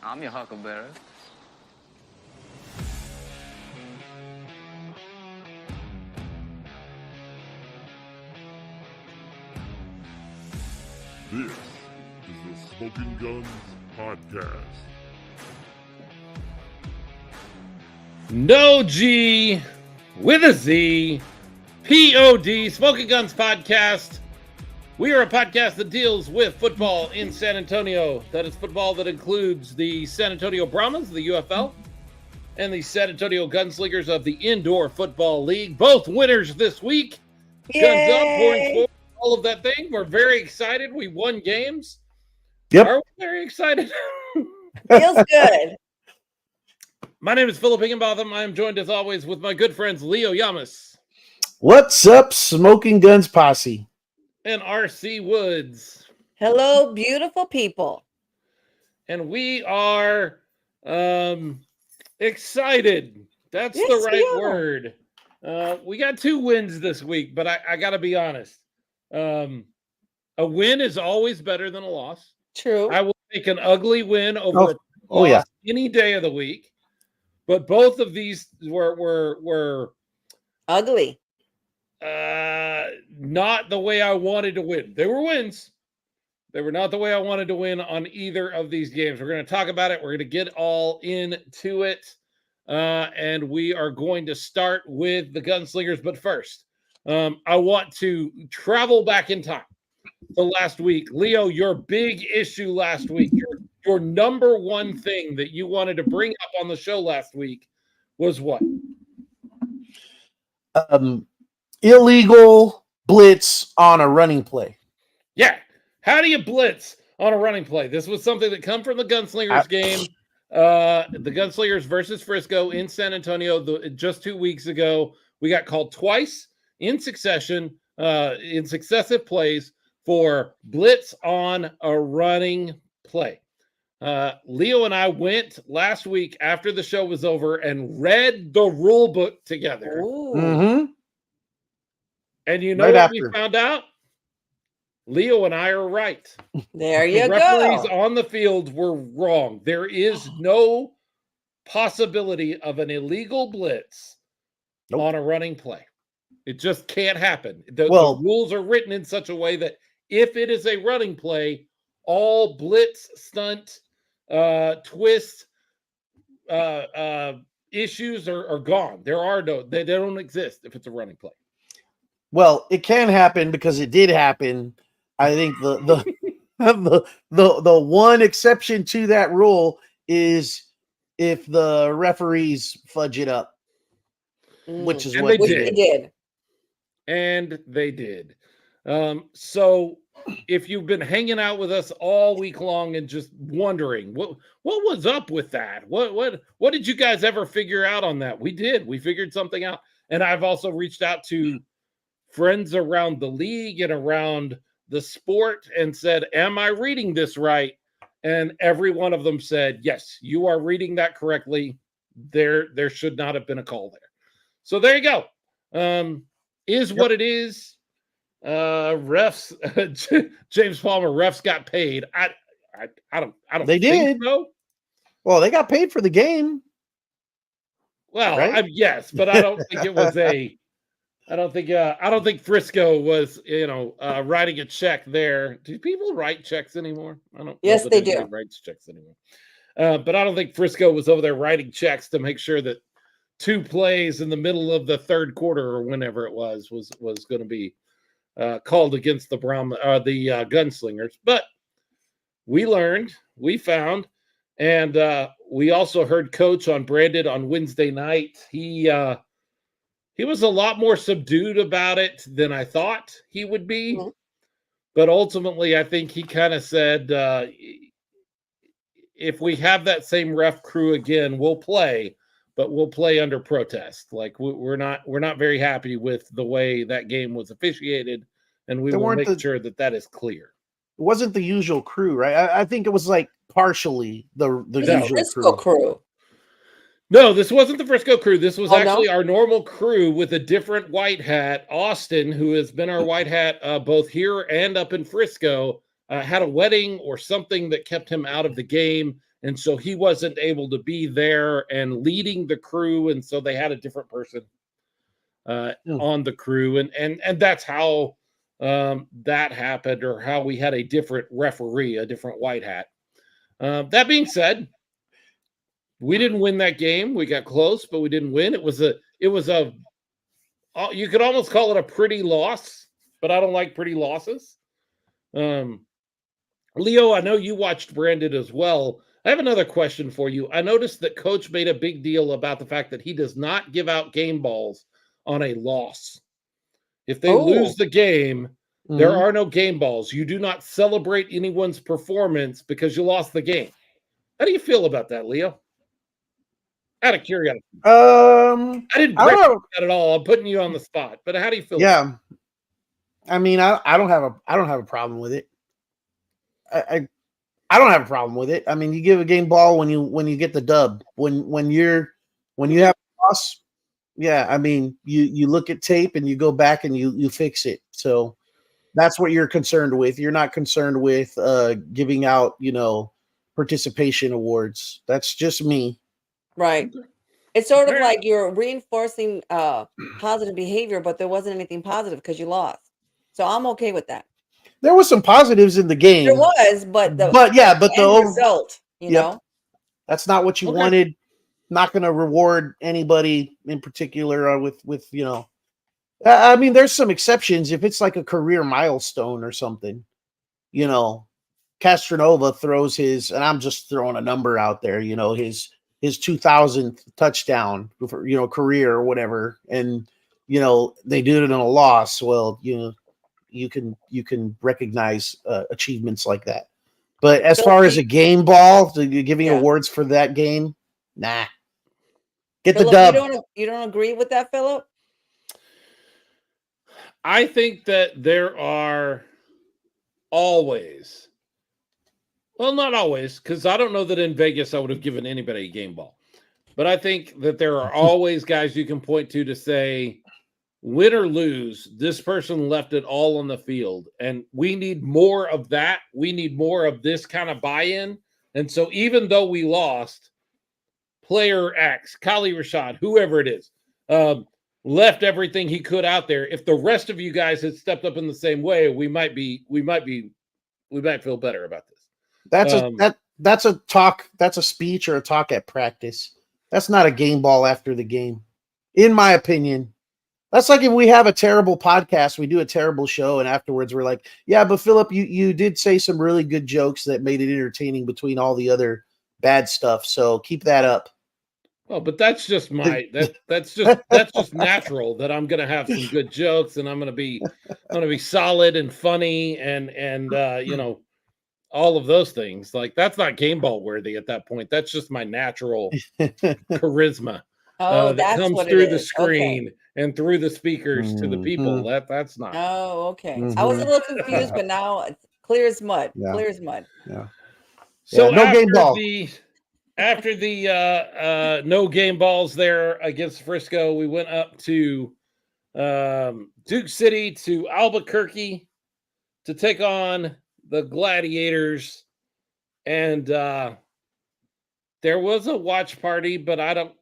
I'm your huckleberry. This is the Smoking Guns Podcast. No G with a Z, POD, Smoking Guns Podcast. We are a podcast that deals with football in San Antonio. That is football that includes the San Antonio Brahmas, the UFL, and the San Antonio Gunslingers of the Indoor Football League. Both winners this week. Yay! Guns up, horns forward, all of that thing. We're very excited. We won games. Yep. Are we very excited? Feels good. My name is Philip Higginbotham. I am joined as always with my good friends Leo Yamas. What's up, Smoking Guns Posse? And RC Woods. Hello, beautiful people. And we are excited. That's Yes, the right we are. word. We got 2 wins this week, but I got to be honest. A win is always better than a loss. True. I will take an ugly win over a loss any day of the week. But both of these were Ugly. not the way I wanted to win. They were wins. They were not the way I wanted to win on either of these games. We're going to talk about it. We're going to get all into it. And we are going to start with the Gunslingers. But first, I want to travel back in time to last week. Leo, your big issue last week, your number one thing that you wanted to bring up on the show last week was what? Illegal blitz on a running play. Yeah. How do you blitz on a running play? This was something that come from the Gunslingers game. The Gunslingers versus Frisco in San Antonio just 2 weeks ago. We got called twice in succession, in successive plays for blitz on a running play. Leo and I went last week after the show was over and read the rule book together. Ooh. And you know Right what after. we found out? Leo and I are right. There The you referees go. on the field were wrong. There is no possibility of an illegal blitz Nope. on a running play. It just can't happen. The rules are written in such a way that if it is a running play, all blitz, stunt, twist issues are gone. There are no, they don't exist if it's a running play. Well, it can happen because it did happen. I think the one exception to that rule is if the referees fudge it up, which is And what they Which did. they did. And they did. So if you've been hanging out with us all week long and just wondering what was up with that, what did you guys ever figure out on that? We did. We figured something out. And I've also reached out to friends around the league and around the sport and said, am I reading this right? And every one of them said, yes, you are reading that correctly. There should not have been a call there. So there you go. Is what it is. Refs, James Palmer, refs got paid. I don't They think did. so. Well, they got paid for the game. Well, Right? yes, but I don't think it was I don't think Frisco was, writing a check there. Do people write checks anymore? I don't. Yes, know that they anybody do. writes checks anymore. But I don't think Frisco was over there writing checks to make sure that 2 plays in the middle of the third quarter or whenever it was going to be called against the Brahmas, the Gunslingers. But we learned, we found, and we also heard Coach on Branded on Wednesday night. He was a lot more subdued about it than I thought he would be. Mhm. But ultimately, I think he kind of said, if we have that same ref crew again, we'll play, but we'll play under protest. Like we're not very happy with the way that game was officiated, and we will make sure that is clear. It wasn't the usual crew, right? I think it was like partially the The usual Frisco crew. No, this wasn't the Frisco crew. This was Oh, no? actually our normal crew with a different white hat. Austin, who has been our white hat both here and up in Frisco, had a wedding or something that kept him out of the game. and so he wasn't able to be there and leading the crew, and so they had a different person on the crew, and that's how that happened, or how we had a different referee, a different white hat. That being said, we didn't win that game. We got close, but we didn't win. It was a you could almost call it a pretty loss, but I don't like pretty losses. Leo, I know you watched Brandon as well. I have another question for you. I noticed that Coach made a big deal about the fact that he does not give out game balls on a loss. If they lose the game, there are no game balls. You do not celebrate anyone's performance because you lost the game. How do you feel about that, Leo? Out of curiosity. I didn't I don't know. that at all. I'm putting you on the spot, but how do you feel? Yeah. I mean, I don't have a problem with it. I don't have a problem with it. I mean, you give a game ball when you get the dub. When you have a loss, yeah. I mean, you look at tape and you go back and you fix it. So that's what you're concerned with. You're not concerned with giving out, participation awards. That's just me. Right. It's sort of like you're reinforcing positive behavior, but there wasn't anything positive because you lost. So I'm okay with that. There was some positives in the game. There was, but the end result, you know, that's not what you wanted. Not going to reward anybody in particular with I mean, there's some exceptions. If it's like a career milestone or something, Castronova throws his, and I'm just throwing a number out there, his 2000th touchdown, career or whatever, and they do it in a loss. Well, you can recognize achievements like that. But as far as a game ball, giving awards for that game, nah. Get Phillip, the dub. You don't agree with that, Phillip? I think that there are always, well, not always, because I don't know that in Vegas I would have given anybody a game ball. But I think that there are always guys you can point to say, win or lose, this person left it all on the field. And we need more of that. We need more of this kind of buy-in. And so even though we lost, player X, Kali Rashad, whoever it is, left everything he could out there. If the rest of you guys had stepped up in the same way, we might feel better about this. That's a talk. That's a speech or a talk at practice. That's not a game ball after the game, in my opinion. That's like if we have a terrible podcast, we do a terrible show, and afterwards we're like, yeah, but Phillip, you did say some really good jokes that made it entertaining between all the other bad stuff. So keep that up. Well, but that's just that's just natural that I'm gonna have some good jokes and I'm gonna be solid and funny and all of those things. Like, that's not game ball worthy at that point. That's just my natural charisma. That comes through the screen and through the speakers to the people. That's not. Oh, okay. I was a little confused, but now it's clear as mud. Yeah. Clear as mud. Yeah. So no game ball. After the no game balls there against Frisco, we went up to Duke City, to Albuquerque to take on the Gladiators. And there was a watch party, but I don't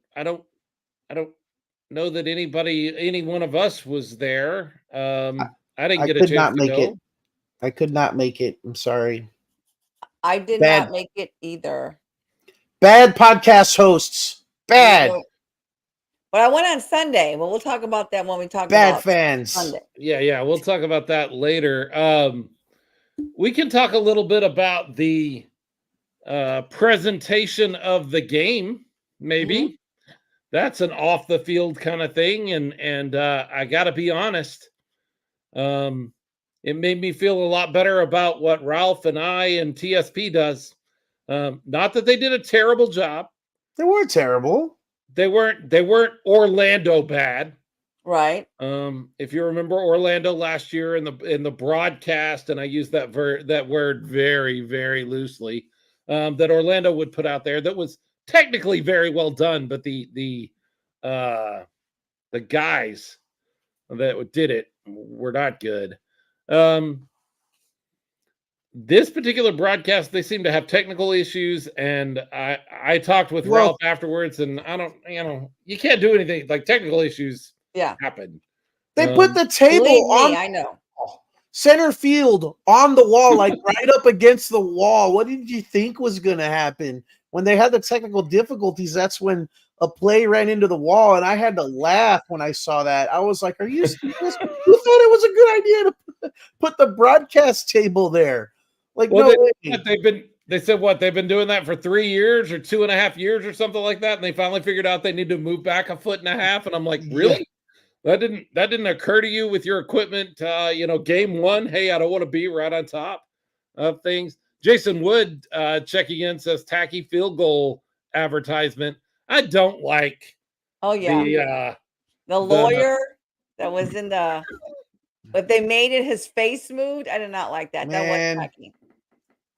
know that any one of us was there. I didn't get a chance to go. I could not make it. I'm sorry. I did not make it either. Bad podcast hosts. Bad. But I went on Sunday. Well, we'll talk about that when we talk bad about fans. Sunday. Yeah. We'll talk about that later. We can talk a little bit about the presentation of the game, maybe. Mm-hmm. That's an off the field kind of thing. And I got to be honest. It made me feel a lot better about what Ralph and I and TSP does. Not that they did a terrible job. They weren't terrible. They weren't Orlando bad. Right. If you remember Orlando last year in the broadcast, and I use that word very, very loosely, that Orlando would put out there, that was technically very well done, but the guys that did it were not good. this particular broadcast, they seem to have technical issues, and I talked with Well- Ralph afterwards, and I don't, you can't do anything. Like, technical issues Yeah. happen. They put the table Believe me, on I know. center field on the wall, like right up against the wall. What did you think was going to happen? When they had the technical difficulties, that's when a play ran into the wall, and I had to laugh when I saw that. I was like, are you serious? You thought it was a good idea to put the broadcast table there? Like, Well, no way. they said what, they've been doing that for 3 years or 2.5 years or something like that, and they finally figured out they need to move back 1.5 feet. And I'm like, really? That didn't occur to you with your equipment, game one? Hey, I don't want to be right on top of things. Jason Wood checking in says tacky field goal advertisement. I don't like Oh yeah. The lawyer that was in the, but they made it his face moved. I did not like that. That Man. wasn't tacky.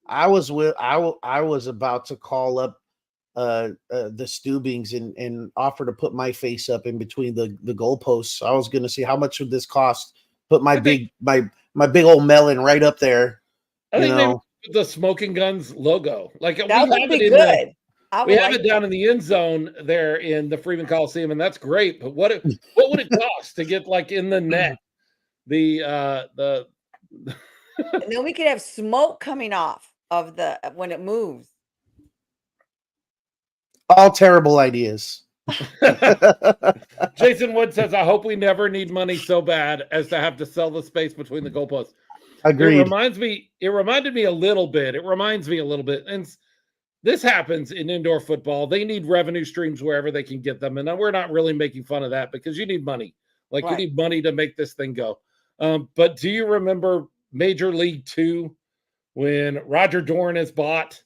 I was about to call up the Steubings and offer to put my face up in between the goalposts. I was going to see how much would this cost. Put my big old melon right up there. I think maybe the Smoking Guns logo, like That would be good. We have it down in the end zone there in the Freeman Coliseum, and that's great. But what would it cost to get like in the net? And then we could have smoke coming off of the when it moves. All terrible ideas. Jason Wood says, I hope we never need money so bad as to have to sell the space between the goalposts. Agreed. It reminded me a little bit. And this happens in indoor football. They need revenue streams wherever they can get them. And we're not really making fun of that because you need money. Like, you need money to make this thing go. But do you remember Major League 2 when Roger Dorn has bought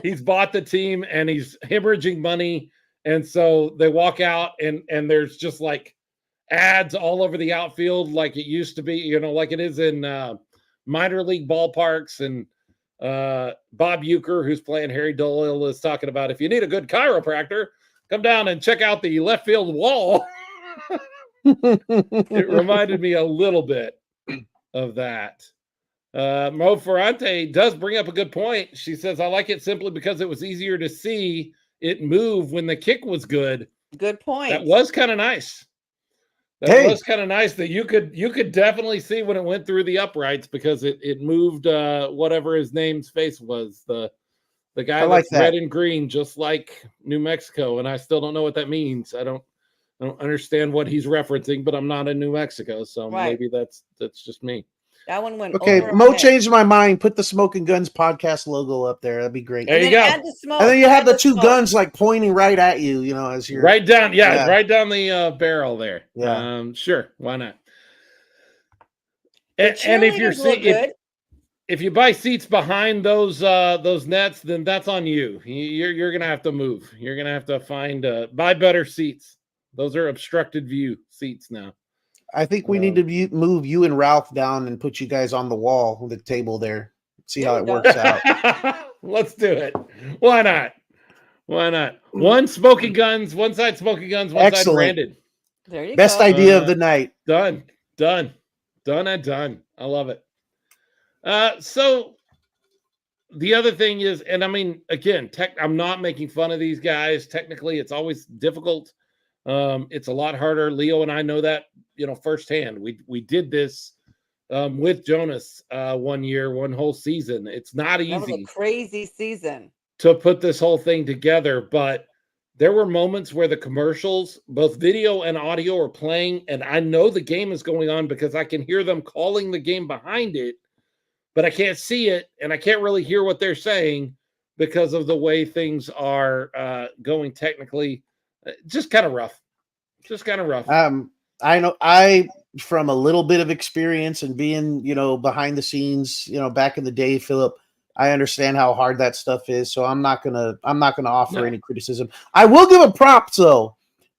he's bought the team and he's hemorrhaging money, and so they walk out and there's just like ads all over the outfield like it used to be, like it is in minor league ballparks. And Bob Euchre, who's playing Harry Doyle, is talking about, if you need a good chiropractor, come down and check out the left field wall. It reminded me a little bit of that. Mo Ferrante does bring up a good point. She says, I like it simply because it was easier to see it move when the kick was good. Good point. That was kind of nice. Was kind of nice that you could definitely see when it went through the uprights, because it moved whatever his name's face was. The guy that's red and green, just like New Mexico. And I still don't know what that means. I don't understand what he's referencing, but I'm not in New Mexico. So maybe that's just me. That one went okay. over Mo changed my mind. Put the Smoking Guns podcast logo up there. That'd be great. There you go. Add the smoke. And then you have the two guns like pointing right at you, as you're right down. Yeah, right down the barrel there. Yeah. Sure. Why not? And if you buy seats behind those nets, then that's on you. You're gonna have to move. You're gonna have to buy better seats. Those are obstructed view seats now. I think we need to move you and Ralph down and put you guys on the wall with the table there. See how it works out. Let's do it. Why not? One Smoking Guns, one side Smoking Guns, one side branded. There you Best go. idea of the night. Done. I love it. So the other thing is, and I mean, again, I'm not making fun of these guys. Technically, it's always difficult. It's a lot harder. Leo and I know that, firsthand. We did this with Jonas one whole season. It's not easy. That was a crazy season to put this whole thing together, but there were moments where the commercials, both video and audio, are playing, and I know the game is going on because I can hear them calling the game behind it, but I can't see it, and I can't really hear what they're saying because of the way things are going technically. Just kind of rough. I know from a little bit of experience and being, behind the scenes, back in the day, Philip, I understand how hard that stuff is. So I'm not gonna offer any criticism. I will give a prop though.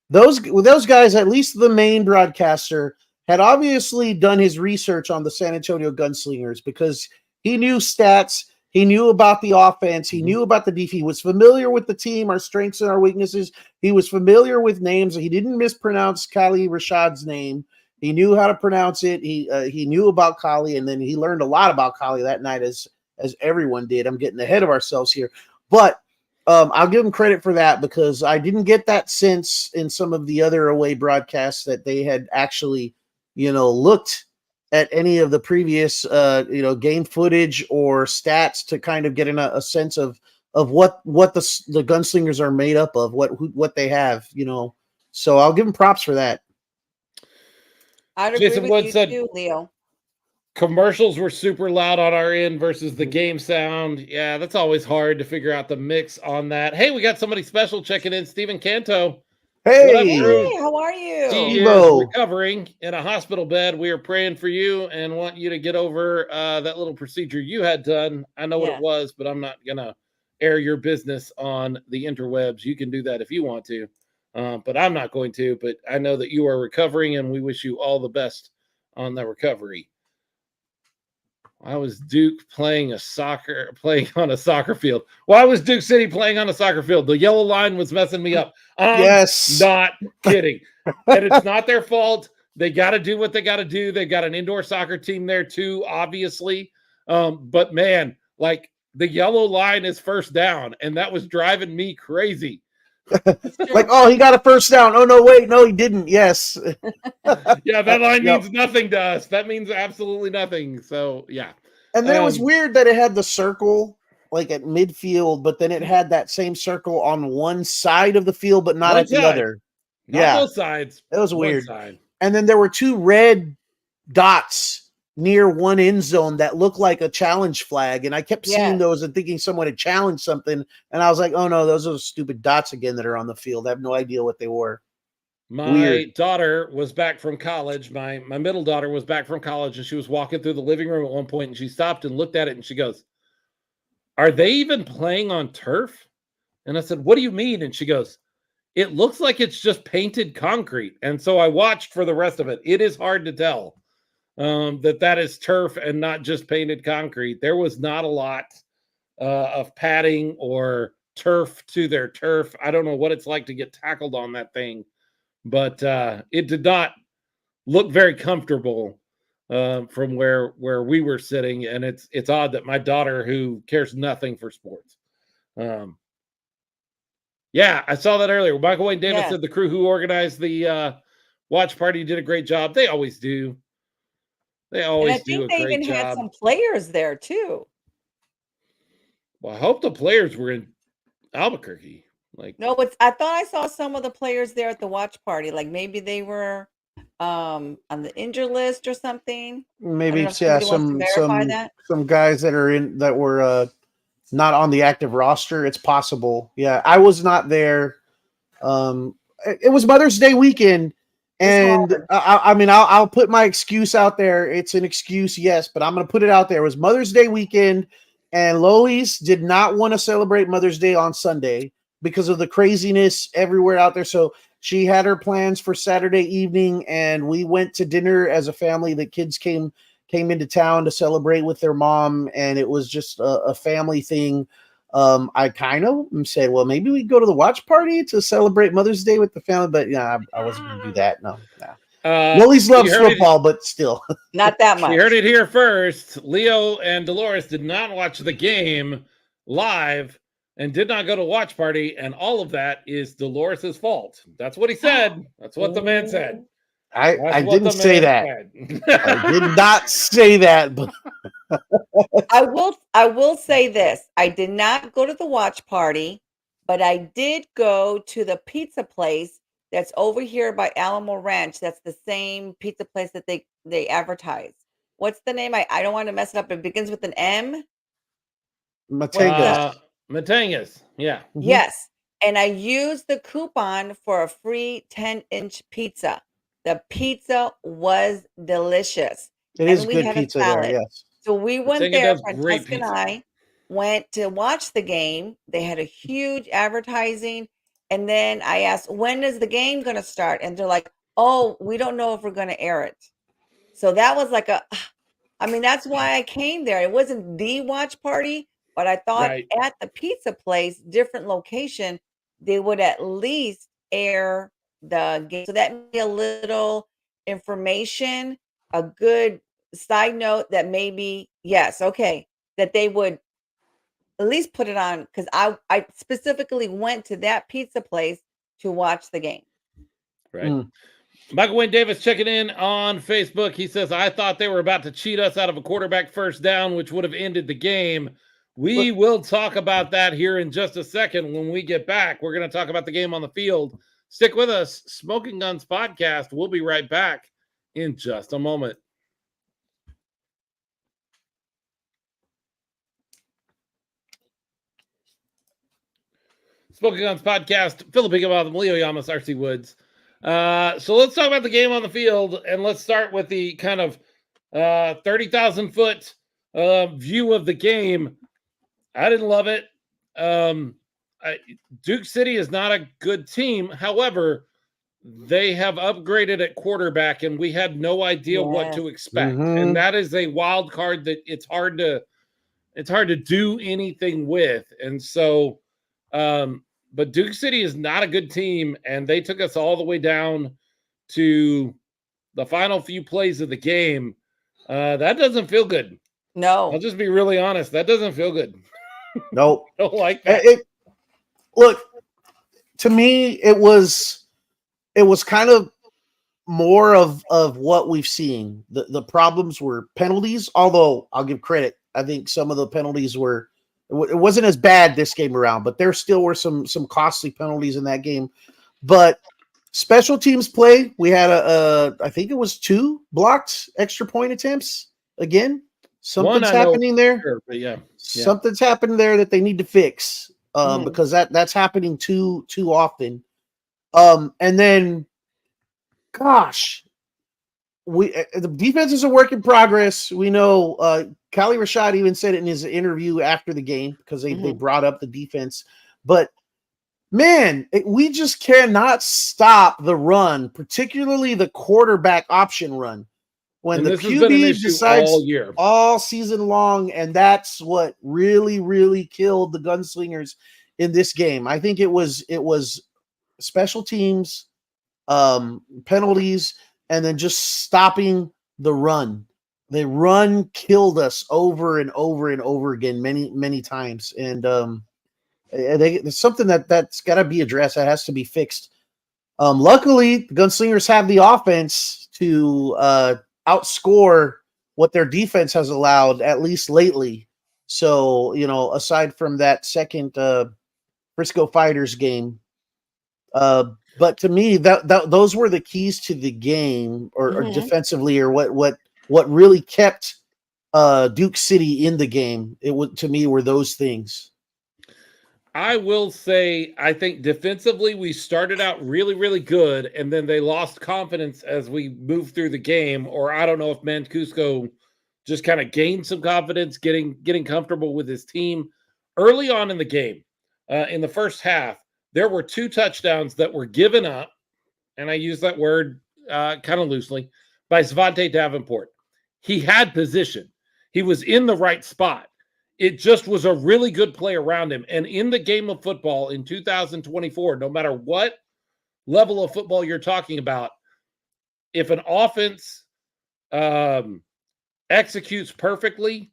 Those guys, at least the main broadcaster, had obviously done his research on the San Antonio Gunslingers, because he knew stats. He knew about the offense. He knew about the defense. He was familiar with the team, our strengths and our weaknesses. He was familiar with names. He didn't mispronounce Kali Rashad's name. He knew how to pronounce it. He knew about Kali, and then he learned a lot about Kali that night, as everyone did. I'm getting ahead of ourselves here, but I'll give him credit for that, because I didn't get that sense in some of the other away broadcasts that they had actually, looked at any of the previous, game footage or stats to kind of get in a sense of what the Gunslingers are made up of, what they have, So I'll give them props for that. I'd agree Jason with Wood you said too, Leo. commercials were super loud on our end versus the game sound. Yeah, that's always hard to figure out the mix on that. Hey, we got somebody special checking in, Stephen Canto. What up, Hey, crew? Hey, how are you? He is Evo. recovering in a hospital bed. We are praying for you and want you to get over that little procedure you had done. I know what Yeah. it was, but I'm not going to air your business on the interwebs. You can do that if you want to, but I'm not going to. But I know that you are recovering, and we wish you all the best on the recovery. Why was Duke playing on a soccer field? Why was Duke City playing on a soccer field? The yellow line was messing me up. I'm Yes. not kidding. And it's not their fault. They got to do what they got to do. They got an indoor soccer team there too, obviously. But man, like the yellow line is first down, and that was driving me crazy. Like, oh, he got a first down. Oh no, wait, no, he didn't. Yes. Yeah, that line Yep. means nothing to us. That means absolutely nothing. So yeah. And then it was weird that it had the circle like at midfield, but then it had that same circle on one side of the field, but not One at the side. other. Not Yeah, both sides. it was One weird. side. And then there were two red dots near one end zone that looked like a challenge flag, and I kept seeing Yes. those and thinking someone had challenged something, and I was like, oh no, those are stupid dots again that are on the field. I have no idea what they were. My Weird. daughter was back from college. My middle daughter was back from college, and she was walking through the living room at one point, and she stopped and looked at it, and she goes, "Are they even playing on turf?" And I said, "What do you mean?" And she goes, "It looks like it's just painted concrete." And so I watched for the rest of it. It is hard to tell that is turf and not just painted concrete. There was not a lot of padding or turf to their turf. I don't know what it's like to get tackled on that thing, but it did not look very comfortable from where we were sitting. And it's odd that my daughter, who cares nothing for sports, yeah, I saw that earlier. Michael Wayne Davis Yeah. said the crew who organized the watch party did a great job. They always do. They And I always do think a they great even had job. some players there too. Well, I hope the players were in Albuquerque. Like, No, I thought I saw some of the players there at the watch party. Like maybe they were on the injured list or something. I don't Maybe, know if yeah, somebody wants to verify that. some guys that were not on the active roster. It's possible. Yeah, I was not there. It was Mother's Day weekend, and hard. I mean, I'll put my excuse out there. It's an excuse, yes, but I'm going to put it out there. It was Mother's Day weekend, and Lois did not want to celebrate Mother's Day on Sunday because of the craziness everywhere out there. So she had her plans for Saturday evening, and we went to dinner as a family. The kids came into town to celebrate with their mom, and it was just a family thing. I kind of said, well, maybe we go to the watch party to celebrate Mother's Day with the family, but yeah, I wasn't going to do that. No. Lily's loves football, but still. Not that much. You heard it here first. Leo and Dolores did not watch the game live and did not go to watch party, and all of that is Dolores's fault. That's what he said. That's what the man said. I didn't say that. I did not say that, but I will say this. I did not go to the watch party, but I did go to the pizza place that's over here by Alamo Ranch. That's the same pizza place that they advertise. What's the name? I don't want to mess it up. It begins with an M. Matangas. Matangas. Yeah. Mhm. Yes. And I used the coupon for a free 10-inch pizza. The pizza was delicious. It is good pizza there, yes. So we went Matangas there, does great Francesca and pizza. I went to watch the game. They had a huge advertising. And then I asked, when is the game going to start? And they're like, oh, we don't know if we're going to air it. So that was like that's why I came there. It wasn't the watch party, but I thought Right. at the pizza place, different location, they would at least air the game. So that made me a little information, a good side note that maybe, yes, okay, that they would at least put it on, because I specifically went to that pizza place to watch the game. Right. Michael Wayne Davis checking in on Facebook. He says, I thought they were about to cheat us out of a quarterback first down, which would have ended the game. We will talk about that here in just a second when we get back. We're going to talk about the game on the field. Stick with us. Smoking Guns Podcast. We'll be right back in just a moment. Smoking Guns Podcast. Philip Higginbotham, Leo Yamas, RC Woods. So let's talk about the game on the field, and let's start with the kind of 30,000 foot view of the game. I didn't love it. Duke City is not a good team. However, they have upgraded at quarterback, and we had no idea what to expect. And that is a wild card that it's hard to do anything with. And so, but Duke City is not a good team, and they took us all the way down to the final few plays of the game. That doesn't feel good. No. I'll just be really honest. That doesn't feel good. Nope. I don't like that. Look, to me, it was kind of more of what we've seen. The problems were penalties, although I'll give credit. I think some of the penalties it wasn't as bad this game around, but there still were some costly penalties in that game. But special teams play, we had I think it was 2 blocked extra point attempts. Again, something's happening there. Sure, but yeah. Something's happened there that they need to fix because that's happening too often. And then, gosh, the defense is a work in progress. We know Kali Rashad even said it in his interview after the game because they brought up the defense. But man, we just cannot stop the run, particularly the quarterback option run. When the QB decides all season long, and that's what really, really killed the Gunslingers in this game. I think it was special teams, penalties, and then just stopping the run. The run killed us over and over and over again, many, many times. And it's something that's got to be addressed. That has to be fixed. Luckily, the Gunslingers have the offense to outscore what their defense has allowed, at least lately. So, aside from that second Frisco Fighters game, but to me, that those were the keys to the game, or defensively, or what really kept Duke City in the game. To me were those things. I will say, I think defensively we started out really, really good, and then they lost confidence as we moved through the game. Or I don't know if Mancuso just kind of gained some confidence, getting comfortable with his team early on in the game. In the first half, there were 2 touchdowns that were given up, and I use that word kind of loosely, by Svante Davenport. He had position. He was in the right spot. It just was a really good play around him. And in the game of football in 2024, no matter what level of football you're talking about, if an offense executes perfectly,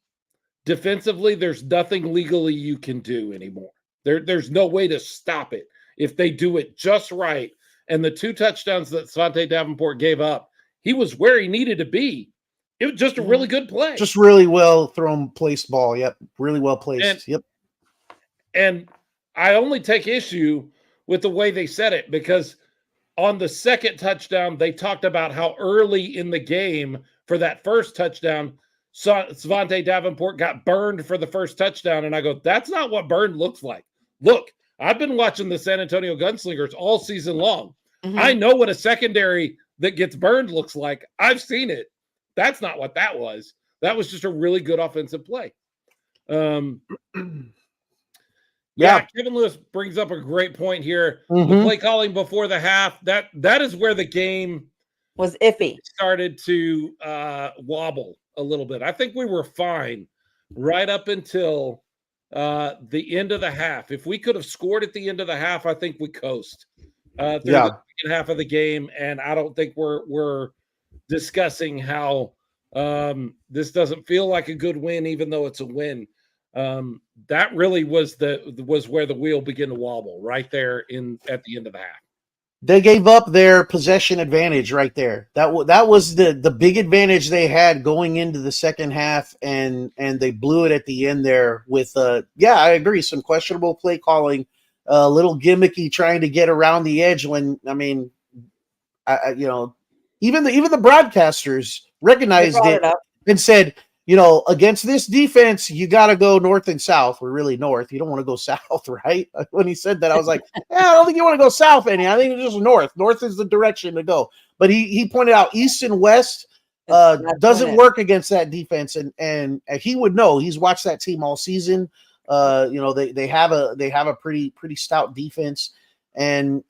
defensively, there's nothing legally you can do anymore. There's no way to stop it if they do it just right. And the 2 touchdowns that Svante Davenport gave up, he was where he needed to be. It was just a really good play. Just really well thrown, placed ball. Yep. Really well placed. And I only take issue with the way they said it, because on the second touchdown, they talked about how early in the game for that first touchdown, Svante Davenport got burned for the first touchdown. And I go, that's not what burned looks like. Look, I've been watching the San Antonio Gunslingers all season long. I know what a secondary that gets burned looks like. I've seen it. That's not what that was. That was just a really good offensive play. Kevin Lewis brings up a great point here. The play calling before the half, that is where the game was iffy. Started to wobble a little bit. I think we were fine right up until the end of the half. If we could have scored at the end of the half, I think we coast through the second half of the game, and I don't think we're discussing how this doesn't feel like a good win, even though it's a win. That really was where the wheel began to wobble right there at the end of the half. They gave up their possession advantage right there. That was the big advantage they had going into the second half, and they blew it at the end there with I agree, some questionable play calling, a little gimmicky trying to get around the edge when even the broadcasters recognized it and said, against this defense, you got to go north and south. We're really north. You don't want to go south, right? When he said that, I was like, I don't think you want to go south any. I think it's just north. North is the direction to go. But he pointed out east and west doesn't work against that defense, and he would know. He's watched that team all season. They have a pretty stout defense, and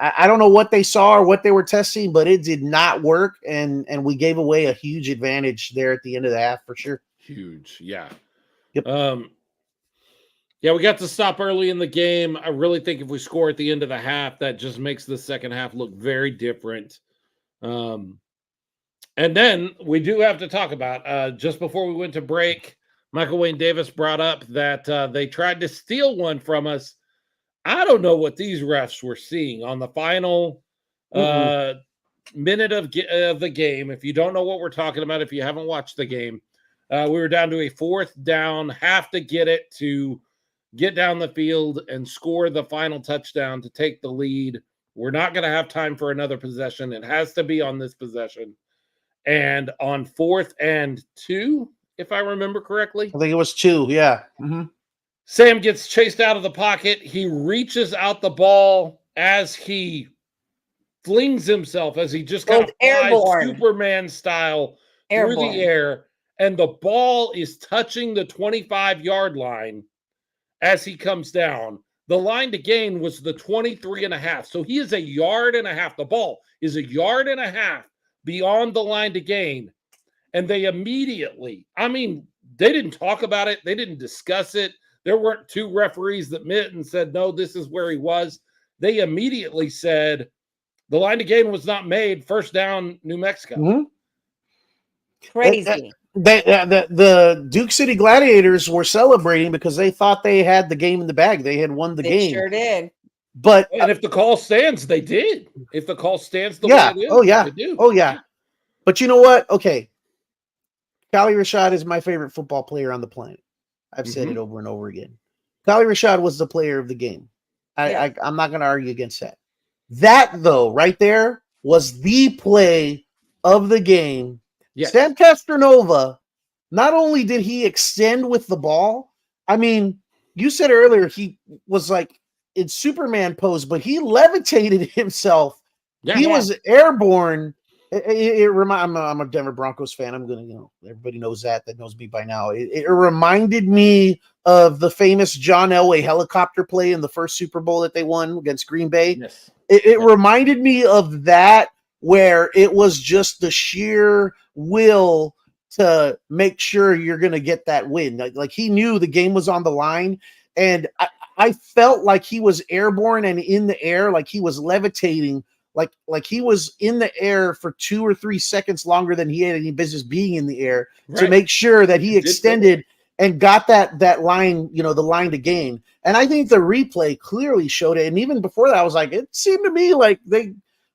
I don't know what they saw or what they were testing, but it did not work, and we gave away a huge advantage there at the end of the half for sure. Huge, yeah. Yep. We got to stop early in the game. I really think if we score at the end of the half, that just makes the second half look very different. And then we do have to talk about, just before we went to break, Michael Wayne Davis brought up that they tried to steal one from us. I don't know what these refs were seeing on the final minute of the game. If you don't know what we're talking about, if you haven't watched the game, we were down to a fourth down, have to get it to get down the field and score the final touchdown to take the lead. We're not going to have time for another possession. It has to be on this possession. And on 4th and 2, if I remember correctly. I think it was 2, yeah. Mm-hmm. Sam gets chased out of the pocket. He reaches out the ball as he flings himself, as he just kind of flies Superman style through the air. And the ball is touching the 25-yard line as he comes down. The line to gain was the 23.5. So he is a yard and a half. The ball is a yard and a half beyond the line to gain. And they immediately, they didn't talk about it. They didn't discuss it. There weren't 2 referees that met and said, no, this is where he was. They immediately said the line to gain was not made. First down, New Mexico. Mm-hmm. Crazy. The Duke City Gladiators were celebrating because they thought they had the game in the bag. They had won the game. They sure did. But and if the call stands, they did. If the call stands the way it is, they do. Oh, yeah. But you know what? Okay. Kali Rashad is my favorite football player on the planet. I've said it over and over again. Kali Rashad was the player of the game. I'm not going to argue against that. That, though, right there was the play of the game. Yes. Sam Castronova, not only did he extend with the ball, you said earlier he was like in Superman pose, but he levitated himself. Yeah, he was airborne. I'm a Denver Broncos fan. I'm going to, everybody knows that knows me by now. It reminded me of the famous John Elway helicopter play in the first Super Bowl that they won against Green Bay. Yes. It reminded me of that, where it was just the sheer will to make sure you're going to get that win. Like he knew the game was on the line, and I felt like he was airborne and in the air, like he was levitating, like he was in the air for 2 or 3 seconds longer than he had any business being in the air, to make sure that he extended and got that line, the line to gain. And I think the replay clearly showed it. And even before that, I was like, it seemed to me like the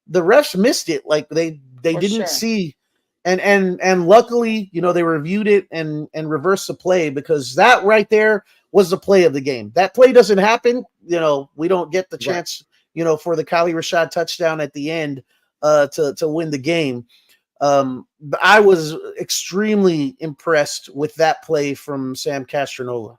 refs missed it. Like they didn't see. And luckily, they reviewed it and reversed the play, because that right there was the play of the game. That play doesn't happen. We don't get the chance, for the Kali Rashad touchdown at the end to win the game. I was extremely impressed with that play from Sam Castronova.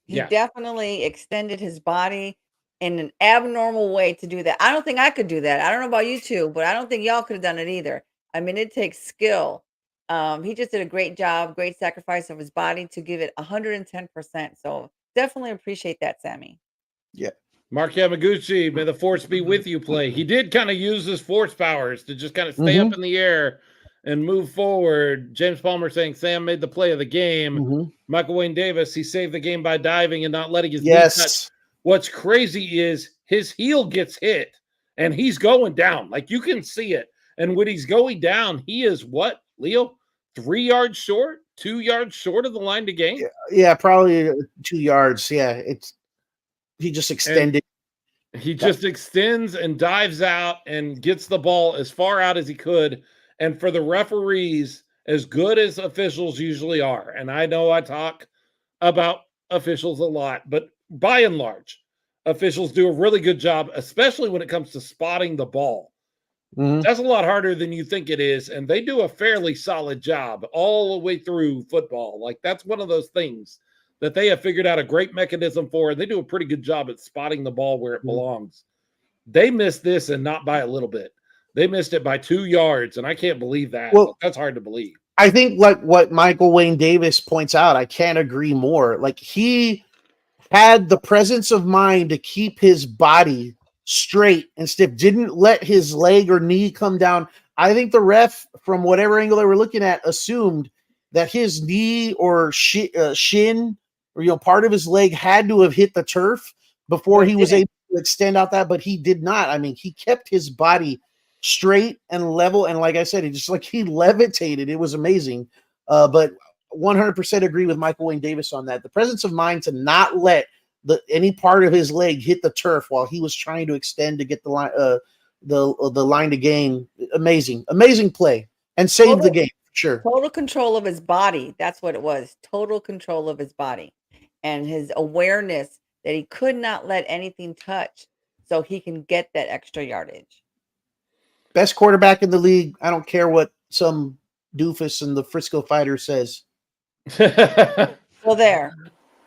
He definitely extended his body in an abnormal way to do that. I don't think I could do that. I don't know about you two, but I don't think y'all could have done it either. It takes skill. He just did a great job, great sacrifice of his body to give it 110%. So definitely appreciate that, Sammy. Yeah. Mark Yamaguchi, may the force be with you, play. He did kind of use his force powers to just kind of stay up in the air and move forward. James Palmer saying Sam made the play of the game. Michael Wayne Davis, he saved the game by diving and not letting his knee touch. What's crazy is his heel gets hit and he's going down. Like you can see it. And when he's going down, he is what, Leo? 3 yards short, 2 yards short of the line to gain. Yeah, probably 2 yards. Yeah, he just extended. And he just extends and dives out and gets the ball as far out as he could. And for the referees, as good as officials usually are, and I know I talk about officials a lot, but by and large, officials do a really good job, especially when it comes to spotting the ball. Mhm. That's a lot harder than you think it is, and they do a fairly solid job all the way through football. Like, that's one of those things that they have figured out a great mechanism for, and they do a pretty good job at spotting the ball where it belongs. They missed this, and not by a little bit. They missed it by 2 yards, and I can't believe that. Well, That's hard to believe. I think like what Michael Wayne Davis points out, I can't agree more. Like, he had the presence of mind to keep his body straight and stiff, didn't let his leg or knee come down. I think the ref, from whatever angle they were looking at, assumed that his knee or shin or part of his leg had to have hit the turf before he was able to extend out that, but he did not. I mean, he kept his body straight and level, and like I said, he levitated. It was amazing. But 100% agree with Michael Wayne Davis on that. The presence of mind to not let any part of his leg hit the turf while he was trying to extend to get the line, the line to gain. Amazing play, and saved the game. Sure. Total control of his body. That's what it was. Total control of his body and his awareness that he could not let anything touch so he can get that extra yardage. Best quarterback in the league. I don't care what some doofus in the Frisco Fighter says. Well, there.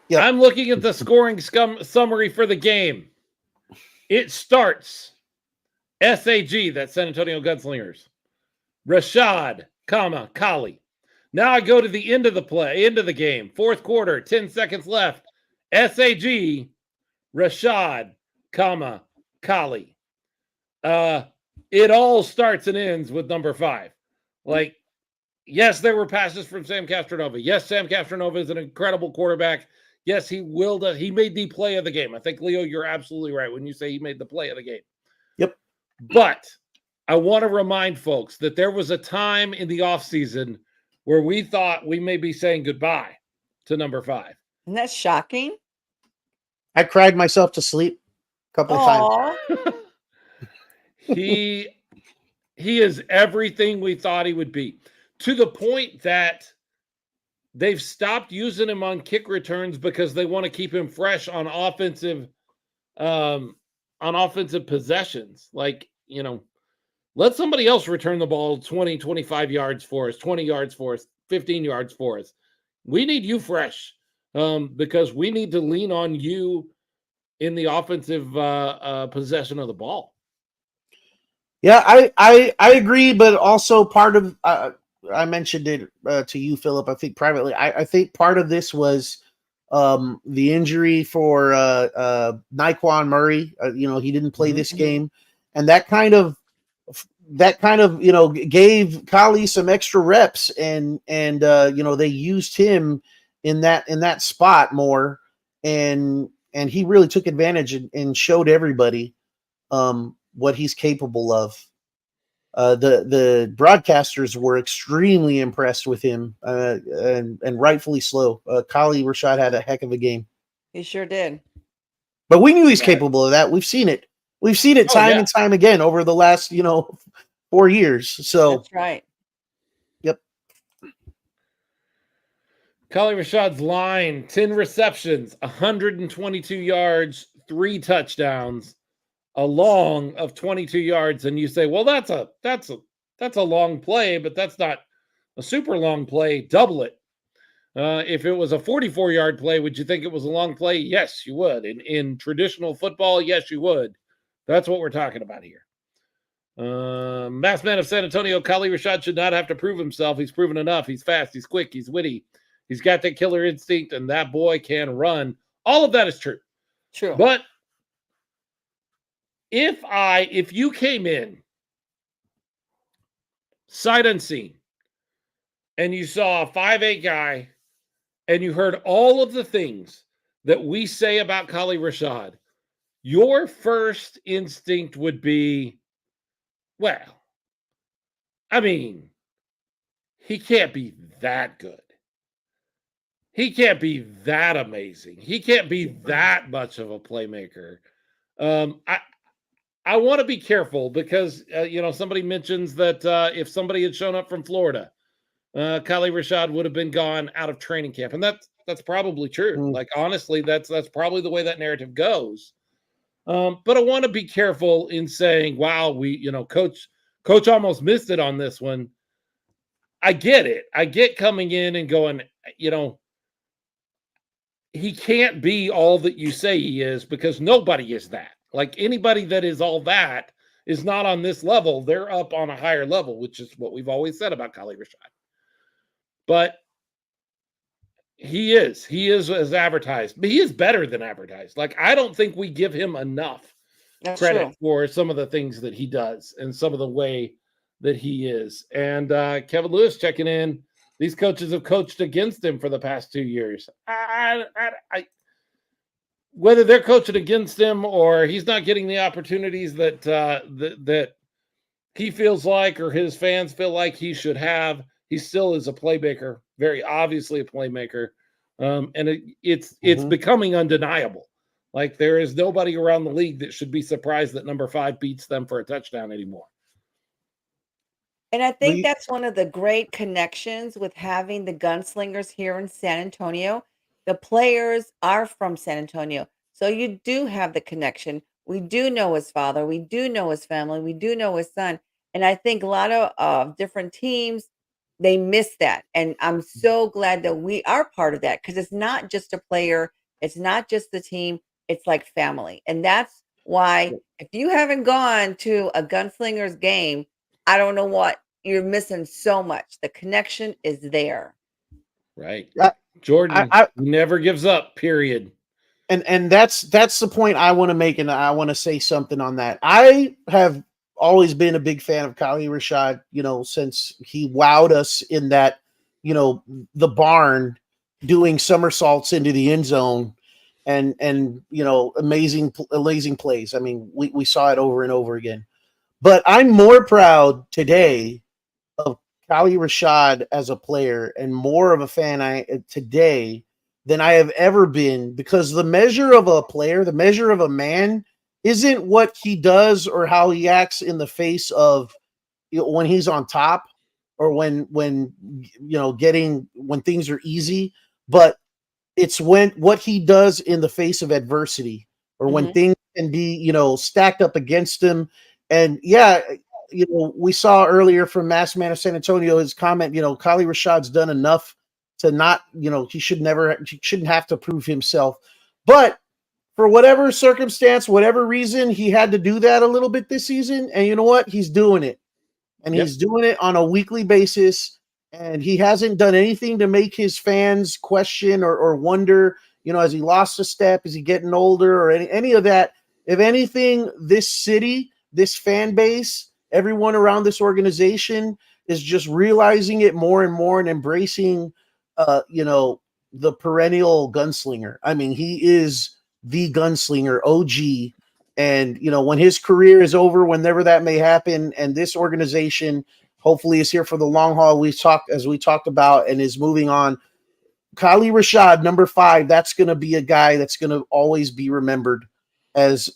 Yep. I'm looking at the scoring summary for the game. It starts SAG, that's San Antonio Gunslingers. Rashad, Kali. Now I go to the end of the game. Fourth quarter, 10 seconds left. SAG, Rashad, Kali. It all starts and ends with number 5. Like, yes, there were passes from Sam Castronova. Yes, Sam Castronova is an incredible quarterback. Yes, he made the play of the game. I think, Leo, you're absolutely right when you say he made the play of the game. Yep. But I want to remind folks that there was a time in the offseason where we thought we may be saying goodbye to number 5. Isn't that shocking? I cried myself to sleep a couple of times. He is everything we thought he would be, to the point that they've stopped using him on kick returns because they want to keep him fresh on offensive possessions. Like, let somebody else return the ball 20, 25 yards for us, 20 yards for us, 15 yards for us. We need you fresh because we need to lean on you in the offensive possession of the ball. Yeah, I agree, but also part of I mentioned it to you, Philip. I think privately, I think part of this was the injury for Nyquan Murray. He didn't play this game, and that kind of gave Kali some extra reps, and they used him in that spot more, and he really took advantage and showed everybody what he's capable of. The broadcasters were extremely impressed with him, and rightfully so. Kali Rashad had a heck of a game. He sure did. But we knew he's capable of that. We've seen it. We've seen it time and time again over the last 4 years. So that's right. Yep. Kali Rashad's line: 10 receptions, 122 yards, 3 touchdowns, a long of 22 yards. And you say, well, that's a long play, but that's not a super long play. Double it. If it was a 44-yard play, would you think it was a long play? Yes, you would. In traditional football, yes, you would. That's what we're talking about here. Masked Man of San Antonio, Kali Rashad should not have to prove himself. He's proven enough. He's fast. He's quick. He's witty. He's got that killer instinct, and that boy can run. All of that is true. True. But if you came in sight unseen and you saw a 5'8" guy and you heard all of the things that we say about Kali Rashad, your first instinct would be, well, I mean, he can't be that good. He can't be that amazing. He can't be that much of a playmaker. Um, I I want to be careful because somebody mentions that if somebody had shown up from Florida, Kali Rashad would have been gone out of training camp, and that's probably true. Mm. Like honestly, that's probably the way that narrative goes. But I want to be careful in saying, "Wow, coach almost missed it on this one." I get it. I get coming in and going, you know, he can't be all that you say he is because nobody is that. Like anybody that is all that is not on this level. They're up on a higher level, which is what we've always said about Kali Rashad. But he is as advertised, but he is better than advertised. Like I don't think we give him enough That's credit true. for some of the things that he does and some of the way that he is. And Kevin Lewis checking in. These coaches have coached against him for the past 2 years. Whether they're coaching against him or he's not getting the opportunities that he feels like or his fans feel like he should have, he still is a playmaker, very obviously a playmaker, and it's becoming undeniable. Like there is nobody around the league that should be surprised that number 5 beats them for a touchdown anymore. And I think that's one of the great connections with having the Gunslingers here in San Antonio. The players are from San Antonio. So you do have the connection. We do know his father. We do know his family. We do know his son. And I think a lot of different teams, they miss that. And I'm so glad that we are part of that because it's not just a player, it's not just the team, it's like family. And that's why if you haven't gone to a Gunslingers game, I don't know what you're missing so much. The connection is there. Right. I- Jordan I- never gives up, period. And that's the point I want to make, and I want to say something on that. I have always been a big fan of Kali Rashad, since he wowed us in that, the barn doing somersaults into the end zone and amazing plays. I mean, we saw it over and over again. But I'm more proud today of Kali Rashad as a player and more of a fan today than I have ever been, because the measure of a player, the measure of a man, isn't what he does or how he acts in the face of when he's on top or when things are easy, but it's what he does in the face of adversity or when things can be stacked up against him. And yeah, we saw earlier from Mass Man of San Antonio his comment, Kali Rashad's done enough to not, he shouldn't have to prove himself. But for whatever circumstance, whatever reason, he had to do that a little bit this season. And you know what? He's doing it. And he's doing it on a weekly basis. And he hasn't done anything to make his fans question or wonder, has he lost a step? Is he getting older or any of that? If anything, this city, this fan base, everyone around this organization is just realizing it more and more and embracing the perennial gunslinger. I mean, he is the gunslinger OG. And, when his career is over, whenever that may happen, and this organization hopefully is here for the long haul, as we talked about, and is moving on. Kali Rashad, number 5, that's going to be a guy that's going to always be remembered as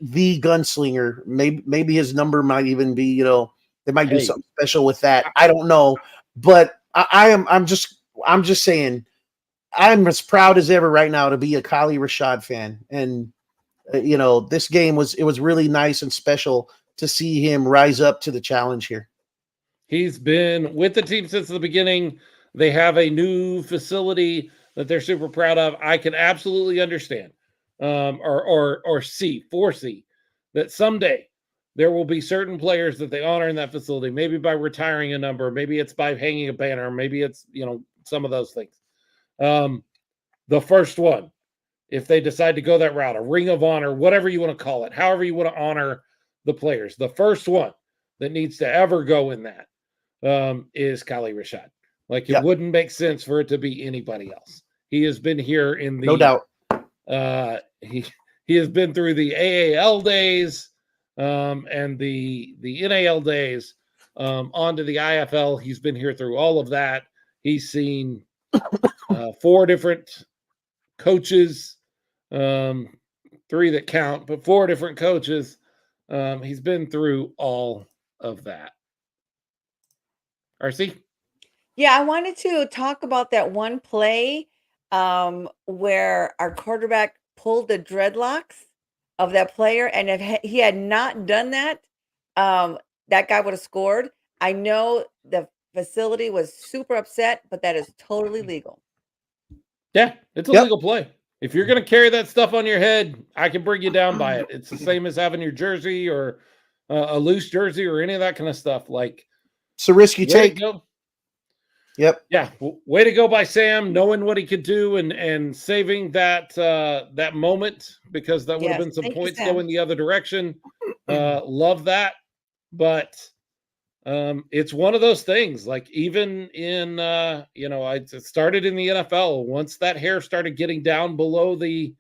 the gunslinger. Maybe his number might even be, they might do something special with that. I don't know, but I'm just saying, I'm as proud as ever right now to be a Kali Rashad fan. And this game was really nice and special to see him rise up to the challenge here. He's been with the team since the beginning. They have a new facility that they're super proud of. I can absolutely understand or foresee that someday there will be certain players that they honor in that facility, maybe by retiring a number, maybe it's by hanging a banner, maybe it's, some of those things. The first one, if they decide to go that route, a ring of honor, whatever you want to call it, however you want to honor the players, the first one that needs to ever go in that is Kali Rashad. Like it wouldn't make sense for it to be anybody else. He has been here in the no doubt. He has been through the AAL days and the NAL days onto the IFL. He's been here through all of that. He's seen 4 different coaches, 3 that count, but 4 different coaches. He's been through all of that. RC? Yeah, I wanted to talk about that one play where our quarterback pulled the dreadlocks of that player, and if he had not done that, that guy would have scored. I know the facility was super upset, but that is totally legal. Yeah, it's a legal play. If you're going to carry that stuff on your head, I can bring you down by it. It's the same as having your jersey or a loose jersey or any of that kind of stuff. Like, it's a risk you take. Yep. Yeah. Way to go by Sam, knowing what he could do and saving that that moment, because that would have been some points going the other direction. Love that. But it's one of those things, like even in, I started in the NFL. Once that hair started getting down below the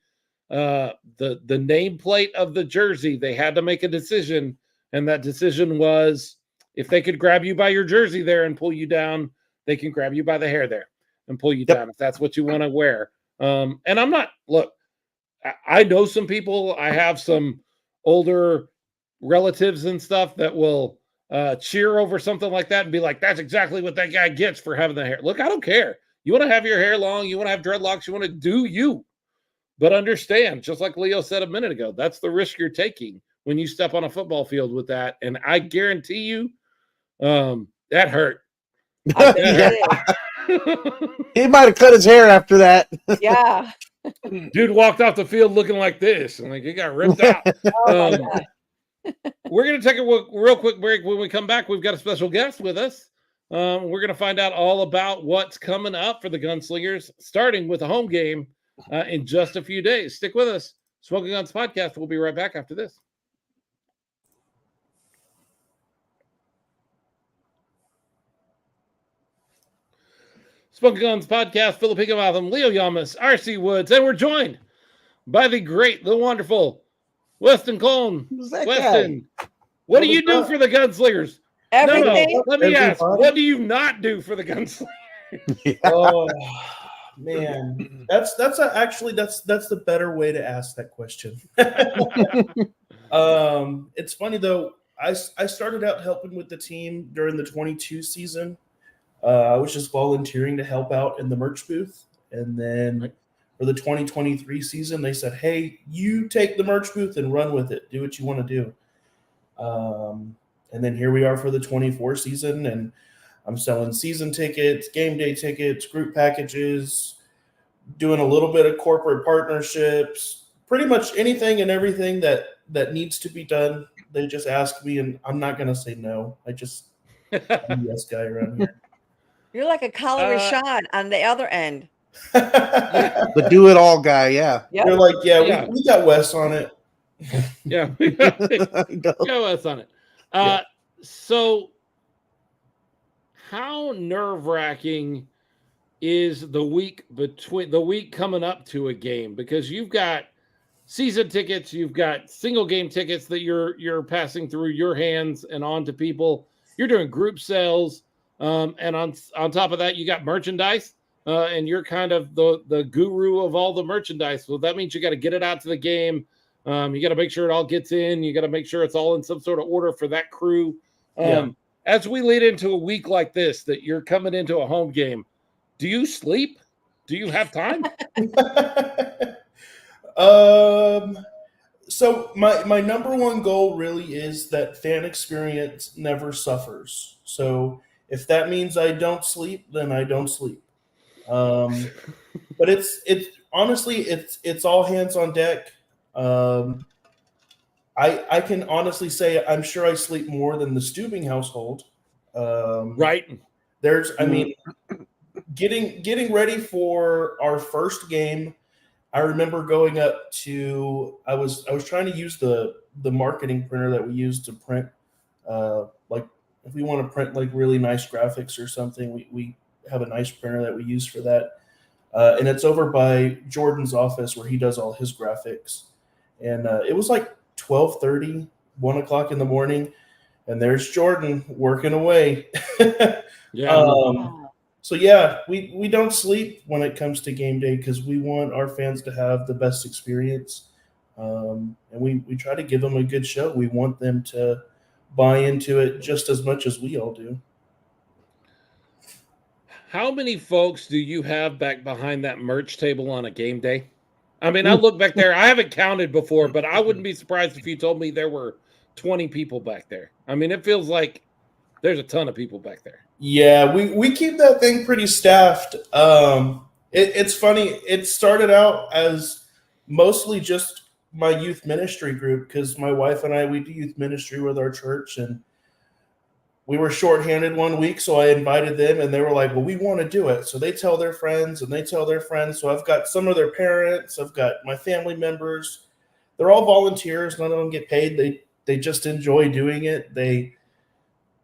nameplate of the jersey, they had to make a decision. And that decision was, if they could grab you by your jersey there and pull you down, they can grab you by the hair there and pull you down if that's what you want to wear. And I'm not, look, I know some people, I have some older relatives and stuff that will cheer over something like that and be like, that's exactly what that guy gets for having the hair. Look, I don't care. You want to have your hair long, you want to have dreadlocks, you want to do you. But understand, just like Leo said a minute ago, that's the risk you're taking when you step on a football field with that. And I guarantee you, that hurt. He might have cut his hair after that. Yeah. Dude walked off the field looking like this, and like he got ripped out. We're going to take a real quick break. When we come back, we've got a special guest with us. We're going to find out all about what's coming up for the Gunslingers, starting with a home game in just a few days. Stick with us. Smoking Guns Podcast. We'll be right back after this. Smoking Guns Podcast, Philip Higginbotham, Leo Yamas, RC Woods, and we're joined by the great, the wonderful Weston Cone. Weston, what do you do for the Gunslingers? Everything. No, let me ask, what do you not do for the Gunslingers? Oh man, that's the better way to ask that question. It's funny though. I started out helping with the team during the 22 season. I was just volunteering to help out in the merch booth. And then for the 2023 season, they said, hey, you take the merch booth and run with it. Do what you want to do. And then here we are for the 24 season. And I'm selling season tickets, game day tickets, group packages, doing a little bit of corporate partnerships, pretty much anything and everything that needs to be done. They just ask me, and I'm not going to say no. I just I'm a yes guy around here. You're like a Colin Rashad on the other end. The do-it-all guy, yeah. Yep. They're like, we got Wes on it. Yeah, we got Wes on it. So how nerve-wracking is the week coming up to a game? Because you've got season tickets, you've got single game tickets that you're passing through your hands and on to people. You're doing group sales. And on top of that, you got merchandise, and you're kind of the guru of all the merchandise. So that means you got to get it out to the game. You got to make sure it all gets in. You got to make sure it's all in some sort of order for that crew. As we lead into a week like this, that you're coming into a home game, do you sleep? Do you have time? So my number one goal really is that fan experience never suffers. So if that means I don't sleep, then I don't sleep. But it's honestly, it's all hands on deck. I can honestly say I'm sure I sleep more than the Stubing household. Right. Getting ready for our first game. I remember going up to I was trying to use the marketing printer that we use to print like if we want to print like really nice graphics or something, we have a nice printer that we use for that. And it's over by Jordan's office where he does all his graphics. And it was like 12:30, 1 o'clock in the morning. and there's Jordan working away. Yeah. So yeah, we don't sleep when it comes to game day because we want our fans to have the best experience, and we try to give them a good show. We want them to buy into it just as much as we all do. How many folks do you have back behind that merch table on a game day? I mean, I look back there. I haven't counted before, but I wouldn't be surprised if you told me there were 20 people back there. I mean, it feels like there's a ton of people back there. Yeah, we keep that thing pretty staffed. It's funny. It started out as mostly just my youth ministry group because my wife and I we do youth ministry with our church, and we were shorthanded one week, so I invited them, and they were like, "Well, we want to do it." So they tell their friends, and they tell their friends. So I've got some of their parents, I've got my family members. They're all volunteers. None of them get paid. They just enjoy doing it.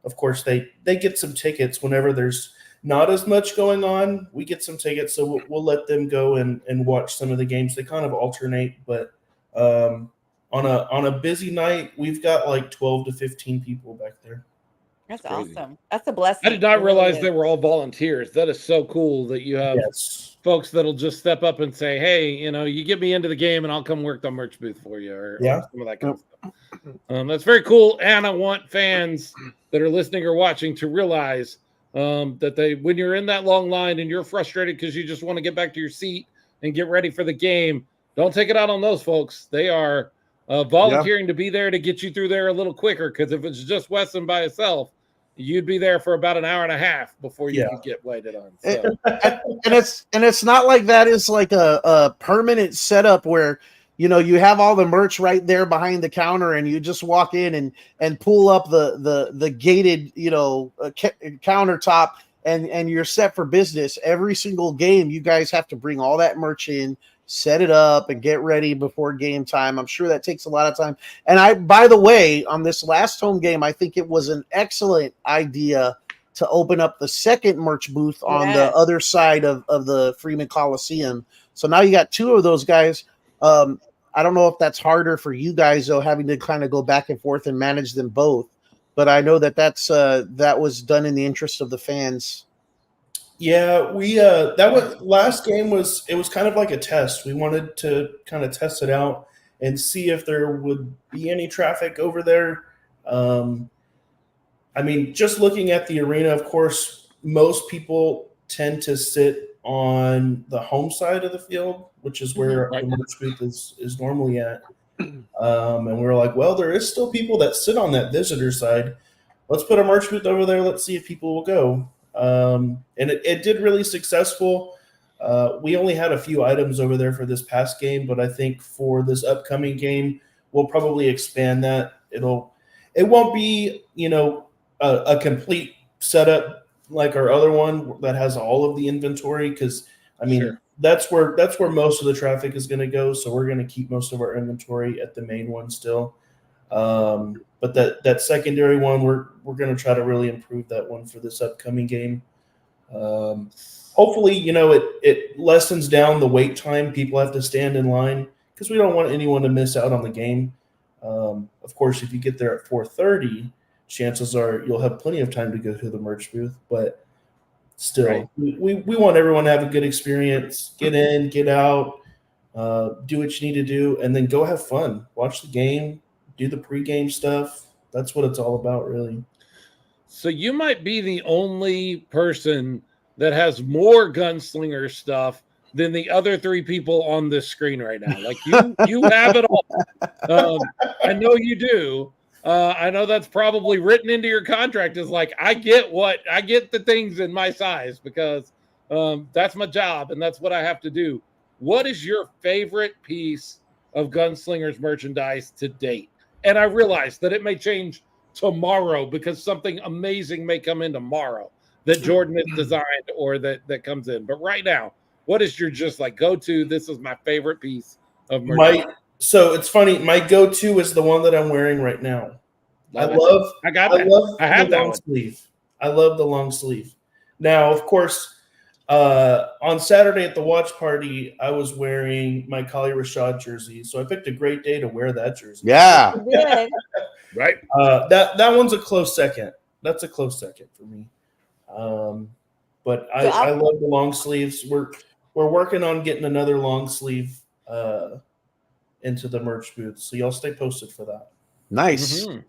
Of course, they get some tickets whenever there's not as much going on. We get some tickets, so we'll let them go and watch some of the games. They kind of alternate, but on a busy night, we've got like 12 to 15 people back there. That's Crazy. awesome. That's a blessing. I did not It really realize is. they were all volunteers. That is so cool that you have Yes. folks that'll just step up and say, "Hey, you get me into the game, and I'll come work the merch booth for you," or some of that kind of stuff. That's very cool, and I want fans that are listening or watching to realize that when you're in that long line and you're frustrated because you just want to get back to your seat and get ready for the game, don't take it out on those folks. They are volunteering to be there to get you through there a little quicker. Because if it's just Weston by himself, you'd be there for about an hour and a half before you could get waited on. So. And it's not like that is like a permanent setup where you have all the merch right there behind the counter, and you just walk in and pull up the gated countertop, and you're set for business. Every single game, you guys have to bring all that merch in, set it up, and get ready before game time. I'm sure that takes a lot of time. And by the way, on this last home game, I think it was an excellent idea to open up the second merch booth on the other side of the Freeman Coliseum. So now you got two of those guys. I don't know if that's harder for you guys, though, having to kind of go back and forth and manage them both. But I know that was done in the interest of the fans. Yeah, that was last game was kind of like a test. We wanted to kind of test it out and see if there would be any traffic over there. I mean, just looking at the arena, of course, most people tend to sit on the home side of the field, which is where the merch booth is normally at. And we were like, well, there is still people that sit on that visitor side. Let's put a merch booth over there. Let's see if people will go. And it did really successful. We only had a few items over there for this past game, but I think for this upcoming game, we'll probably expand that. It won't be, a complete setup like our other one that has all of the inventory. Cause I mean, that's where most of the traffic is going to go. So we're going to keep most of our inventory at the main one still. But that secondary one, we're going to try to really improve that one for this upcoming game. Hopefully, it lessens down the wait time. People have to stand in line because we don't want anyone to miss out on the game. Of course, if you get there at 4:30, chances are you'll have plenty of time to go to the merch booth. But still, we want everyone to have a good experience. Get in, get out, do what you need to do, and then go have fun. Watch the game. Do the pregame stuff. That's what it's all about, really. So you might be the only person that has more Gunslinger stuff than the other three people on this screen right now. Like you have it all. I know you do. I know that's probably written into your contract. Is like I get the things in my size because that's my job and that's what I have to do. What is your favorite piece of Gunslingers merchandise to date? And I realize that it may change tomorrow because something amazing may come in tomorrow that Jordan has designed or that comes in. But right now, what is your just like go-to? This is my favorite piece of merchandise. So it's funny. My go-to is the one that I'm wearing right now. I have the long sleeve. I love the long sleeve. Now, of course, On Saturday at the watch party, I was wearing my Kali Rashad jersey, so I picked a great day to wear that jersey. Yeah. You did. Right. That one's a close second. That's a close second for me. But I love the long sleeves. We're working on getting another long sleeve into the merch booth, so y'all stay posted for that. Nice. Mhm.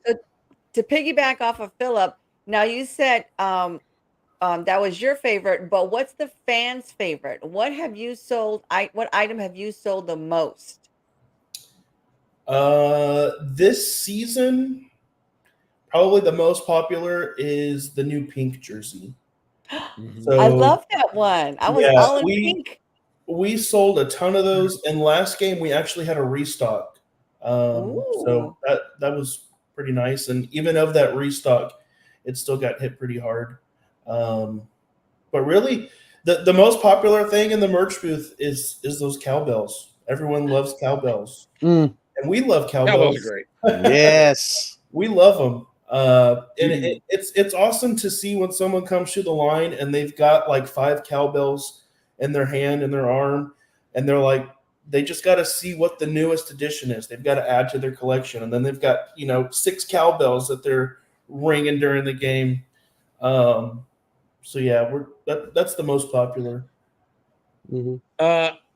To piggyback off of Philip, now you said that was your favorite, but what's the fans' favorite? What have you sold? What item have you sold the most? This season, probably the most popular is the new pink jersey. Mhm. So I love that one. I was all in pink. We sold a ton of those, and last game we actually had a restock. So that was pretty nice, and even of that restock, it still got hit pretty hard. But really, the most popular thing in the merch booth is those cowbells. Everyone loves cowbells, Mm, and we love Cowbells cowbells. are great. yes. We love them. And it's awesome to see when someone comes through the line and they've got like 5 cowbells in their hand and their arm, and they're like, they just got to see what the newest edition is. They've got to add to their collection, and then they've got 6 cowbells that they're ringing during the game. So yeah, that's the most popular. Mhm.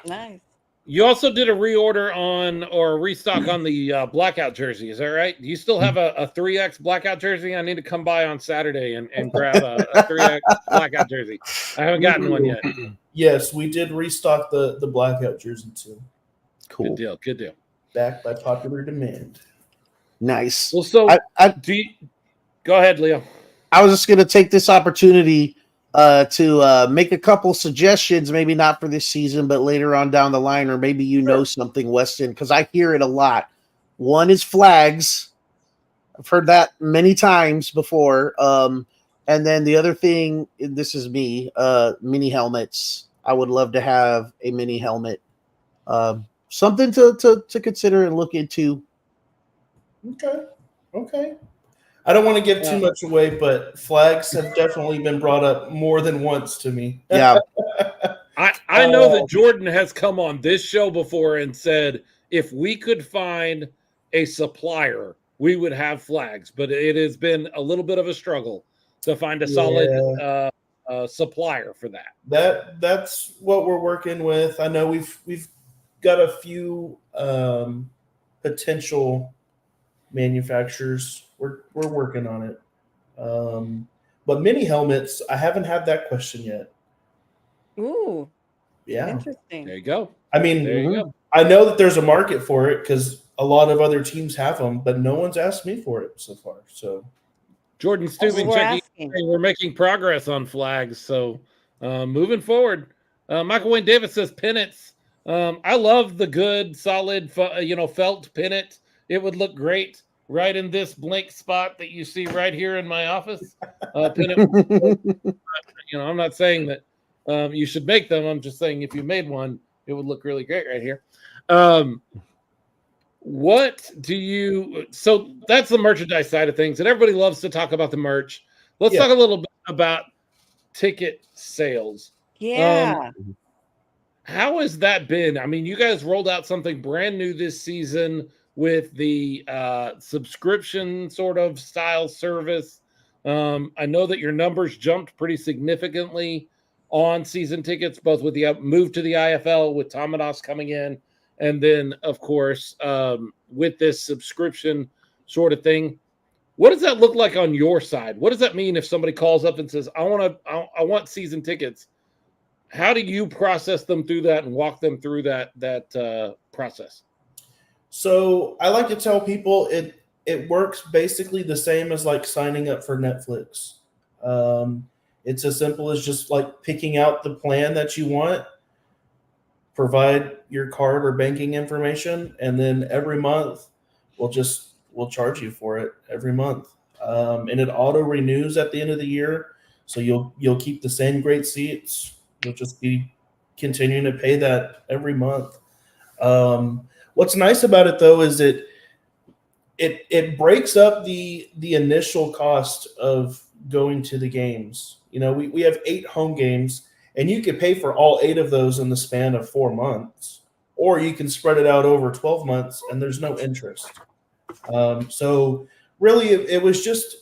Nice. You also did a reorder on or a restock on the blackout jersey. Is that right? Do you still have a 3X blackout jersey? I need to come by on Saturday and grab a 3X blackout jersey. I haven't gotten one yet. Yes, we did restock the blackout jersey too. Cool. Good deal. Good deal. Backed by popular demand. Nice. Well, so go ahead, Leo. I was just going to take this opportunity to make a couple suggestions, maybe not for this season, but later on down the line, or maybe know something, Weston, because I hear it a lot. One is flags. I've heard that many times before. And then the other thing, this is me, mini helmets. I would love to have a mini helmet. Something to consider and look into. Okay. I don't want to give too much away, but flags have definitely been brought up more than once to me. Yeah. I know that Jordan has come on this show before and said if we could find a supplier, we would have flags, but it has been a little bit of a struggle to find a solid supplier for that. That's what we're working with. I know we've got a few potential manufacturers. We're working on it. But mini helmets, I haven't had that question yet. Ooh. Yeah. Interesting. There you go. I mean, There you go. I know that there's a market for it because a lot of other teams have them, but no one's asked me for it so far. So Jordan Stubing checking. We're making progress on flags. So moving forward, Michael Wayne Davis says pennants. I love the good, solid, felt pennant. It would look great right in this blank spot that you see right here in my office. Pennant. I'm not saying that you should make them. I'm just saying if you made one, it would look really great right here. What do you? So that's the merchandise side of things, and everybody loves to talk about the merch. Let's talk a little bit about ticket sales. Yeah. How has that been? I mean, you guys rolled out something brand new this season with the subscription sort of style service. I know that your numbers jumped pretty significantly on season tickets, both with the move to the IFL with Tomados coming in, and then, of course, with this subscription sort of thing. What does that look like on your side? What does that mean if somebody calls up and says, I want season tickets? How do you process them through that and walk them through that process? So I like to tell people it works basically the same as like signing up for Netflix. It's as simple as just like picking out the plan that you want, provide your card or banking information, and then every month we'll charge you for it every month. And it auto renews at the end of the year, so you'll keep the same great seats. You'll just be continuing to pay that every month. What's nice about it though is it breaks up the initial cost of going to the games. We have 8 home games, and you could pay for all 8 of those in the span of 4 months, or you can spread it out over 12 months and there's no interest. So really, it was just,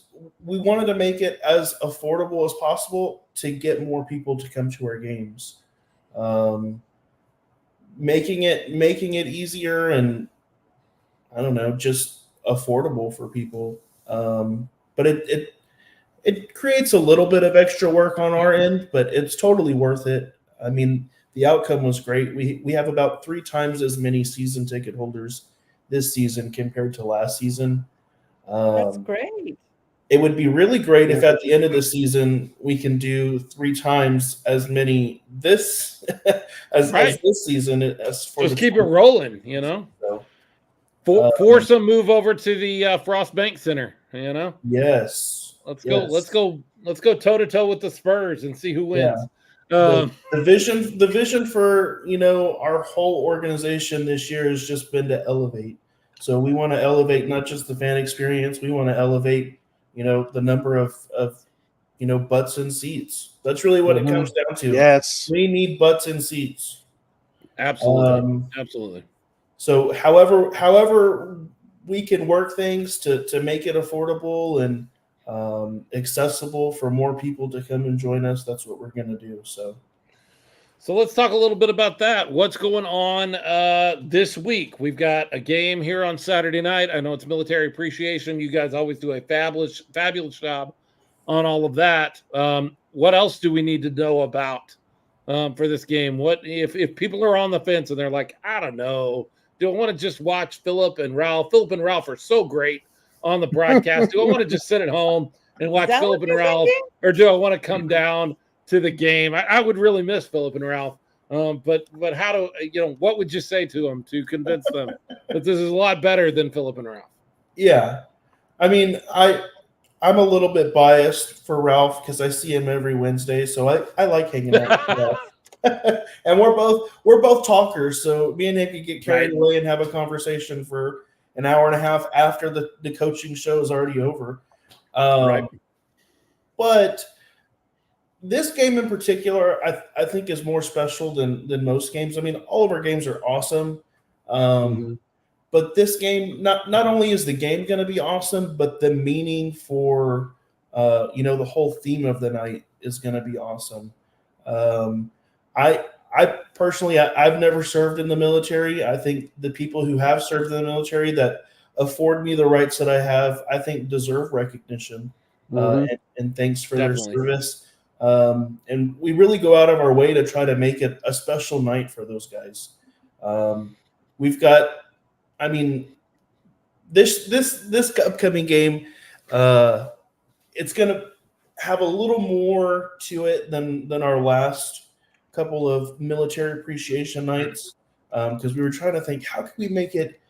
we wanted to make it as affordable as possible to get more people to come to our games. Making it easier and, I don't know, just affordable for people. But it creates a little bit of extra work on our end, but it's totally worth it. I mean, the outcome was great. We have about 3 times as many season ticket holders this season compared to last season. That's great. It would be really great if at the end of the season we can do 3 times as many as this season as for just keep it rolling, you know. So, Force a move over to the Frost Bank Center, you know. Yes. Let's go toe to toe with the Spurs and see who wins. Yeah. The vision for, you know, our whole organization this year has just been to elevate. So we want to elevate not just the fan experience, we want to elevate, you know, the number of you know, butts and seats. That's really what it comes down to. Yes. We need butts and seats. Absolutely. Absolutely. So however we can work things to make it affordable and accessible for more people to come and join us, that's what we're going to do. So let's talk a little bit about that. What's going on this week? We've got a game here on Saturday night. I know it's Military Appreciation. You guys always do a fabulous job on all of that. What else do we need to know about for this game? What if people are on the fence and they're like, I don't know, do I want to just watch Philip and Ralph? Philip and Ralph are so great on the broadcast. Do I want to just sit at home and watch Philip and Ralph, or do I want to come down to the game? I would really miss Philip and Ralph. But how do you know? What would you say to them to convince them that this is a lot better than Philip and Ralph? Yeah, I mean, I'm a little bit biased for Ralph because I see him every Wednesday, so I like hanging out with Ralph. And we're both talkers, so me and him can get carried away and have a conversation for an hour and a half after the coaching show is already over. But this game in particular, I think is more special than most games. I mean, all of our games are awesome. But this game, not only is the game going to be awesome, but the meaning for, you know, the whole theme of the night is going to be awesome. I personally, I've never served in the military. I think the people who have served in the military that afford me the rights that I have, I think deserve recognition and thanks for their service. And we really go out of our way to try to make it a special night for those guys. We've got, I mean, this upcoming game, it's going to have a little more to it than our last couple of military appreciation nights, because we were trying to think, how can we make it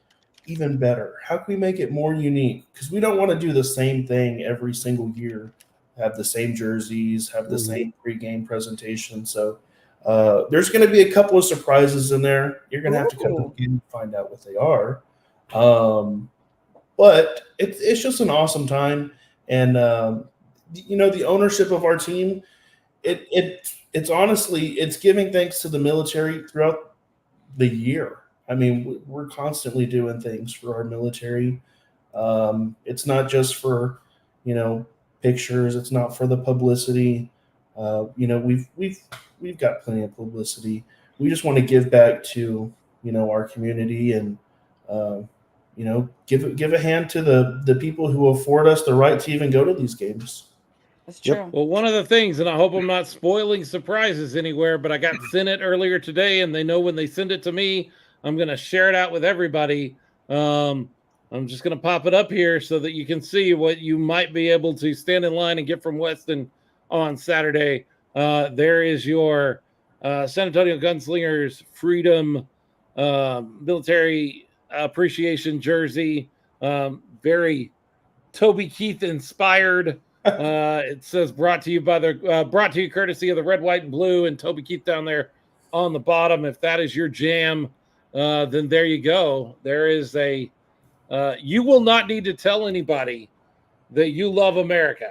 even better? How can we make it more unique? Because we don't want to do the same thing every single year, have the same jerseys, have the same pregame presentation. So there's going to be a couple of surprises in there. You're going to have to come to the game and find out what they are. But it's just an awesome time. And, you know, the ownership of our team, it's honestly, it's giving thanks to the military throughout the year. I mean, we're constantly doing things for our military. It's not just for, you know, pictures. It's not for the publicity. You know, we've got plenty of publicity. We just want to give back to, you know, our community and, you know, give a hand to the people who afford us the right to even go to these games. That's true. Well, one of the things, and I hope I'm not spoiling surprises anywhere, but I got sent it earlier today, and they know when they send it to me, I'm going to share it out with everybody. I'm just going to pop it up here so that you can see what you might be able to stand in line and get from Weston on Saturday. There is your San Antonio Gunslingers Freedom Military Appreciation jersey. Very Toby Keith inspired. It says brought to you courtesy of the red, white, and blue, and Toby Keith down there on the bottom. If that is your jam, then there you go. There is a you will not need to tell anybody that you love America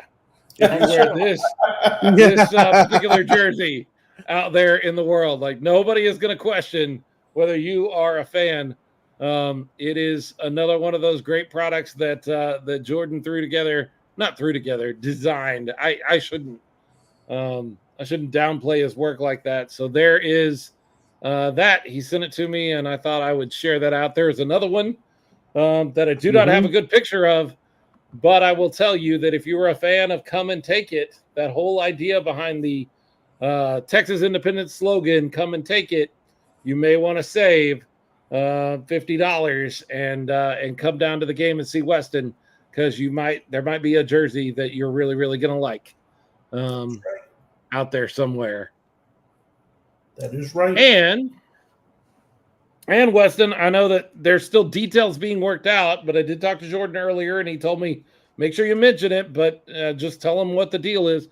if you wear this particular jersey out there in the world. Like nobody is going to question whether you are a fan. It is another one of those great products that that Jordan designed. I shouldn't downplay his work like that. So there is that. He sent it to me, and I thought I would share that out. There's another one that I do not have a good picture of, but I will tell you that if you were a fan of Come and Take It, that whole idea behind the Texas Independence slogan, Come and Take It, you may want to save $50 and come down to the game and see Weston, because there might be a jersey that you're really, really going to like out there somewhere. That is right. And Weston, I know that there's still details being worked out, but I did talk to Jordan earlier, and he told me, make sure you mention it, but just tell him what the deal is.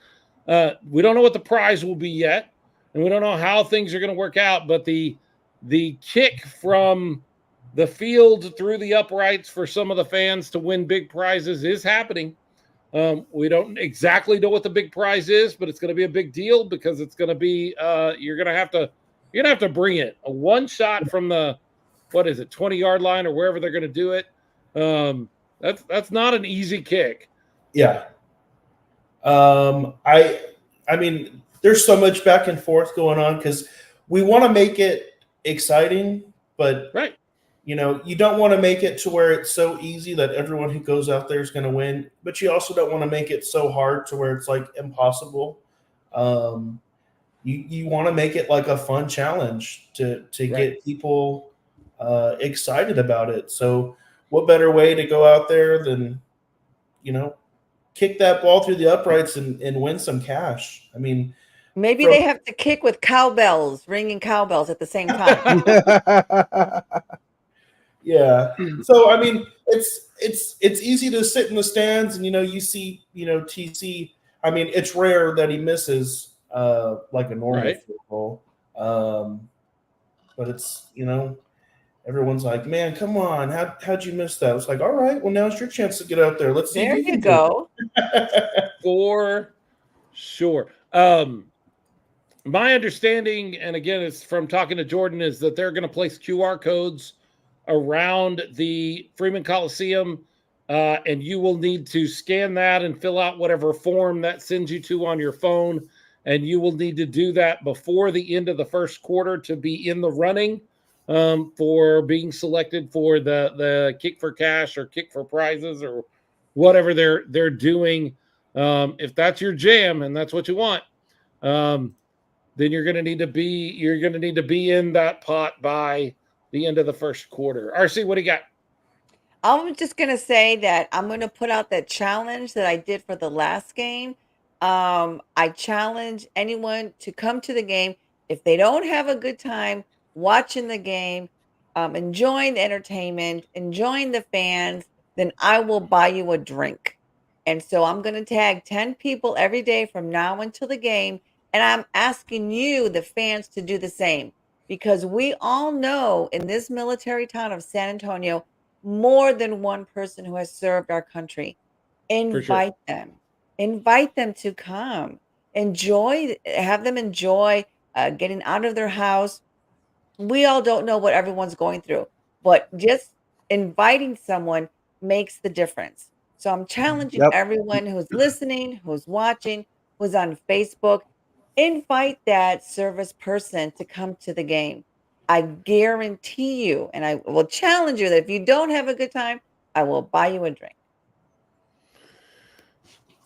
We don't know what the prize will be yet, and we don't know how things are going to work out, but the kick from the field through the uprights for some of the fans to win big prizes is happening. We don't exactly know what the big prize is, but it's going to be a big deal because it's going to be you're going to have to bring it a one shot from the 20-yard line or wherever they're going to do it. That's not an easy kick. Yeah. I mean, there's so much back and forth going on because we want to make it exciting, but right. You don't want to make it to where it's so easy that everyone who goes out there is going to win, but you also don't want to make it so hard to where it's like impossible. You want to make it like a fun challenge to get people excited about it. So what better way to go out there than, kick that ball through the uprights and win some cash? I mean, maybe they have to kick with cowbells, ringing cowbells at the same time. Yeah. So I mean, it's easy to sit in the stands and you see TC. I mean, it's rare that he misses like a normal football. But it's everyone's like, man, come on, how'd you miss that? It's like, all right, well, now it's your chance to get out there. Let's see. There you go. For sure. My understanding, and again, it's from talking to Jordan, is that they're going to place QR codes around the Freeman Coliseum, and you will need to scan that and fill out whatever form that sends you to on your phone, and you will need to do that before the end of the first quarter to be in the running for being selected for the kick for cash or kick for prizes or whatever they're doing. If that's your jam and that's what you want, then you're going to need to be in that pot by the end of the first quarter. RC, what do you got? I'm just going to say that I'm going to put out that challenge that I did for the last game. I challenge anyone to come to the game. If they don't have a good time watching the game, enjoying the entertainment, enjoying the fans, then I will buy you a drink. And so I'm going to tag 10 people every day from now until the game. And I'm asking you, the fans, to do the same. Because we all know in this military town of San Antonio, more than one person who has served our country. Invite them. Invite them to come. Have them enjoy getting out of their house. We all don't know what everyone's going through, but just inviting someone makes the difference. So I'm challenging everyone who's listening, who's watching, who's on Facebook. Invite that service person to come to the game. I guarantee you, and I will challenge you that if you don't have a good time, I will buy you a drink.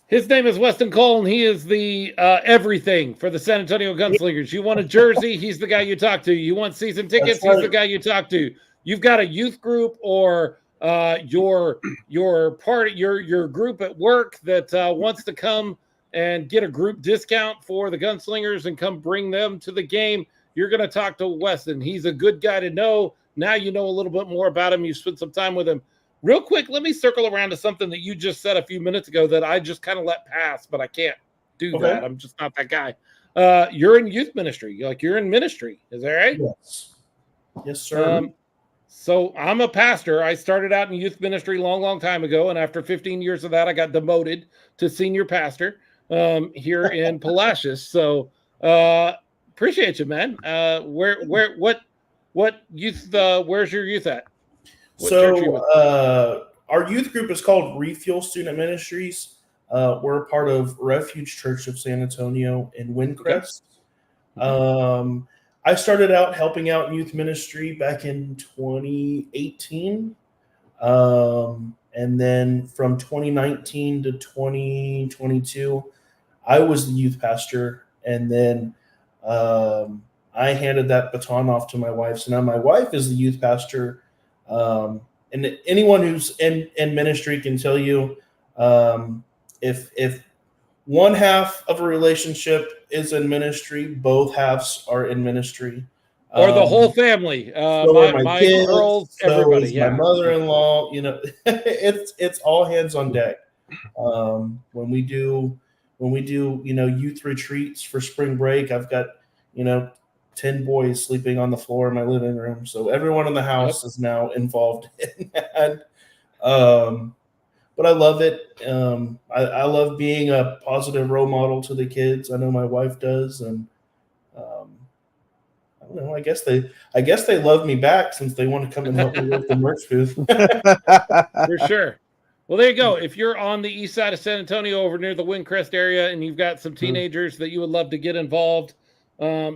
His name is Weston Cole, and he is the everything for the San Antonio Gunslingers. You want a jersey, he's the guy you talk to. You want season tickets, he's the guy you talk to. You've got a youth group or your group at work that wants to come and get a group discount for the Gunslingers and come bring them to the game. You're going to talk to Weston. He's a good guy to know. Now you know a little bit more about him. You spent some time with him. Real quick, let me circle around to something that you just said a few minutes ago that I just kind of let pass, but I can't do that. I'm just not that guy. You're in youth ministry. You're in ministry. Is that right? Yes. Yes, sir. So I'm a pastor. I started out in youth ministry long time ago, and after 15 years of that, I got demoted to senior pastor here in Palacios. So Appreciate you, man. What youth? Where's your youth at? What church are you with? So our youth group is called Refuel Student Ministries. We're a part of Refuge Church of San Antonio in Windcrest. I started out helping out in youth ministry back in 2018. And then from 2019 to 2022, I was the youth pastor. And then I handed that baton off to my wife. So now my wife is the youth pastor. And anyone who's in ministry can tell you, if one half of a relationship is in ministry, both halves are in ministry. Or the whole family. So my kids, girls, so everybody. is my mother-in-law. It's all hands on deck. When we do youth retreats for spring break, I've got 10 boys sleeping on the floor in my living room. So everyone in the house is now involved in that. But I love it. I love being a positive role model to the kids. I know my wife does, and I don't know. I guess they love me back since they want to come and help me with the merch booth. For sure. Well, there you go. If you're on the east side of San Antonio, over near the Windcrest area, and you've got some teenagers that you would love to get involved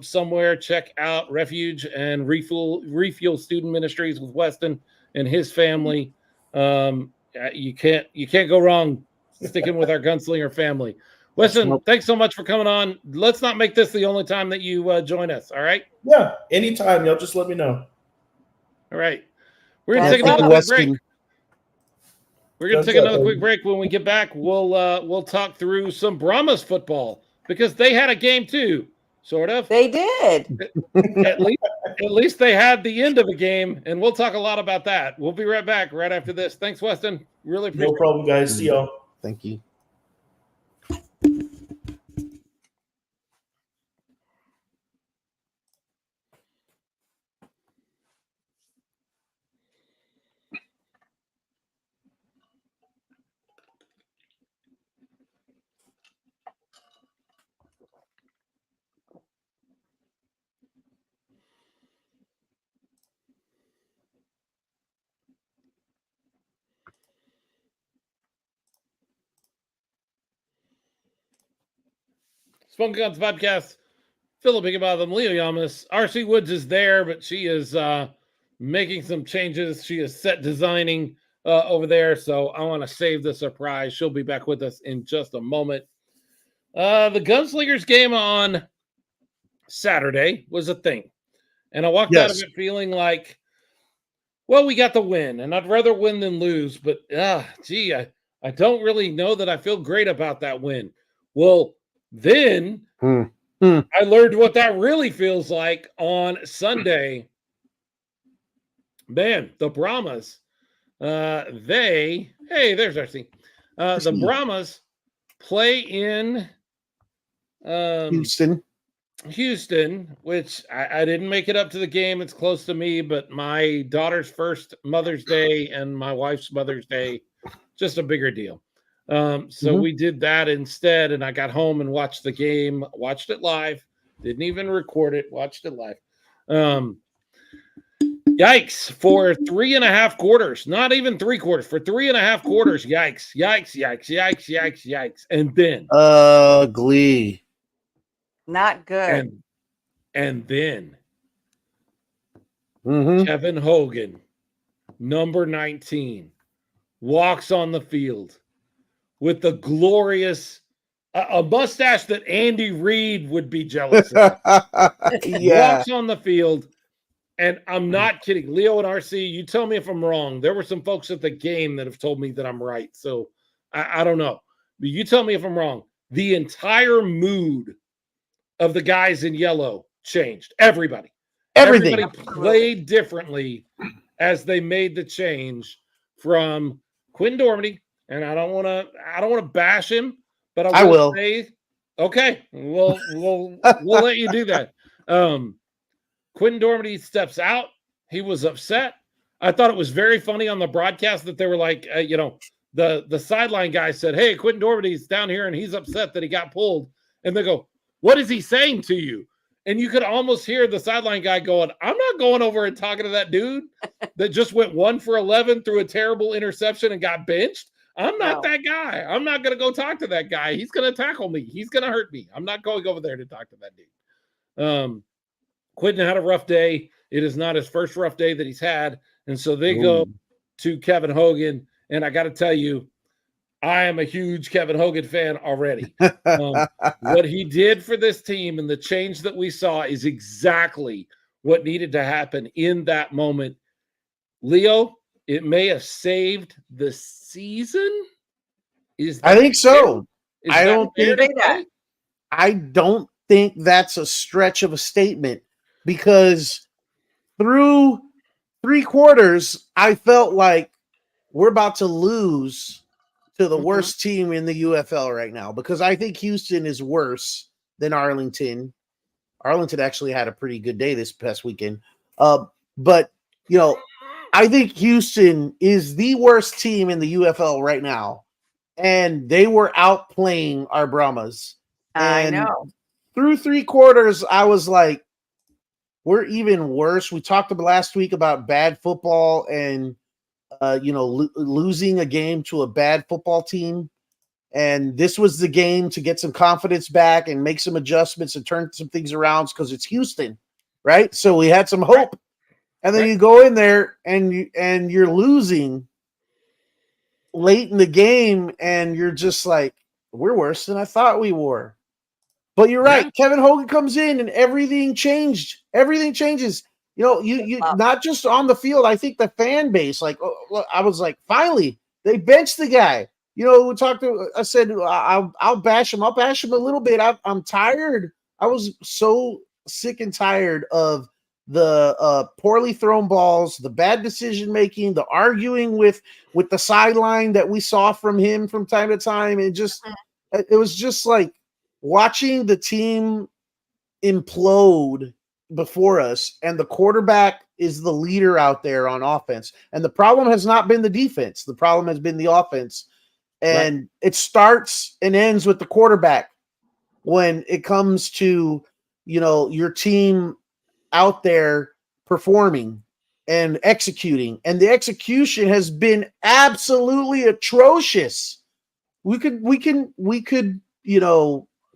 somewhere, check out Refuge and Refuel Student Ministries with Weston and his family. You can't go wrong sticking with our Gunslinger family. Listen, thanks so much for coming on. Let's not make this the only time that you join us. All right? Yeah, anytime. Y'all just let me know. All right. We're gonna take another quick break. We're gonna take another quick break. When we get back, we'll talk through some Brahmas football because they had a game too, sort of. They did. At least they had the end of a game, and we'll talk a lot about that. We'll be right back right after this. Thanks, Weston. Really appreciate it. No problem, guys. See y'all. Thank you. Smoking Guns Podcast. Philip Higginbotham, Leo Yamas. RC Woods is there, but she is making some changes. She is set designing over there, so I want to save the surprise. She'll be back with us in just a moment. The Gunslingers game on Saturday was a thing, and I walked out of it feeling like, well, we got the win, and I'd rather win than lose, but I don't really know that I feel great about that win. Well, then I learned what that really feels like on Sunday. Man, the Brahmas, there's RC. The Brahmas play in Houston, which I didn't make it up to the game. It's close to me, but my daughter's first Mother's Day and my wife's Mother's Day, just a bigger deal. So we did that instead, and I got home and watched the game, watched it live, didn't even record it, watched it live. Yikes, for 3.5 quarters, not even 3 quarters, for 3.5 quarters, yikes. And then Glee. Not good. And then Kevin Hogan, number 19, walks on the field with the glorious a mustache that Andy Reid would be jealous of. Walks on the field, and I'm not kidding. Leo and RC, you tell me if I'm wrong. There were some folks at the game that have told me that I'm right, so I don't know. But you tell me if I'm wrong. The entire mood of the guys in yellow changed. Everybody played differently as they made the change from Quentin Dormady. And I don't want to bash him, but I will say, okay, we'll let you do that. Quentin Dormady steps out. He was upset. I thought it was very funny on the broadcast that they were like, the sideline guy said, "Hey, Quentin Dormady's down here and he's upset that he got pulled." And they go, "What is he saying to you?" And you could almost hear the sideline guy going, I'm not going over and talking to that dude that just went 1 for 11 through a terrible interception and got benched. I'm not that guy. I'm not going to go talk to that guy. He's going to tackle me. He's going to hurt me. I'm not going over there to talk to that dude. Quentin had a rough day. It is not his first rough day that he's had. And so they go to Kevin Hogan. And I got to tell you, I am a huge Kevin Hogan fan already. What he did for this team and the change that we saw is exactly what needed to happen in that moment. Leo, it may have saved the season. I think so. I don't think that's a stretch of a statement, because through 3 quarters, I felt like we're about to lose to the worst team in the UFL right now, because I think Houston is worse than Arlington. Arlington actually had a pretty good day this past weekend. But, I think Houston is the worst team in the UFL right now. And they were outplaying our Brahmas. I know. Through 3 quarters, I was like, we're even worse. We talked about last week about bad football and losing a game to a bad football team. And this was the game to get some confidence back and make some adjustments and turn some things around, because it's Houston, right? So we had some hope. And then you go in there and you're losing late in the game, and you're just like, we're worse than I thought we were. But you're right. Yeah. Kevin Hogan comes in and everything changed. Everything changes. You not just on the field. I think the fan base, I was like, finally, they benched the guy. I said, I'll bash him. I'll bash him a little bit. I'm tired. I was so sick and tired of the poorly thrown balls, the bad decision making, the arguing with the sideline that we saw from him from time to time. It was just like watching the team implode before us, and the quarterback is the leader out there on offense. And the problem has not been the defense. The problem has been the offense. And it starts and ends with the quarterback when it comes to, your team out there performing and executing. And the execution has been absolutely atrocious. We could,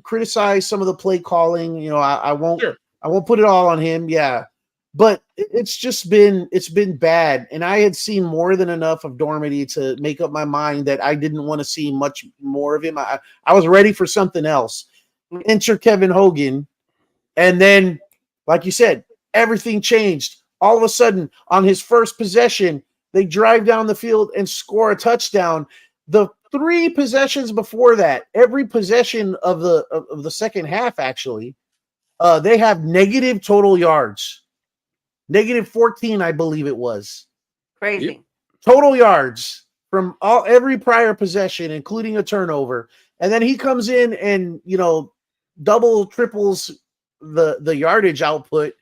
criticize some of the play calling. I won't put it all on him. Yeah. But it's been bad. And I had seen more than enough of Dormady to make up my mind that I didn't want to see much more of him. I was ready for something else. Enter Kevin Hogan. And then, like you said, everything changed. All of a sudden, on his first possession, they drive down the field and score a touchdown. The 3 possessions before that, every possession of the second half, actually, they have negative total yards. Negative 14, I believe it was. Crazy. Yep. Total yards from every prior possession, including a turnover. And then he comes in and, double, triples the yardage output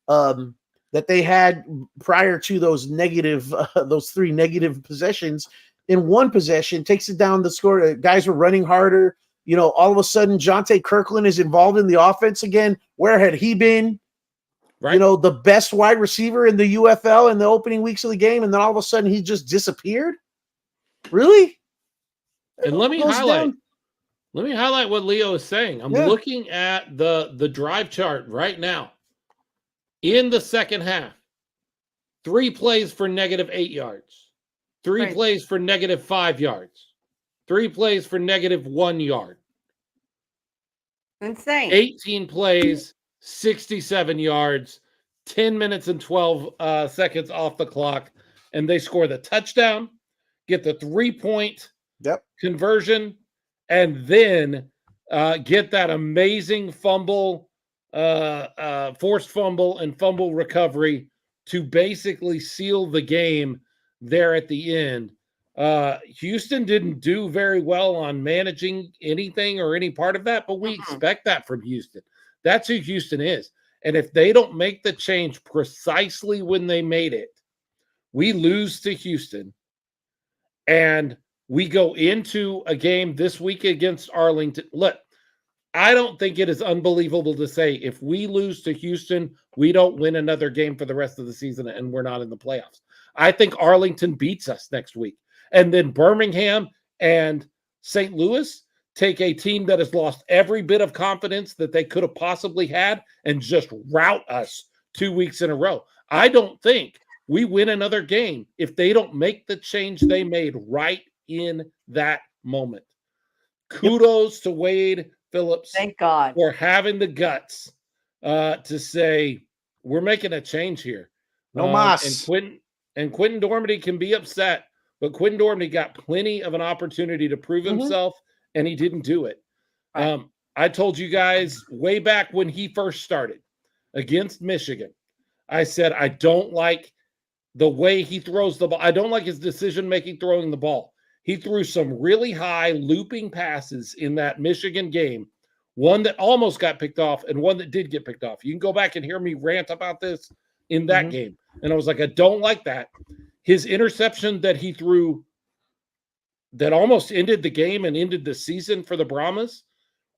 that they had prior to those 3 negative possessions. In one possession, takes it down the score. Guys were running harder. All of a sudden, Jonte Kirkland is involved in the offense again. Where had he been? Right. The best wide receiver in the UFL in the opening weeks of the game, and then all of a sudden he just disappeared? Really? And let me highlight what Leo is saying. I'm looking at the drive chart right now. In the second half, 3 plays for negative 8 yards, 3 plays for negative 5 yards, 3 plays for negative 1 yard. Insane. 18 plays, 67 yards, 10 minutes and 12 seconds off the clock, and they score the touchdown, get the 3-point conversion, and then get that amazing fumble, forced fumble and fumble recovery to basically seal the game there at the end. Houston didn't do very well on managing anything or any part of that, but we expect that from Houston. That's who Houston is. And if they don't make the change precisely when they made it, we lose to Houston. And we go into a game this week against Arlington. Look, I don't think it is unbelievable to say if we lose to Houston, we don't win another game for the rest of the season and we're not in the playoffs. I think Arlington beats us next week. And then Birmingham and St. Louis take a team that has lost every bit of confidence that they could have possibly had and just rout us 2 weeks in a row. I don't think we win another game if they don't make the change they made right in that moment. Kudos to Wade Phillips Thank God. for having the guts to say, we're making a change here. No mas. And Quentin Dormady can be upset, but Quentin Dormady got plenty of an opportunity to prove himself, and he didn't do it. Right. I told you guys way back when he first started against Michigan, I said, I don't like the way he throws the ball. I don't like his decision-making throwing the ball. He threw some really high looping passes in that Michigan game, one that almost got picked off and one that did get picked off. You can go back and hear me rant about this in that game. And I was like, I don't like that. His interception that he threw that almost ended the game and ended the season for the Brahmas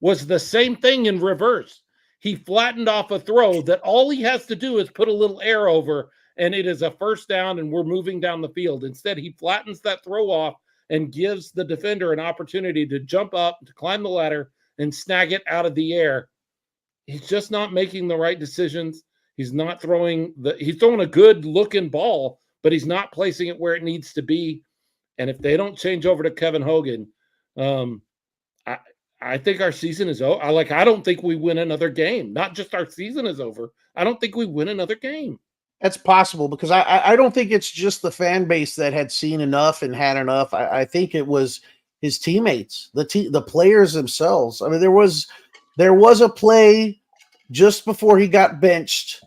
was the same thing in reverse. He flattened off a throw that all he has to do is put a little air over, and it is a first down, and we're moving down the field. Instead, he flattens that throw off and gives the defender an opportunity to jump up, to climb the ladder, and snag it out of the air. He's just not making the right decisions. He's not throwing he's throwing a good looking ball, but he's not placing it where it needs to be. And if they don't change over to Kevin Hogan, I think our season is over. I don't think we win another game. Not just our season is over. I don't think we win another game. That's possible because I don't think it's just the fan base that had seen enough and had enough. I think it was his teammates, the players themselves. I mean, there was a play just before he got benched,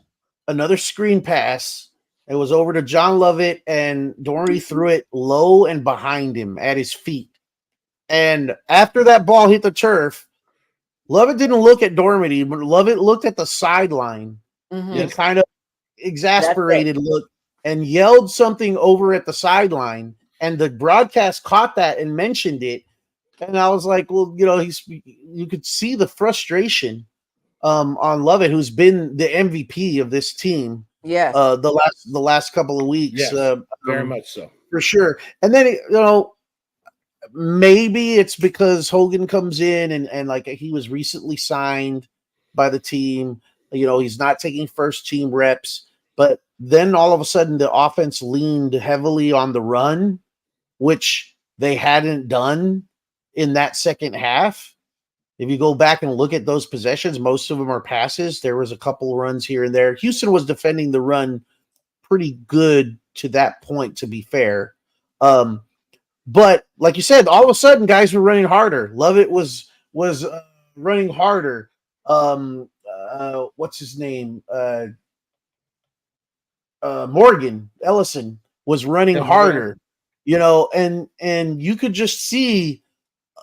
another screen pass. It was over to John Lovett, and Dormady threw it low and behind him at his feet. And after that ball hit the turf, Lovett didn't look at Dormady, but Lovett looked at the sideline and kind of exasperated look and yelled something over at the sideline. And the broadcast caught that and mentioned it. And I was like, well, you could see the frustration on Lovett, who's been the MVP of this team. Yes. The last couple of weeks. Yes, very much so. For sure. And then, maybe it's because Hogan comes in and like he was recently signed by the team. He's not taking first team reps. But then all of a sudden the offense leaned heavily on the run, which they hadn't done in that second half. If you go back and look at those possessions, most of them are passes. There was a couple of runs here and there. Houston was defending the run pretty good to that point, to be fair. But like you said, all of a sudden guys were running harder. Lovett was running harder. What's his name? Morgan Ellison was running harder, and you could just see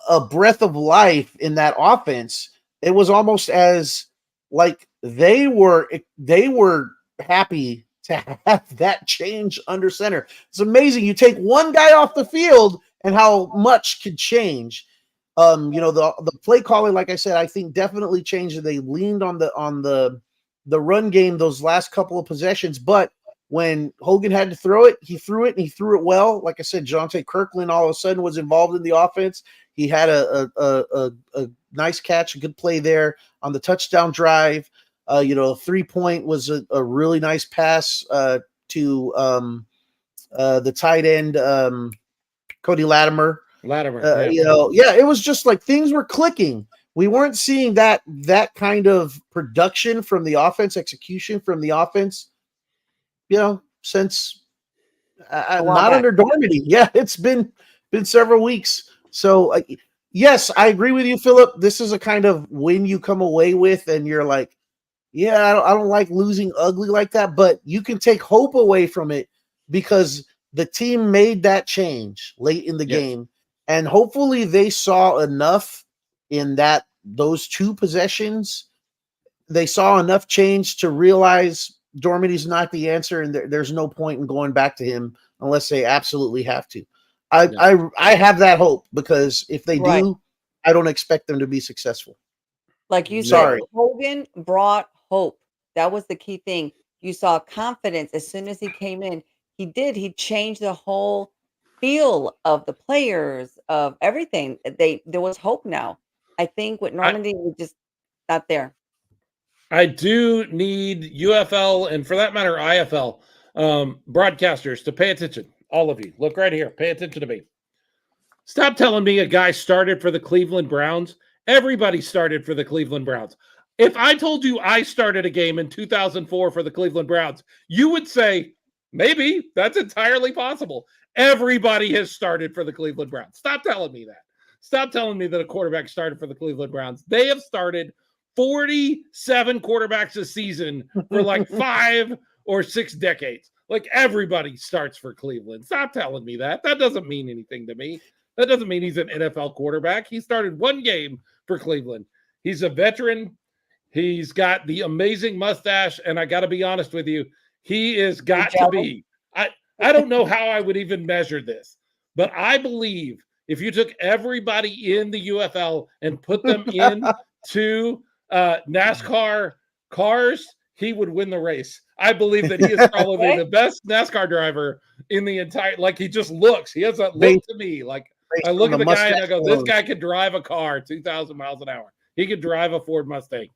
a breath of life in that offense. It was almost as like they were happy to have that change under center. It's amazing. You take one guy off the field and how much could change. The play calling, like I said, I think definitely changed. They leaned on the run game those last couple of possessions, but when Hogan had to throw it, he threw it, and he threw it well. Like I said, Jonte Kirkland all of a sudden was involved in the offense. He had a nice catch, a good play there on the touchdown drive. 3-point was a really nice pass to the tight end, Cody Latimer. It was just like things were clicking. We weren't seeing that kind of production from the offense, execution from the offense, since not under Dormady. Yeah, it's been several weeks. So yes, I agree with you, Philip. This is a kind of win you come away with, and you're like, yeah, I don't like losing ugly like that, but you can take hope away from it because the team made that change late in the game, and hopefully they saw enough in those two possessions. They saw enough change to realize Dormady's not the answer, and there's no point in going back to him unless they absolutely have to. I have that hope because if they do, I don't expect them to be successful. Like you Sorry. said, Hogan brought hope. That was the key thing. You saw confidence as soon as he came in. He did. He changed the whole feel of the players, of everything. There was hope now. I think with Normandy, we just not there. I do need UFL and, for that matter, IFL broadcasters to pay attention. All of you, look right here. Pay attention to me. Stop telling me a guy started for the Cleveland Browns. Everybody started for the Cleveland Browns. If I told you I started a game in 2004 for the Cleveland Browns, you would say, maybe, that's entirely possible. Everybody has started for the Cleveland Browns. Stop telling me that. Stop telling me that a quarterback started for the Cleveland Browns. They have started 47 quarterbacks a season for like 5 or 6 decades. Like, everybody starts for Cleveland. Stop telling me that. That doesn't mean anything to me. That doesn't mean he's an NFL quarterback. He started 1 game for Cleveland. He's a veteran. He's got the amazing mustache, and I got to be honest with you, he is got to be. I don't know how I would even measure this, but I believe if you took everybody in the UFL and put them into NASCAR cars, he would win the race. I believe that he is probably the best NASCAR driver in the entire. Like, he just looks. He has that look to me. Like, I look at the guy and I go, this guy could drive a car 2,000 miles an hour. He could drive a Ford Mustang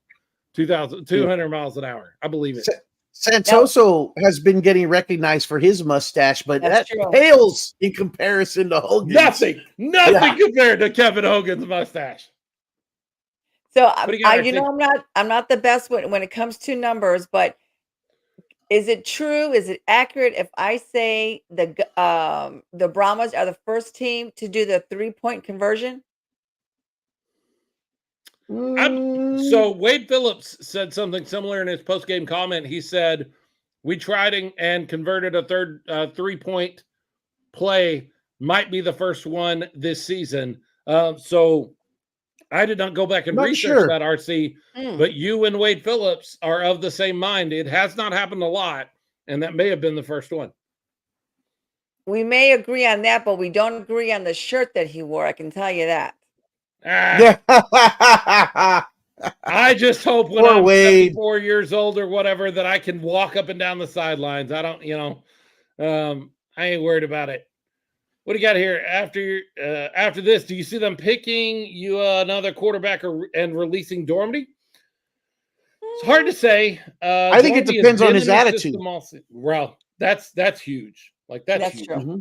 200 miles an hour. I believe it. Santoso has been getting recognized for his mustache, but that pales in comparison to Hogan. Nothing compared to Kevin Hogan's mustache. So I'm not the best when it comes to numbers, but is it true? Is it accurate if I say the Brahmas are the first team to do the 3-point conversion? So Wade Phillips said something similar in his post-game comment. He said, we tried and converted a third 3-point play, might be the first one this season. So I did not go back and research that, RC, but you and Wade Phillips are of the same mind. It has not happened a lot, and that may have been the first one. We may agree on that, but we don't agree on the shirt that he wore. I can tell you that. I just hope when I'm 74 years old or whatever that I can walk up and down the sidelines. I don't, I ain't worried about it. What do you got here after this? Do you see them picking you another quarterback and releasing Dormady? It's hard to say. I think it depends on his attitude. Well, that's huge. Like that's huge. True. Mm-hmm.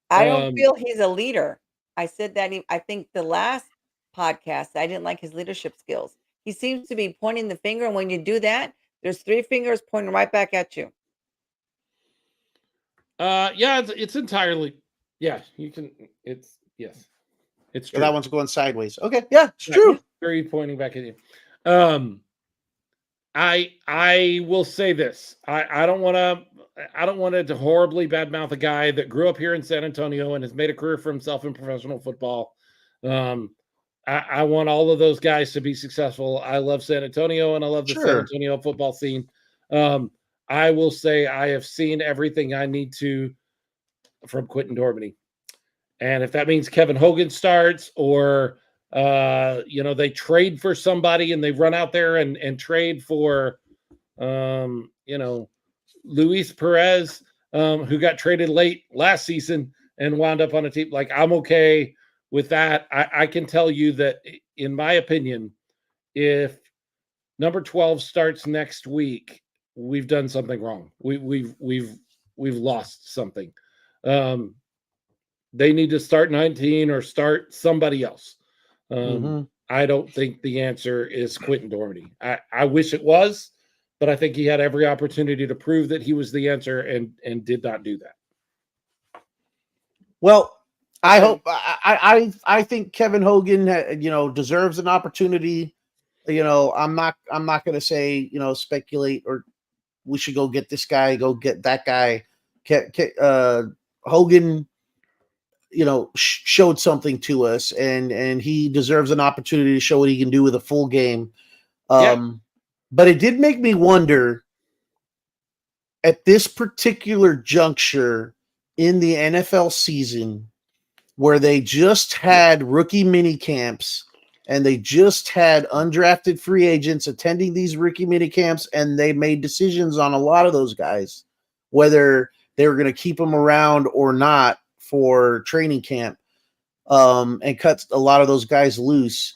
I don't feel he's a leader. I said that. I think the last podcast, I didn't like his leadership skills. He seems to be pointing the finger, and when you do that, there's 3 fingers pointing right back at you. Yeah, it's entirely. Yeah, you can. It's true. So that one's going sideways. Okay, yeah, it's true. 3 pointing back at you. I will say this. I don't want to horribly badmouth a guy that grew up here in San Antonio and has made a career for himself in professional football. I want all of those guys to be successful. I love San Antonio and I love the San Antonio football scene. I will say I have seen everything I need to from Quentin Dormady. And if that means Kevin Hogan starts or they trade for somebody and they run out there and trade for Luis Perez, who got traded late last season and wound up on a team, like, I'm okay with that. I can tell you that, in my opinion, if number 12 starts next week, we've done something wrong. We've lost something. They need to start 19 or start somebody else. I don't think the answer is Quentin Dormady. I wish it was, but I think he had every opportunity to prove that he was the answer and did not do that. Well, I hope I think Kevin Hogan, deserves an opportunity. I'm not going to say, speculate or we should go get this guy, go get that guy. Hogan, showed something to us, and he deserves an opportunity to show what he can do with a full game. But it did make me wonder at this particular juncture in the NFL season, where they just had rookie mini camps and they just had undrafted free agents attending these rookie mini camps, and they made decisions on a lot of those guys, whether they were going to keep them around or not for training camp, and cut a lot of those guys loose.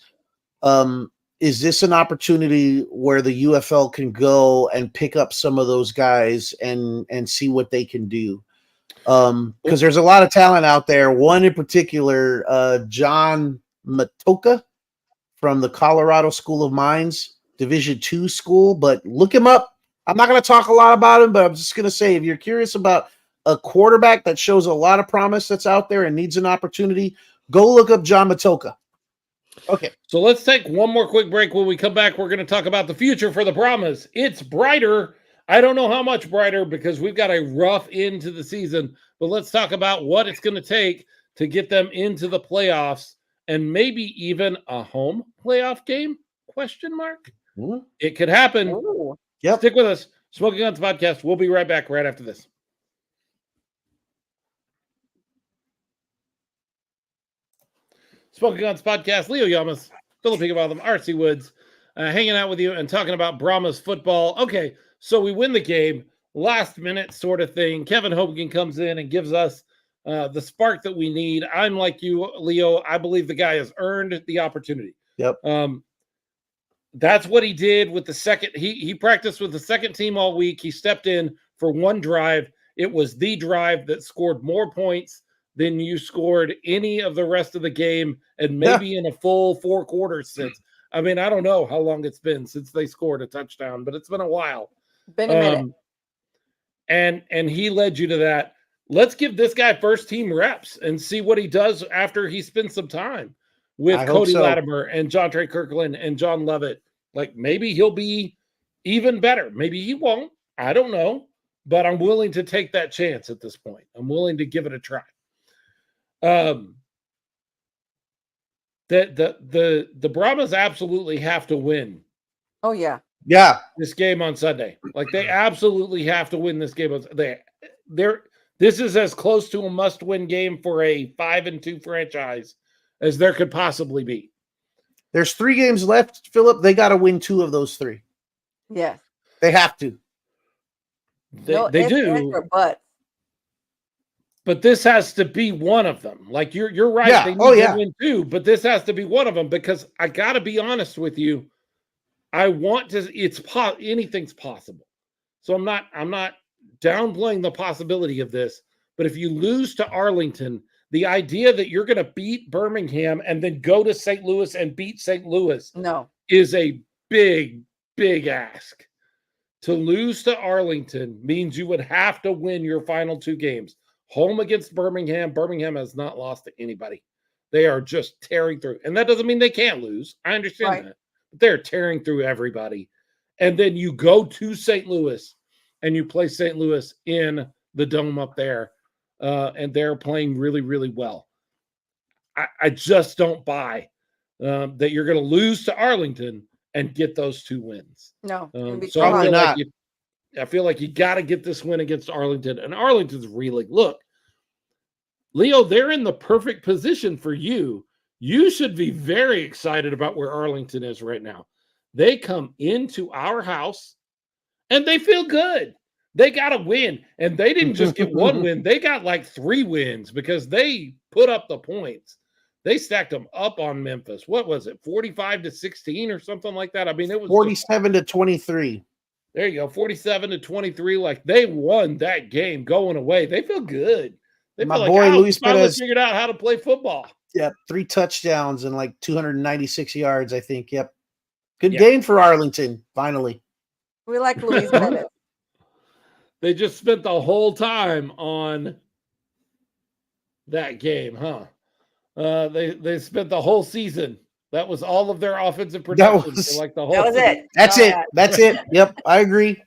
Is this an opportunity where the UFL can go and pick up some of those guys and see what they can do? Because there's a lot of talent out there. One in particular, John Matoka from the Colorado School of Mines, Division II school, but look him up. I'm not going to talk a lot about him, but I'm just going to say, if you're curious about a quarterback that shows a lot of promise that's out there and needs an opportunity, go look up John Matoka. Okay. So let's take one more quick break. When we come back, we're going to talk about the future for the Brahmas. It's brighter. I don't know how much brighter because we've got a rough end to the season, but let's talk about what it's going to take to get them into the playoffs and maybe even a home playoff game? Question mark. Mm-hmm. It could happen. Ooh. Yep. Stick with us. Smoking Guns Podcast. We'll be right back right after this. Smoking Guns Podcast. Leo Yamas, Philip Higginbotham, RC Woods, hanging out with you and talking about Brahmas football. Okay, so we win the game. Last minute sort of thing. Kevin Hogan comes in and gives us the spark that we need. I'm like you, Leo. I believe the guy has earned the opportunity. Yep. That's what he did with the second. He practiced with the second team all week. He stepped in for one drive. It was the drive that scored more points than you scored any of the rest of the game, and maybe in a full 4 quarters since. I mean, I don't know how long it's been since they scored a touchdown, but it's been a while. Been a minute. And he led you to that. Let's give this guy first team reps and see what he does after he spends some time with Cody Latimer and John Trey Kirkland and John Lovett. Like, maybe he'll be even better. Maybe he won't. I don't know. But I'm willing to take that chance at this point. I'm willing to give it a try. The Brahmas absolutely have to win. Oh yeah. Yeah. This game on Sunday. Like, they absolutely have to win this game. This is as close to a must-win game for a 5-2 franchise as there could possibly be. There's 3 games left, Philip. They got to win 2 of those 3. Yes. They have to. They do. But this has to be one of them. Like, you're right. Yeah. They need to win 2, but this has to be one of them, because I got to be honest with you. I want to. Anything's possible. So I'm not downplaying the possibility of this. But if you lose to Arlington, the idea that you're going to beat Birmingham and then go to St. Louis and beat St. Louis is a big, big ask. To lose to Arlington means you would have to win your final 2 games. Home against Birmingham. Birmingham has not lost to anybody. They are just tearing through. And that doesn't mean they can't lose. I understand that. But they're tearing through everybody. And then you go to St. Louis and you play St. Louis in the dome up there. And they're playing really, really well. I just don't buy that you're going to lose to Arlington and get those 2 wins. No. So I feel like you got to get this win against Arlington. And Arlington's really, look, Leo, they're in the perfect position for you. You should be very excited about where Arlington is right now. They come into our house and they feel good. They got a win. And they didn't just get 1 win. They got like 3 wins because they put up the points. They stacked them up on Memphis. What was it? 45-16 or something like that. I mean, it was 47-23. There you go. 47-23. Like, they won that game going away. They feel good. They My feel boy like, Luis Perez figured out how to play football. Yep. 3 touchdowns and like 296 yards, I think. Yep. Good game for Arlington, finally. We like Luis Perez. They just spent the whole time on that game, huh? They spent the whole season. That was all of their offensive production. Like the whole. That was it. That's it. That's it. Yep, I agree.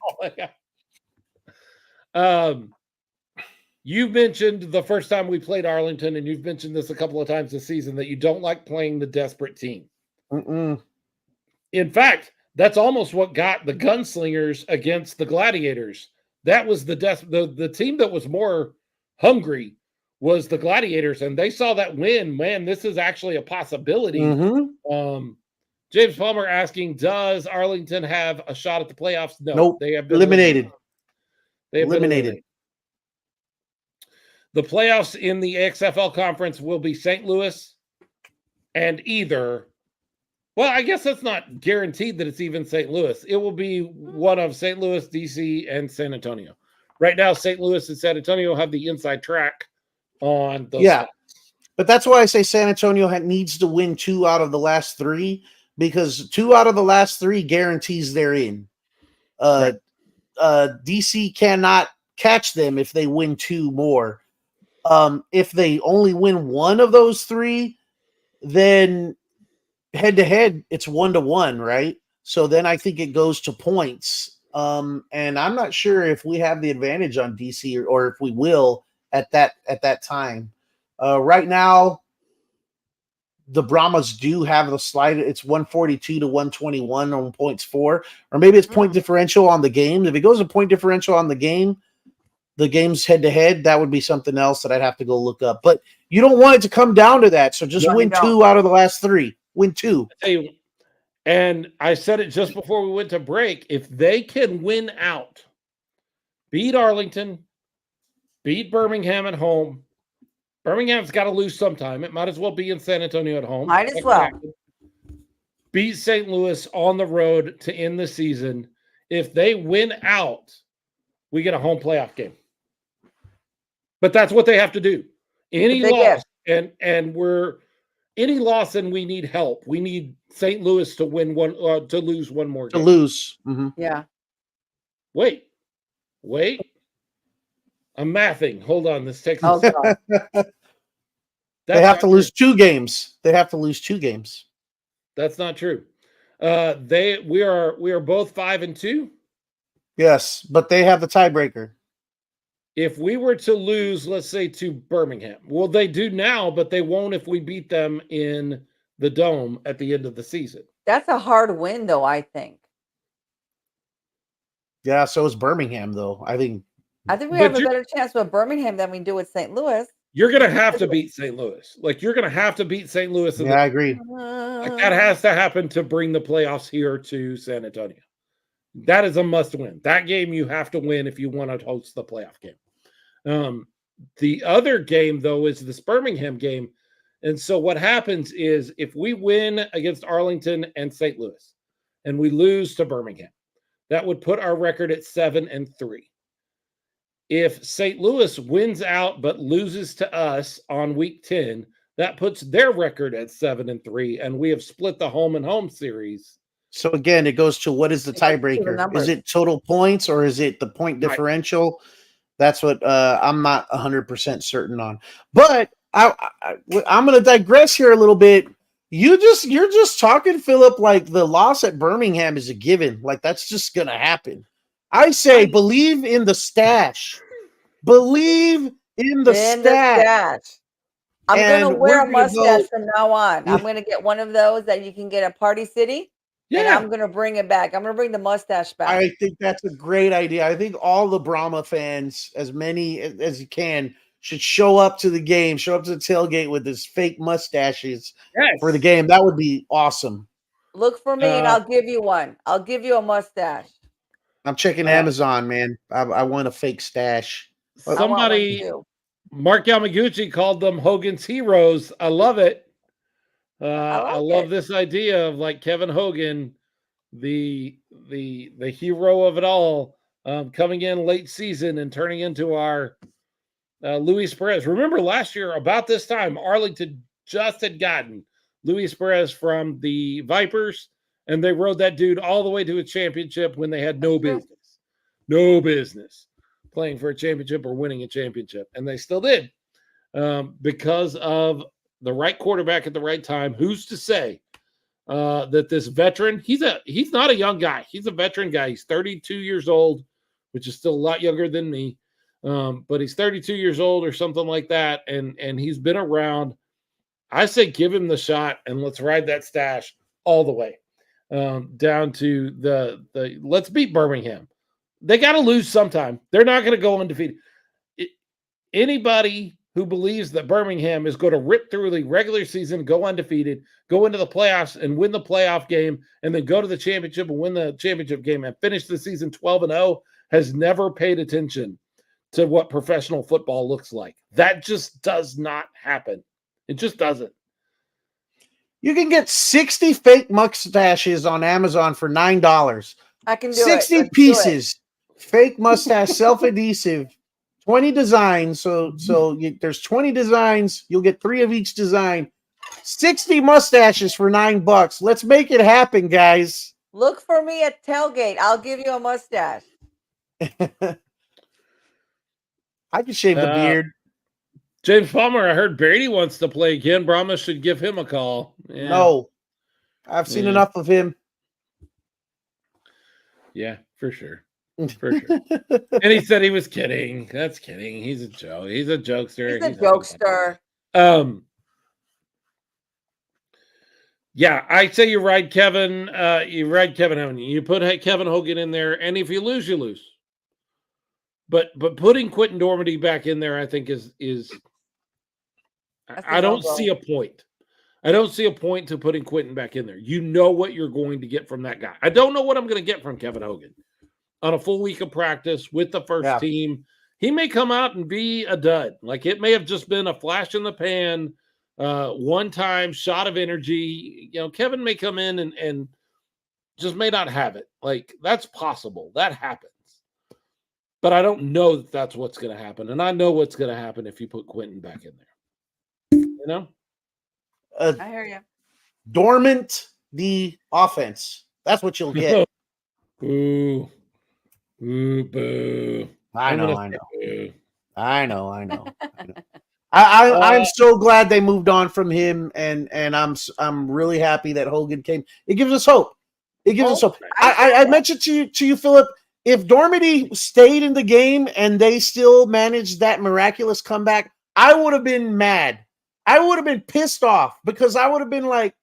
You mentioned the first time we played Arlington, and you've mentioned this a couple of times this season, that you don't like playing the desperate team. In fact, that's almost what got the Gunslingers against the Gladiators. That was the team that was more hungry was the Gladiators, and they saw that win. Man, this is actually a possibility. James Palmer asking, does Arlington have a shot at the playoffs? No, Nope. they have been Eliminated. They have been Eliminated. The playoffs in the XFL conference will be St. Louis and either, well, I guess that's not guaranteed that it's even St. Louis. It will be one of St. Louis, DC, and San Antonio. Right now, St. Louis and San Antonio have the inside track on those. Yeah. But that's why I say San Antonio needs to win 2 out of the last 3, because 2 out of the last 3 guarantees they're in. Right. DC cannot catch them if they win 2 more. If they only win 1 of those 3, then head-to-head, it's 1-1, right? So then I think it goes to points. And I'm not sure if we have the advantage on DC or if we will at that time. Right now, the Brahmas do have the slide. It's 142 to 121 on points for, or maybe it's point differential on the game. If it goes a point differential on the game's head to head, that would be something else that I'd have to go look up. But you don't want it to come down to that. So just win 2 out of the last 3. Win 2. I tell you, and I said it just before we went to break. If they can win out, beat Arlington, beat Birmingham at home. Birmingham's got to lose sometime. It might as well be in San Antonio at home. Might as well. Beat St. Louis on the road to end the season. If they win out, we get a home playoff game. But that's what they have to do. Any loss, and we're any loss, and we need help. We need St. Louis to win one, to lose one more game. To lose. Yeah. Wait. I'm mathing. Hold on. This takes. Oh, God. They have to lose 2 games. They have to lose 2 games. That's not true. We are both 5-2. Yes, but they have the tiebreaker. If we were to lose, let's say, to Birmingham, well, they do now, but they won't if we beat them in the Dome at the end of the season. That's a hard win, though, I think. Yeah, so is Birmingham, though. I think we have a better chance with Birmingham than we do with St. Louis. You're going to have to beat St. Louis. You're going to have to beat St. Louis. Yeah, I agree. That has to happen to bring the playoffs here to San Antonio. That is a must win. That game you have to win if you want to host the playoff game. The other game, though, is this Birmingham game. And so what happens is if we win against Arlington and St. Louis and we lose to Birmingham, that would put our record at 7-3. If St. Louis wins out but loses to us on week 10, that puts their record at 7-3, and we have split the home and home series. So again, it goes to what is the tiebreaker? Is it total points or is it the point differential? Right. That's what I'm not 100% certain on. But I'm going to digress here a little bit. You're just talking, Philip, like the loss at Birmingham is a given. Like that's just going to happen. I say believe in the stash. Believe in the stash. I'm going to wear a mustache from now on. I'm going to get one of those that you can get at Party City. Yeah. And I'm going to bring it back. I'm going to bring the mustache back. I think that's a great idea. I think all the Brahma fans, as many as you can, should show up to the game, show up to the tailgate with his fake mustaches for the game. That would be awesome. Look for me and I'll give you one. I'll give you a mustache. I'm checking Amazon, man. I want a fake stash. Somebody, Mark Yamaguchi called them Hogan's Heroes. I love it. I love this idea of like Kevin Hogan, the hero of it all, coming in late season and turning into our Luis Perez. Remember last year about this time, Arlington just had gotten Luis Perez from the Vipers, and they rode that dude all the way to a championship when they had no business playing for a championship or winning a championship, and they still did because of the right quarterback at the right time. Who's to say that this veteran, he's not a young guy. He's a veteran guy. He's 32 years old, which is still a lot younger than me. But he's 32 years old or something like that. And he's been around. I say, give him the shot and let's ride that stash all the way down to the let's beat Birmingham. They got to lose sometime. They're not going to go undefeated. Anybody who believes that Birmingham is going to rip through the regular season, go undefeated, go into the playoffs and win the playoff game, and then go to the championship and win the championship game and finish the season 12-0 has never paid attention to what professional football looks like. That just does not happen. It just doesn't. You can get 60 fake mustaches on Amazon for $9. I can do 60 it. Let's do it. pieces, fake mustache, self-adhesive, 20 designs. So there's 20 designs. You'll get 3 of each design. 60 mustaches for $9. Let's make it happen, guys. Look for me at tailgate. I'll give you a mustache. I can shave the beard. James Palmer, I heard Brady wants to play again. Brahmas should give him a call. Yeah. No, I've seen enough of him. Yeah, for sure. For sure. And he said he was kidding. That's kidding. He's a joke. He's a jokester. He's a jokester. Yeah, I say you're right, Kevin. You're right, Kevin. Haven't you? You put Kevin Hogan in there, and if you lose, you lose. But putting Quentin Dormady back in there, I think is I don't see a point. I don't see a point to putting Quentin back in there. You know what you're going to get from that guy. I don't know what I'm going to get from Kevin Hogan on a full week of practice with the first team. He may come out and be a dud. Like it may have just been a flash in the pan, one-time shot of energy. You know, Kevin may come in and just may not have it. Like that's possible. That happens. But I don't know that that's what's going to happen. And I know what's going to happen if you put Quentin back in there. You know? I hear you. Dormant the offense. That's what you'll get. Boo. Boo, boo. I know. I'm so glad they moved on from him, and I'm really happy that Hogan came. It gives us hope. It gives us hope. I mentioned to you, Philip, if Dormady stayed in the game and they still managed that miraculous comeback, I would have been mad. I would have been pissed off because I would have been like,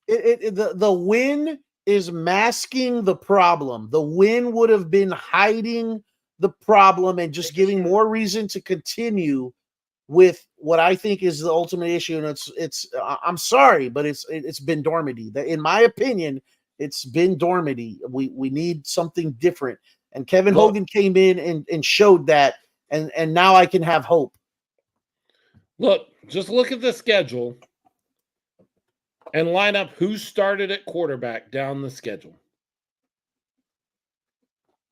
the win is masking the problem. The win would have been hiding the problem and just giving more reason to continue with what I think is the ultimate issue. And it's I'm sorry, but it's been Dormady. In my opinion, it's been Dormady. We need something different. And Kevin Hogan came in and showed that, and now I can have hope. Look, just look at the schedule and line up who started at quarterback down the schedule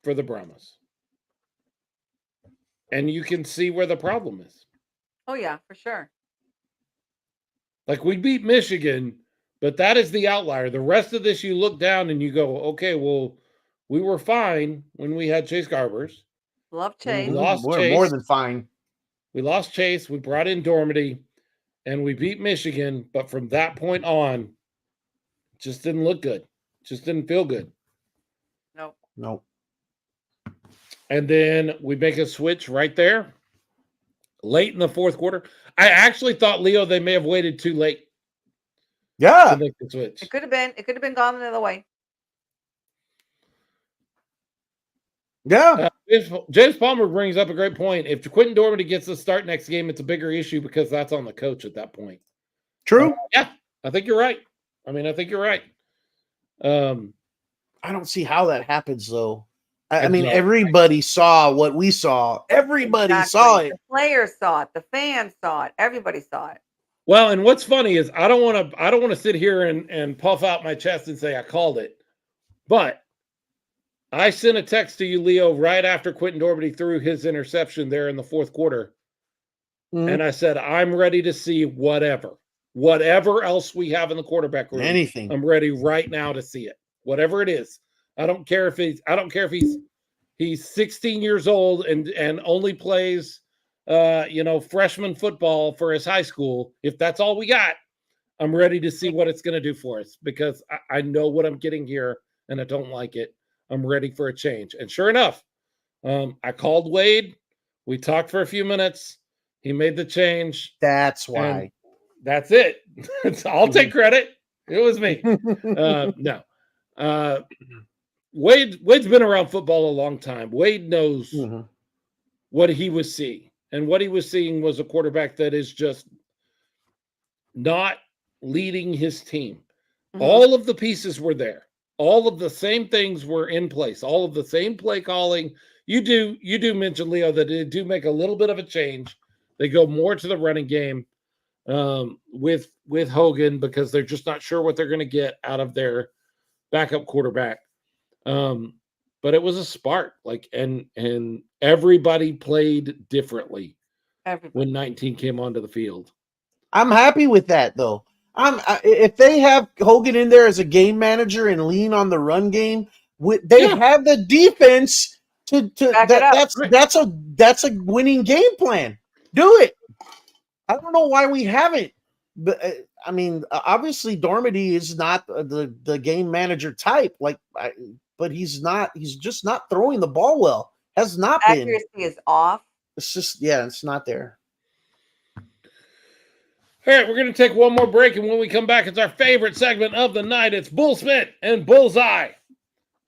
for the Brahmas. And you can see where the problem is. Oh, yeah, for sure. Like we beat Michigan, but that is the outlier. The rest of this, you look down and you go, okay, well, we were fine when we had Chase Garbers. Love Chase. We lost Chase. More than fine. We lost Chase. We brought in Dormady, and we beat Michigan. But from that point on, just didn't look good. Just didn't feel good. Nope. And then we make a switch right there, late in the fourth quarter. I actually thought, Leo, they may have waited too late. Yeah. To make the switch. It could have been. It could have been gone another way. Yeah. James Palmer brings up a great point. If Quentin Dormady gets the start next game, it's a bigger issue because that's on the coach at that point. True. Yeah, I think you're right. I think you're right. I don't see how that happens, though. I mean, everybody saw what we saw. Everybody saw it. The players saw it. The fans saw it. Everybody saw it. Well, and what's funny is I don't want to sit here and puff out my chest and say I called it, but I sent a text to you, Leo, right after Quentin Dormady threw his interception there in the fourth quarter. Mm-hmm. And I said, I'm ready to see whatever else we have in the quarterback room. Anything. I'm ready right now to see it. Whatever it is. I don't care if he's 16 years old and only plays freshman football for his high school. If that's all we got, I'm ready to see what it's going to do for us because I know what I'm getting here and I don't like it. I'm ready for a change. And sure enough, I called Wade. We talked for a few minutes. He made the change. That's why. That's it. I'll take credit. It was me. No. Wade's been around football a long time. Wade knows what he was seeing. And what he was seeing was a quarterback that is just not leading his team. Mhm. All of the pieces were there. All of the same things were in place. All of the same play calling. You do mention, Leo, that they do make a little bit of a change. They go more to the running game with Hogan because they're just not sure what they're going to get out of their backup quarterback. But it was a spark, and everybody played differently when 19 came onto the field. I'm happy with that though. If they have Hogan in there as a game manager and lean on the run game, they have the defense to Back it up. that's a winning game plan. Do it. I don't know why we haven't. But I mean, obviously Dormady is not the game manager type. But he's not. He's just not throwing the ball well. Has not been. Accuracy is off. It's just it's not there. All right, we're going to take one more break, and when we come back, it's our favorite segment of the night. It's Bull Spit and Bullseye,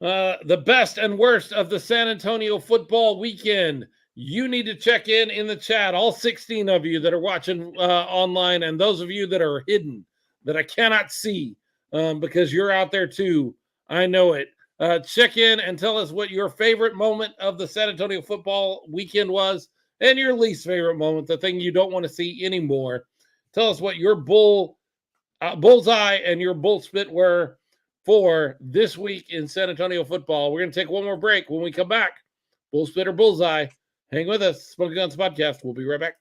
the best and worst of the San Antonio football weekend. You need to check in the chat, all 16 of you that are watching online, and those of you that are hidden, that I cannot see because you're out there too. I know it. Check in and tell us what your favorite moment of the San Antonio football weekend was and your least favorite moment, the thing you don't want to see anymore. Tell us what your bullseye and your bull spit were for this week in San Antonio football. We're going to take one more break. When we come back, bull spit or bullseye, hang with us. Smoking Guns Podcast. We'll be right back.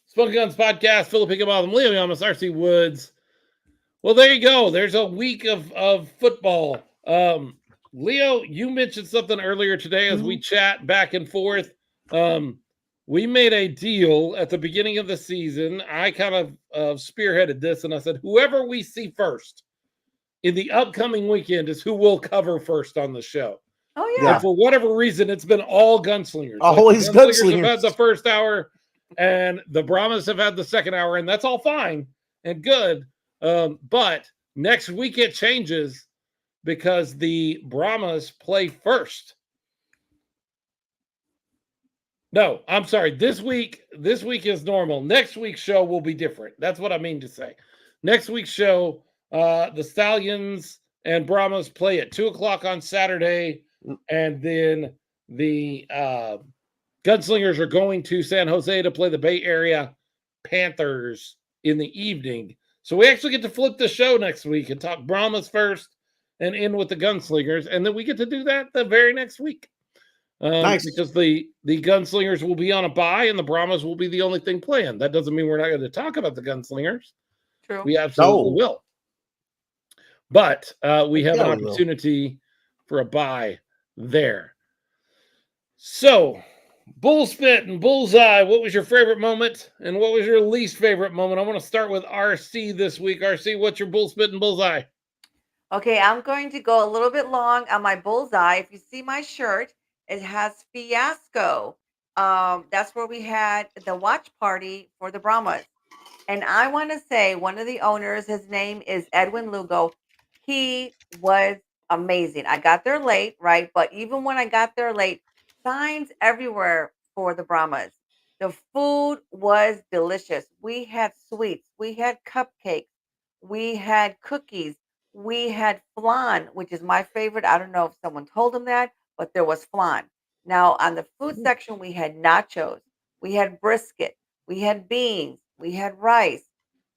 Smoking Guns Podcast, Philip Higginbotham, Leo Yamas, RC Woods. Well, there you go. There's a week of football. Leo, you mentioned something earlier today as we chat back and forth. We made a deal at the beginning of the season. I kind of spearheaded this, and I said, whoever we see first in the upcoming weekend is who we'll cover first on the show. Oh, yeah. And for whatever reason, it's been all Gunslingers. Always the Gunslingers Gunslingers. have had the first hour, and the Brahmas have had the second hour, and that's all fine and good. But next week it changes because the Brahmas play first. No, I'm sorry. This week is normal. Next week's show will be different. That's what I mean to say. Next week's show, the Stallions and Brahmas play at 2:00 on Saturday, and then the Gunslingers are going to San Jose to play the Bay Area Panthers in the evening. So we actually get to flip the show next week and talk Brahmas first and end with the Gunslingers, and then we get to do that the very next week. Nice. Because the Gunslingers will be on a bye and the Brahmas will be the only thing playing. That doesn't mean we're not going to talk about the Gunslingers. True. We absolutely will. But we have an we will. opportunity for a bye there. So, Bull Spit and Bullseye, what was your favorite moment and what was your least favorite moment? I want to start with RC this week. RC, what's your Bull Spit and Bullseye? Okay, I'm going to go a little bit long on my bullseye. If you see my shirt, it has Fiasco. That's where we had the watch party for the Brahmas. And I want to say one of the owners, his name is Edwin Lugo. He was amazing. I got there late, right? But even when I got there late, signs everywhere for the Brahmas. The food was delicious. We had sweets, we had cupcakes, we had cookies, we had flan, which is my favorite. I don't know if someone told him that, but there was flan. Now, on the food section, we had nachos, we had brisket, we had beans, we had rice.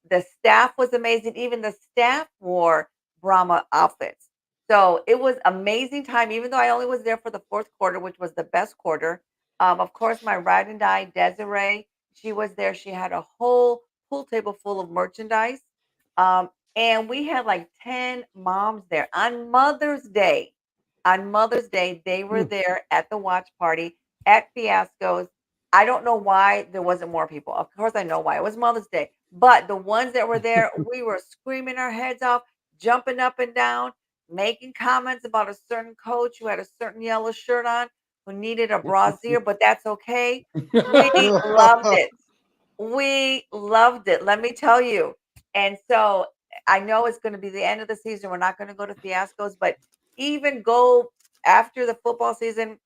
The staff was amazing. Even the staff wore Brahma outfits. So it was amazing time, even though I only was there for the fourth quarter, which was the best quarter. Of course, my ride and die, Desiree, she was there. She had a whole pool table full of merchandise. And we had like 10 moms there on Mother's Day. On Mother's Day, they were there at the watch party at Fiasco's. I don't know why there wasn't more people. Of course, I know why. It was Mother's Day. But the ones that were there, we were screaming our heads off, jumping up and down, making comments about a certain coach who had a certain yellow shirt on, who needed a brassiere, but that's okay. We loved it. We loved it. Let me tell you. And so I know it's going to be the end of the season. We're not going to go to Fiasco's, but even go after the football season,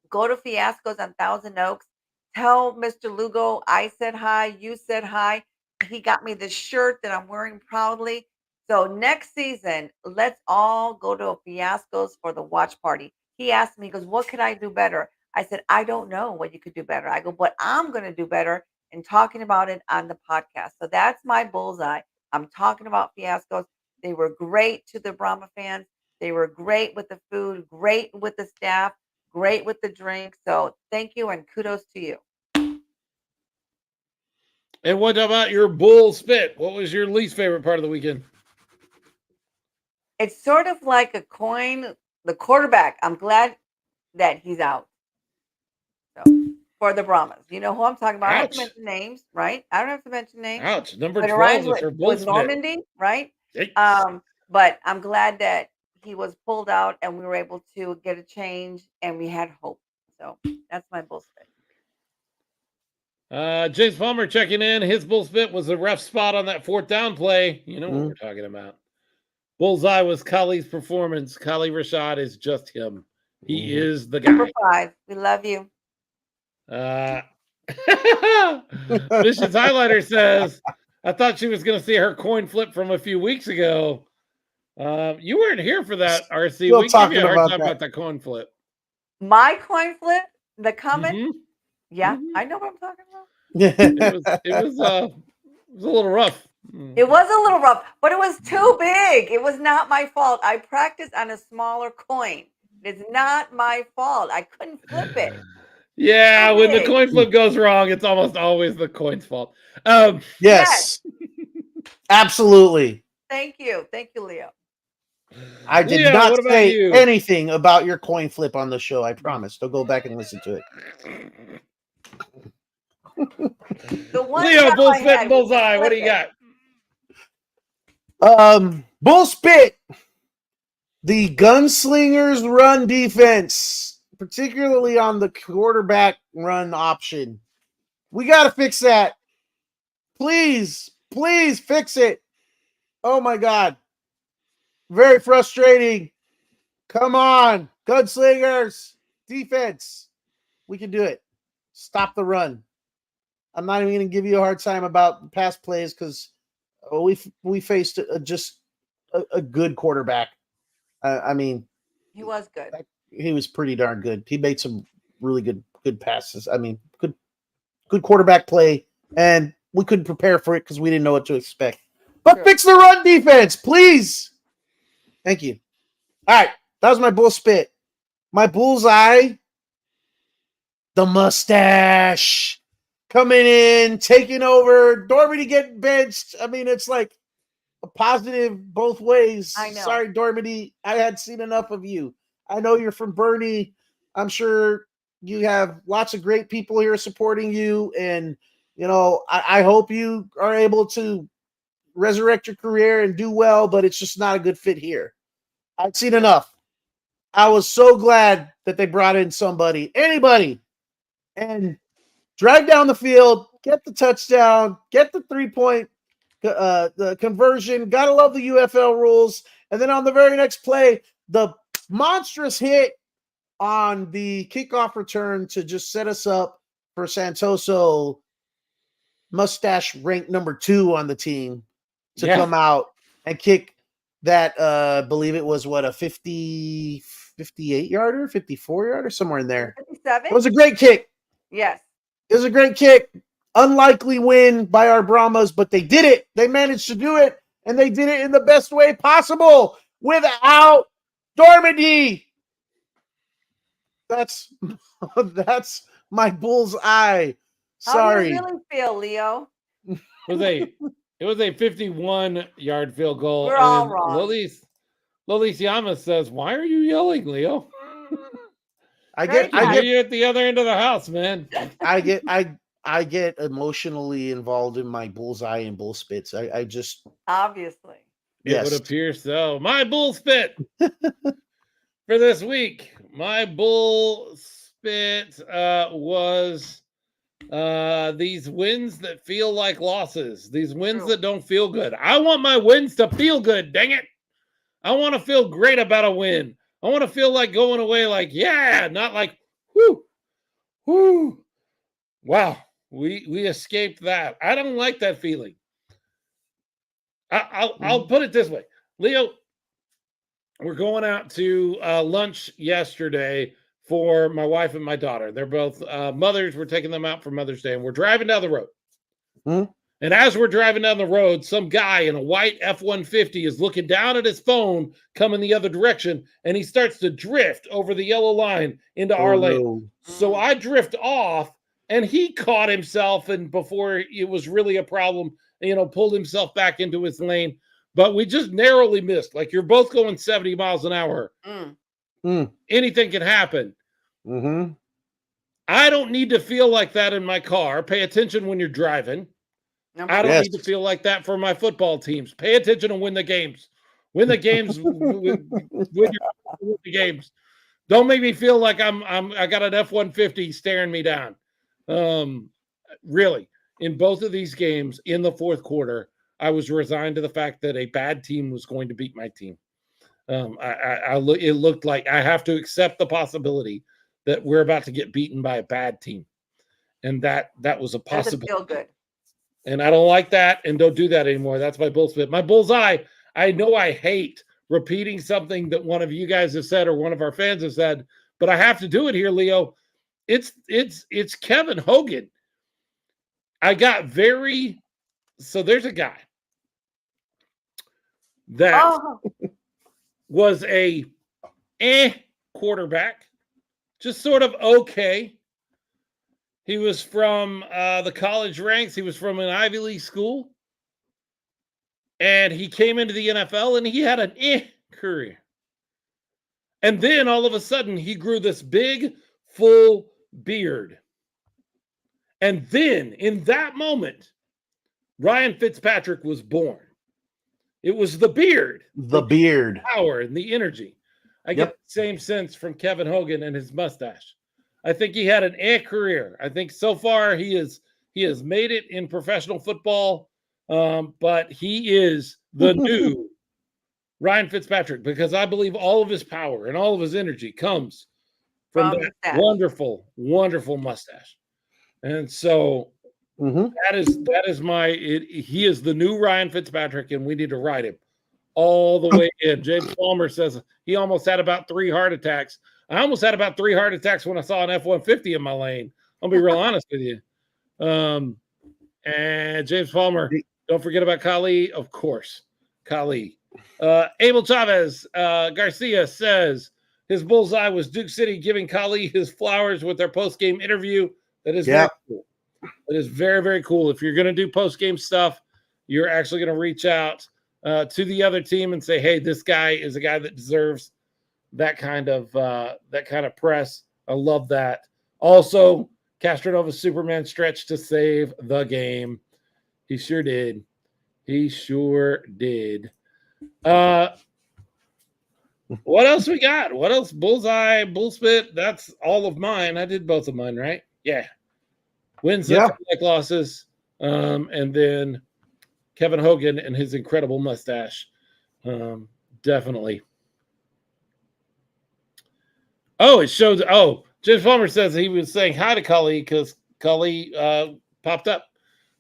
go to Fiasco's on Thousand Oaks. Tell Mr. Lugo I said hi, you said hi. He got me this shirt that I'm wearing proudly. So next season, let's all go to a Fiasco's for the watch party. He asked me, he goes, what could I do better? I said, I don't know what you could do better. I go, but I'm going to do better in talking about it on the podcast. So that's my bullseye. I'm talking about Fiasco's. They were great to the Brahma fans. They were great with the food, great with the staff, great with the drink. So thank you and kudos to you. And what about your bull spit? What was your least favorite part of the weekend? It's sort of like a coin, the quarterback. I'm glad that he's out. So for the Brahmas. You know who I'm talking about. I don't have to Ouch. mention names, right? I don't have to mention names. Ouch. Number But it 12 rhymes is with, her bull spit. Normandy, right? Yikes. But I'm glad that he was pulled out and we were able to get a change and we had hope. So that's my bull spit. James Palmer checking in. His bull spit was a rough spot on that fourth down play. You know what Mhm. we're talking about. Bullseye was Kali's performance. Kali Rashad is just him. He Mhm. is the Number guy. 5. We love you. Vicious Highlighter says, I thought she was going to see her coin flip from a few weeks ago. You weren't here for that, RC. Still We give you talking a hard about time that. about the coin flip. My coin flip, the comment. Mhm. Yeah, Mhm. I know what I'm talking about. It was a little rough. It was a little rough, but it was too big. It was not my fault. I practiced on a smaller coin. It's not my fault. I couldn't flip it. Yeah, Too when the big. coin flip goes wrong, it's almost always the coin's fault. Yes, absolutely. Thank you. Thank you, Leo. I did Leo, not what about say you? anything about your coin flip on the show. I promise. So go back and listen to it. The one Leo, job bull I spit had and was to bullseye. What do flip you it. got? Bull spit. The Gunslingers run defense, particularly on the quarterback run option. We got to fix that. Please, please fix it. Oh my God. Very frustrating. Come on, Gunslingers. Defense. We can do it. Stop the run. I'm not even going to give you a hard time about past plays because we faced just a good quarterback. I mean, He was good. he was pretty darn good. He made some really good passes. I mean, good quarterback play, and we couldn't prepare for it because we didn't know what to expect. But True. fix the run defense, please. Thank you. All right, that was my bull spit. My bullseye, the mustache coming in, taking over. Dormady getting benched. I mean, it's like a positive both ways. I know. Sorry, Dormady. I had seen enough of you. I know you're from Bernie. I'm sure you have lots of great people here supporting you. And, you know, I hope you are able to resurrect your career and do well, but it's just not a good fit here. I've seen enough. I was so glad that they brought in anybody, and drive down the field, get the touchdown, get the 3-point the conversion. Gotta love the UFL rules. And then on the very next play, the monstrous hit on the kickoff return to just set us up for Santoso, mustache ranked number 2 on the team, to come out and kick that believe it was a 58 yarder, 54 yarder, somewhere in there. 57? It was a great kick. Yes. It was a great kick. Unlikely win by our Brahmas, but they did it. They managed to do it, and they did it in the best way possible without Dormady. That's my bull's eye. Sorry. How do you really feel, Leo? It was a 51-yard field goal. We're all wrong. Lolis Yamas says, "Why are you yelling, Leo?" I Very hear you at the other end of the house, man. I get emotionally involved in my bullseye and bull spits. I just obviously. It would appear so. My bull spit for this week. My bull spit was these wins that feel like losses. These wins that don't feel good. I want my wins to feel good. Dang it! I want to feel great about a win. I want to feel like going away like, yeah, not like, whoo, wow, we escaped that. I don't like that feeling. I'll put it this way, Leo. We're going out to lunch yesterday for my wife and my daughter. They're both mothers. We're taking them out for Mother's Day, and we're driving down the road. And as we're driving down the road, some guy in a white F-150 is looking down at his phone, coming the other direction, and he starts to drift over the yellow line into our lane. No. So I drift off, and he caught himself, and before it was really a problem, pulled himself back into his lane. But we just narrowly missed. Like, you're both going 70 miles an hour. Anything can happen. I don't need to feel like that in my car. Pay attention when you're driving. I don't need to feel like that for my football teams. Pay attention and win the games. Win the games. win the games. Don't make me feel like I got an F-150 staring me down. Really, in both of these games in the fourth quarter, I was resigned to the fact that a bad team was going to beat my team. It looked like I have to accept the possibility that we're about to get beaten by a bad team, and that was a possibility. Doesn't feel good. And I don't like that, and don't do that anymore. That's my bullshit. My bullseye. I know I hate repeating something that one of you guys has said or one of our fans has said, but I have to do it here, Leo. It's Kevin Hogan. I got so there's a guy that was a quarterback, just sort of okay. He was from the college ranks. He was from an Ivy League school. And he came into the NFL and he had an career. And then all of a sudden he grew this big, full beard. And then in that moment, Ryan Fitzpatrick was born. It was the beard. The beard. Power and the energy. I get the same sense from Kevin Hogan and his mustache. I think he had an career. I think so far he has made it in professional football, but he is the new Ryan Fitzpatrick, because I believe all of his power and all of his energy comes from that wonderful, wonderful mustache. And so that is he is the new Ryan Fitzpatrick, and we need to ride him all the way in. James Palmer says he almost had about 3 heart attacks. I almost had about 3 heart attacks when I saw an F-150 in my lane. I'll be real honest with you. And James Palmer, don't forget about Kali, of course. Kali. Abel Chavez Garcia says his bullseye was Duke City giving Kali his flowers with their post-game interview. That is very cool. That is very, very cool. If you're going to do post-game stuff, you're actually going to reach out to the other team and say, hey, this guy is a guy that deserves that kind of press. I love that. Also, Castronova Superman stretched to save the game. He sure did. He sure did. What else we got? What else? Bullseye, bullspit. That's all of mine. I did both of mine, right? Yeah. Wins, like losses. And then Kevin Hogan and his incredible mustache. Definitely. Oh, it shows. Oh, James Palmer says he was saying hi to Kali because Kali popped up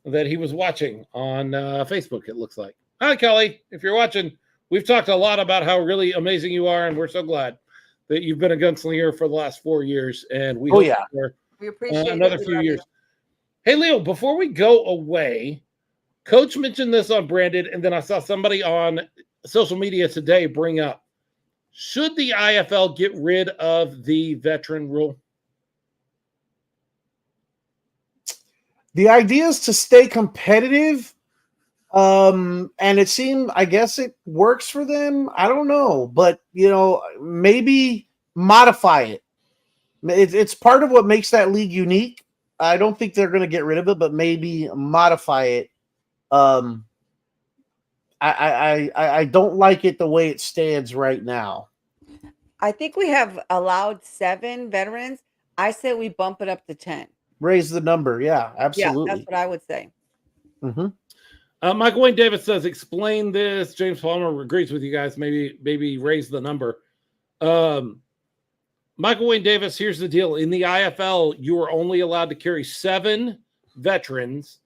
that he was watching on Facebook, it looks like. Hi, Kali. If you're watching, we've talked a lot about how really amazing you are, and we're so glad that you've been a gunslinger for the last 4 years, and we hope we appreciate another few years. Hey, Leo, before we go away, Coach mentioned this on Branded, and then I saw somebody on social media today bring up, should the IFL get rid of the veteran rule? The idea is to stay competitive. And it seemed, I guess it works for them. I don't know, but maybe modify it. It's part of what makes that league unique. I don't think they're going to get rid of it, but maybe modify it. I don't like it the way it stands right now. I think we have allowed 7 veterans. I say we bump it up to 10. Raise the number. Yeah, absolutely. Yeah, that's what I would say. Mm-hmm. Michael Wayne Davis says, explain this. James Palmer agrees with you guys. Maybe raise the number. Michael Wayne Davis, here's the deal. In the IFL, you are only allowed to carry 7 veterans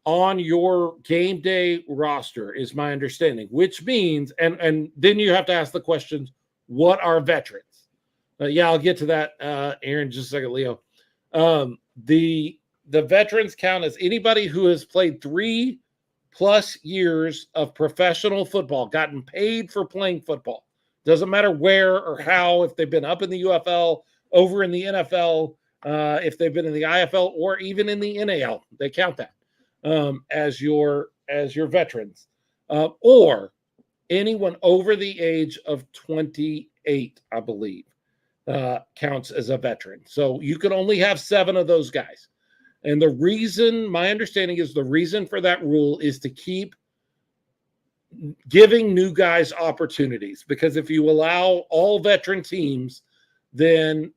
on your game day roster, is my understanding, which means, and then you have to ask the questions, what are veterans? Yeah, I'll get to that, Aaron, just a second, Leo. The veterans count as anybody who has played 3+ years of professional football, gotten paid for playing football. Doesn't matter where or how, if they've been up in the UFL, over in the NFL, if they've been in the IFL, or even in the NAL, they count that as your veterans, or anyone over the age of 28, I believe, counts as a veteran. So you can only have 7 of those guys. And the reason, my understanding is the reason for that rule is to keep giving new guys opportunities, because if you allow all veteran teams, then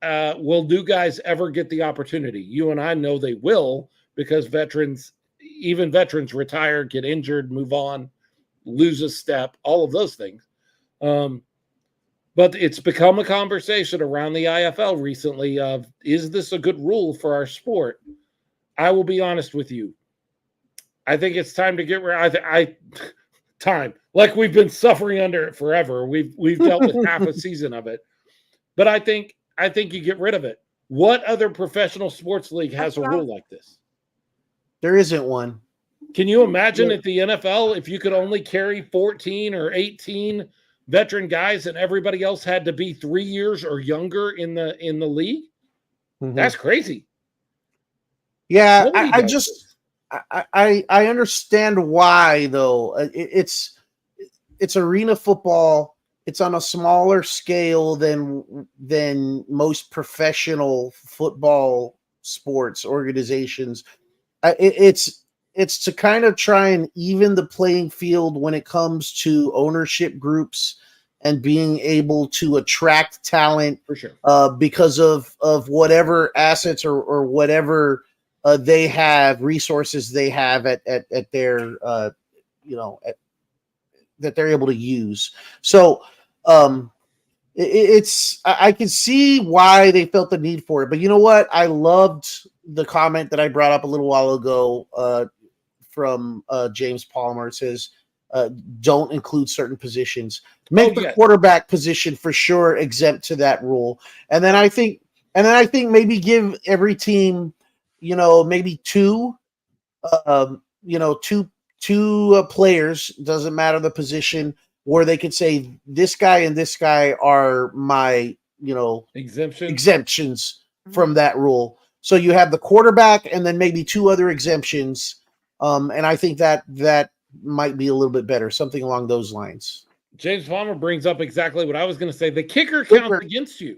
will new guys ever get the opportunity? You and I know they will, because even veterans retire, get injured, move on, lose a step, all of those things. But it's become a conversation around the IFL recently of, is this a good rule for our sport? I will be honest with you. I think it's time to get rid. Time, like we've been suffering under it forever. We've dealt with half a season of it, but I think you get rid of it. What other professional sports league has a rule like this? There isn't one. Can you imagine at the NFL if you could only carry 14 or 18 veteran guys and everybody else had to be 3 years or younger in the league? Mm-hmm. That's crazy. Yeah, I understand why, though. It's arena football. It's on a smaller scale than most professional football sports organizations. It's to kind of try and even the playing field when it comes to ownership groups and being able to attract talent, for sure, because of whatever assets or whatever they have, resources they have at their that they're able to use. So I can see why they felt the need for it. But you know what? I loved the comment that I brought up a little while ago from James Palmer. It says, don't include certain positions. Make the quarterback position for sure exempt to that rule. And then I think maybe give every team, maybe 2 players, doesn't matter the position, where they could say this guy and this guy are my, exemptions from that rule. So you have the quarterback and then maybe 2 other exemptions. And I think that might be a little bit better, something along those lines. James Palmer brings up exactly what I was going to say. The kicker counts against you.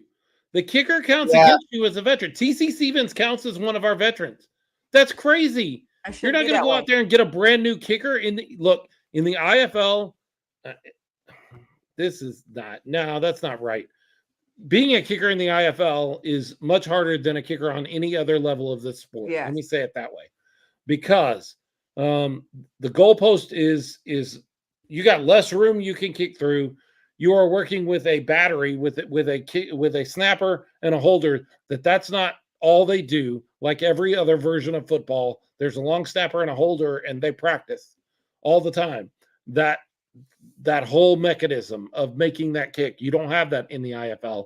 The kicker counts against you as a veteran. TC Stevens counts as one of our veterans. That's crazy. You're not going to go out there and get a brand new kicker in the IFL. That's not right. Being a kicker in the IFL is much harder than a kicker on any other level of the sport. Yes. Let me say it that way, because the goalpost is you got less room you can kick through. You are working with a battery with a snapper and a holder. That's not all they do. Like every other version of football, there's a long snapper and a holder, and they practice all the time. That whole mechanism of making that kick, you don't have that in the IFL.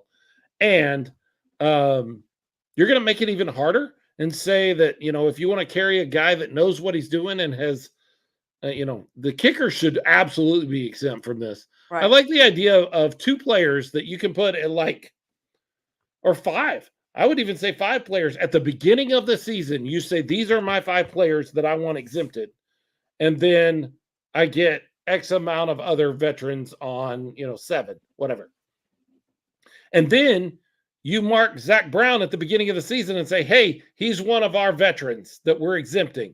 And you're going to make it even harder and say that, if you want to carry a guy that knows what he's doing and has, the kicker should absolutely be exempt from this. Right. I like the idea of 2 players that you can put at or 5. I would even say 5 players at the beginning of the season. You say, these are my 5 players that I want exempted. And then I get X amount of other veterans on, 7, whatever. And then you mark Zach Brown at the beginning of the season and say, hey, he's one of our veterans that we're exempting.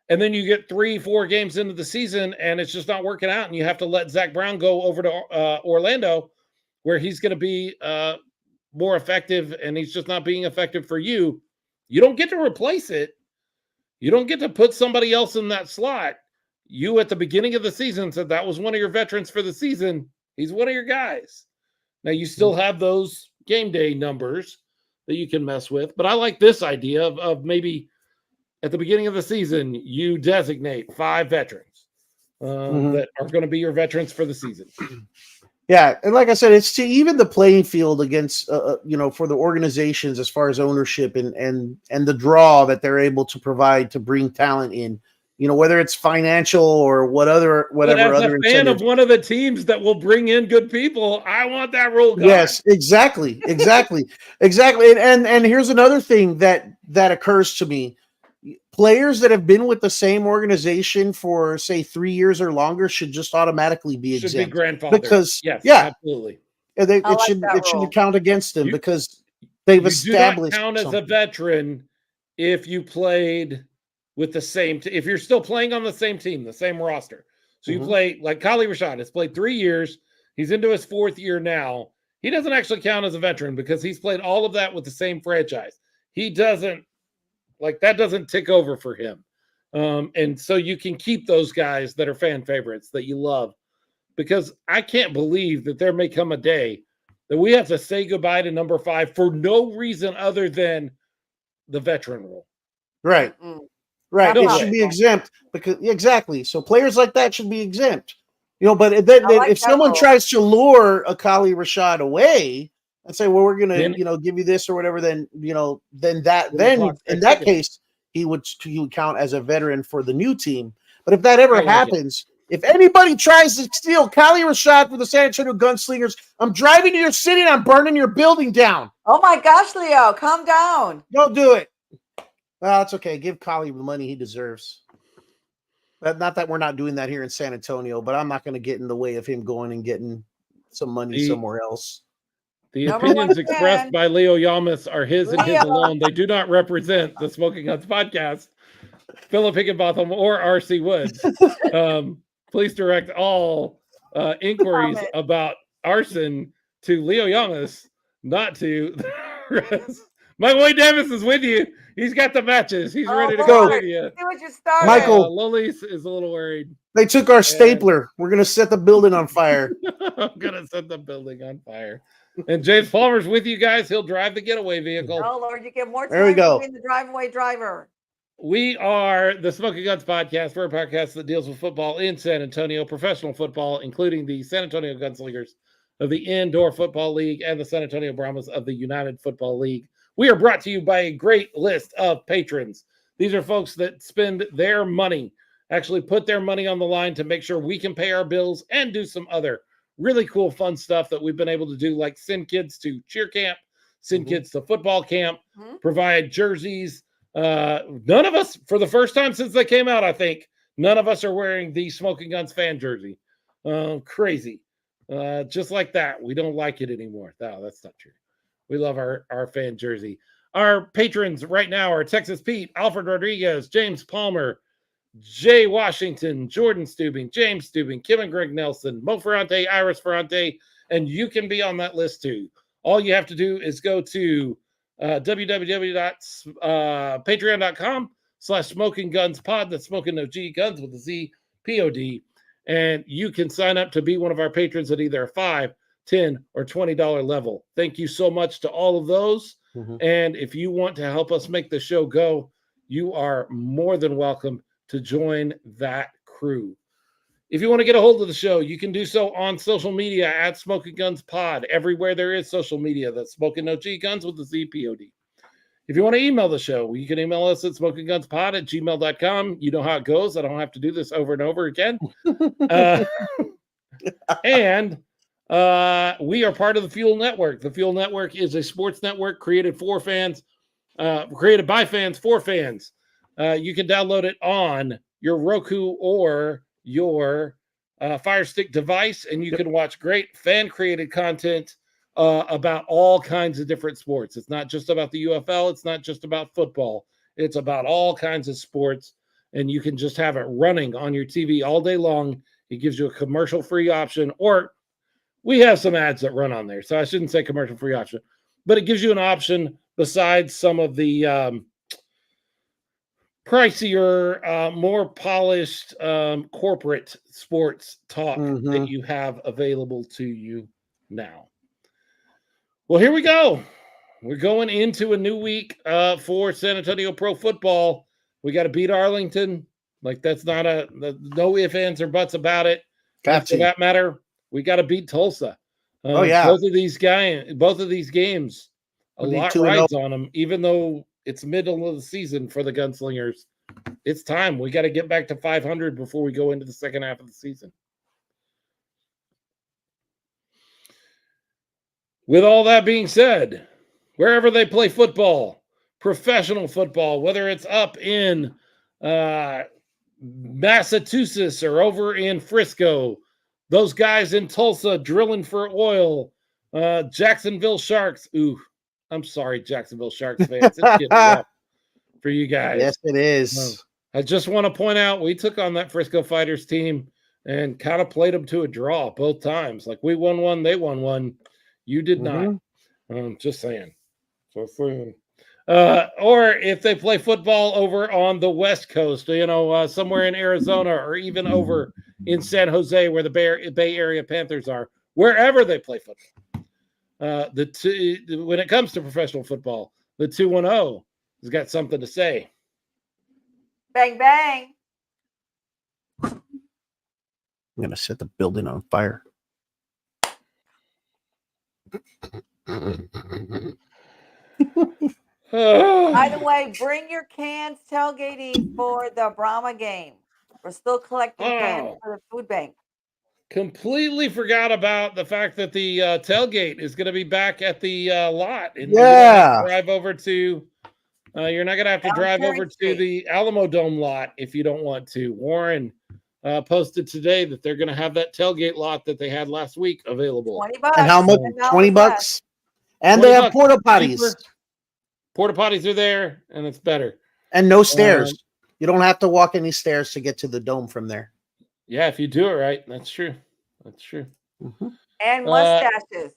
And then you get 3-4 games into the season and it's just not working out. And you have to let Zach Brown go over to Orlando, where he's going to be more effective, and he's just not being effective for you. You don't get to replace it. You don't get to put somebody else in that slot. You at the beginning of the season said that was one of your veterans for the season. He's one of your guys. Now you still have those game day numbers that you can mess with, but I like this idea of maybe at the beginning of the season, you designate 5 veterans that are going to be your veterans for the season. Yeah, and like I said, it's to even the playing field against for the organizations as far as ownership and the draw that they're able to provide to bring talent in. Whether it's financial or whatever But as other a fan incentive. of one of the teams that will bring in good people, I want that rule gone. Yes, exactly. And here's another thing that occurs to me. Players that have been with the same organization for say 3 years or longer should just automatically be exempt. Should be grandfathered. Because yes, yeah, absolutely. It shouldn't count against them because they've established. Do not count as a something. veteran if you played with the same. If you're still playing on the same team, the same roster. So you play like Kali Rashad has played 3 years. He's into his 4th year now. He doesn't actually count as a veteran because he's played all of that with the same franchise. He doesn't that doesn't tick over for him. And so you can keep those guys that are fan favorites that you love, because I can't believe that there may come a day that we have to say goodbye to number 5 for no reason other than the veteran rule. Right. Right. No it way. should be exempt because exactly. So players like that should be exempt. But then if someone tries to lure a Kali Rashad away and say, well, we're gonna, give you this or whatever, then in that case, he would count as a veteran for the new team. But if that ever happens, if anybody tries to steal Kali Rashad for the San Antonio Gunslingers, I'm driving to your city and I'm burning your building down. Oh my gosh, Leo, calm down. Don't do it. Well, it's okay. Give Kali the money he deserves. Not that we're not doing that here in San Antonio, but I'm not going to get in the way of him going and getting some money somewhere else. The opinions expressed by Leo Yamas are his and his alone. They do not represent the Smoking Guns podcast, Philip Higginbotham, or RC Woods. Please direct all inquiries about arson to Leo Yamas, not to the rest. My boy Davis is with you. He's got the matches. He's ready to go with you. See what you started. Michael, Lolis is a little worried. They took our stapler. We're going to set the building on fire. I'm going to set the building on fire. And James Palmer's with you guys. He'll drive the getaway vehicle. Oh, Lord, you get more time there we go. being the driveway driver. We are the Smoking Guns podcast. We're a podcast that deals with football in San Antonio, professional football, including the San Antonio Gunslingers of the Indoor Football League and the San Antonio Brahmas of the United Football League. We are brought to you by a great list of patrons. These are folks that spend their money, actually put their money on the line to make sure we can pay our bills and do some other really cool, fun stuff that we've been able to do, like send kids to cheer camp, send kids to football camp, provide jerseys. None of us, for the first time since they came out, I think, none of us are wearing the Smoking Guns fan jersey. Crazy. Just like that. We don't like it anymore. No, that's not true. We love our fan jersey. Our patrons right now are Texas Pete, Alfred Rodriguez, James Palmer, Jay Washington, Jordan Stubing, James Stubing, Kim and Greg Nelson, Mo Ferrante, Iris Ferrante, and you can be on that list too. All you have to do is go to www.patreon.com/smokinggunspod. That's smoking no G, guns with a Z, P-O-D. And you can sign up to be one of our patrons at either a $5, $10, or $20 level. Thank you so much to all of those. And if you want to help us make the show go, you are more than welcome to join that crew. If you want to get a hold of the show, you can do so on social media at Smoking Guns Pod. Everywhere there is social media, that's Smoking No G, guns with the Z, P-O-D. If you want to email the show, you can email us at smokinggunspod@gmail.com. You know how it goes. I don't have to do this over and over again. And we are part of the Fuel Network. The Fuel Network is a sports network created by fans for fans. You can download it on your Roku or your Fire Stick device, and you can watch great fan-created content about all kinds of different sports. It's not just about the UFL. It's not just about football. It's about all kinds of sports, and you can just have it running on your TV all day long. It gives you a commercial-free option, or we have some ads that run on there, so I shouldn't say commercial-free option, but it gives you an option besides some of the pricier, more polished corporate sports talk Mhm. that you have available to you now. Well, here we go. We're going into a new week for San Antonio Pro Football. We got to beat Arlington. Like, that's not no ifs, ands, or buts about it. Got And for to. that matter, we got to beat Tulsa. Oh, yeah. Both of these games, a We need lot 2-0. rides on them, even though it's middle of the season for the Gunslingers. It's time. We got to get back to 500 before we go into the second half of the season. With all that being said, wherever they play football, professional football, whether it's up in Massachusetts or over in Frisco, those guys in Tulsa drilling for oil, Jacksonville Sharks. Ooh, I'm sorry, Jacksonville Sharks fans. It's getting rough for you guys. Yes, it is. I just want to point out we took on that Frisco Fighters team and kind of played them to a draw both times. Like, we won one, they won one. You did not. Just saying. So, or if they play football over on the West Coast, somewhere in Arizona or even over in San Jose where the Bay Area Panthers are, wherever they play football. When it comes to professional football, the 2-0 has got something to say. Bang, bang. I'm going to set the building on fire. By the way, bring your cans tailgating for the Brahma game. We're still collecting cans for the food bank. Completely forgot about the fact that the tailgate is going to be back at the lot. And Yeah. drive over to. You're not going to have to drive over to the Alamo Dome lot if you don't want to. Warren posted today that they're going to have that tailgate lot that they had last week available. $20. And how much? $20. And they have porta potties. Porta potties are there, and it's better. And no stairs. You don't have to walk any stairs to get to the dome from there. Yeah, if you do it right, that's true. That's true. Mm-hmm. And mustaches.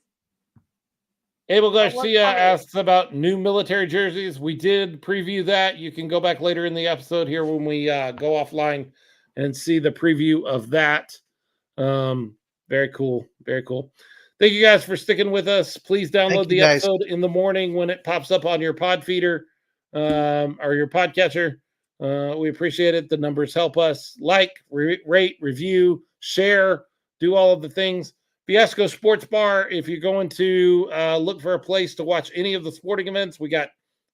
Abel Garcia asks about new military jerseys. We did preview that. You can go back later in the episode here when we go offline and see the preview of that. Very cool. Very cool. Thank you guys for sticking with us. Please download the episode in the morning when it pops up on your pod feeder or your podcatcher. We appreciate it. The numbers help us. Like, rate, review, share, do all of the things. Fiasco Sports Bar, if you're going to look for a place to watch any of the sporting events, we got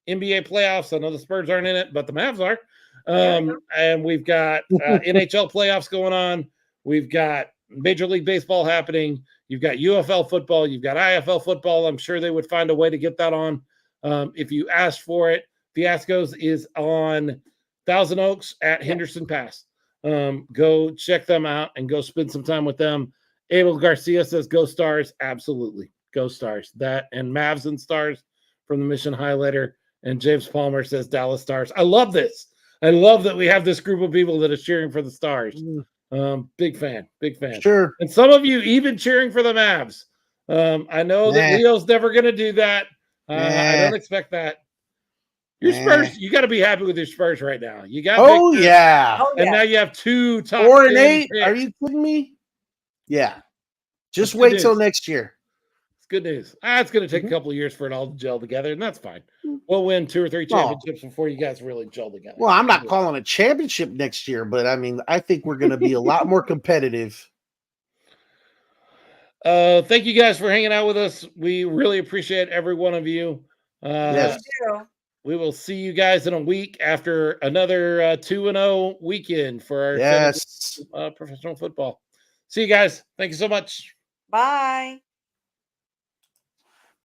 NBA playoffs. I know the Spurs aren't in it, but the Mavs are. And we've got NHL playoffs going on. We've got Major League Baseball happening. You've got UFL football. You've got IFL football. I'm sure they would find a way to get that on if you asked for it. Fiasco's is on Thousand Oaks at Henderson Pass. Go check them out and go spend some time with them. Abel Garcia says, go Stars. Absolutely. Go Stars. That and Mavs and Stars from the Mission Highlighter. And James Palmer says Dallas Stars. I love this. I love that we have this group of people that are cheering for the Stars. Big fan. Sure. And some of you even cheering for the Mavs. I know that Leo's never going to do that. I don't expect that. Your Spurs, you got to be happy with your Spurs right now. You got and now you have 2 top 4-8. Are you kidding me? Yeah. Just wait till next year. It's good news. It's going to take a couple of years for it all to gel together, and that's fine. We'll win 2 or 3 championships before you guys really gel together. Well, I'm not calling a championship next year, but I mean, I think we're going to be a lot more competitive. Thank you guys for hanging out with us. We really appreciate every one of you. Yes. We will see you guys in a week after another 2-0 weekend for our professional football. See you guys. Thank you so much. Bye.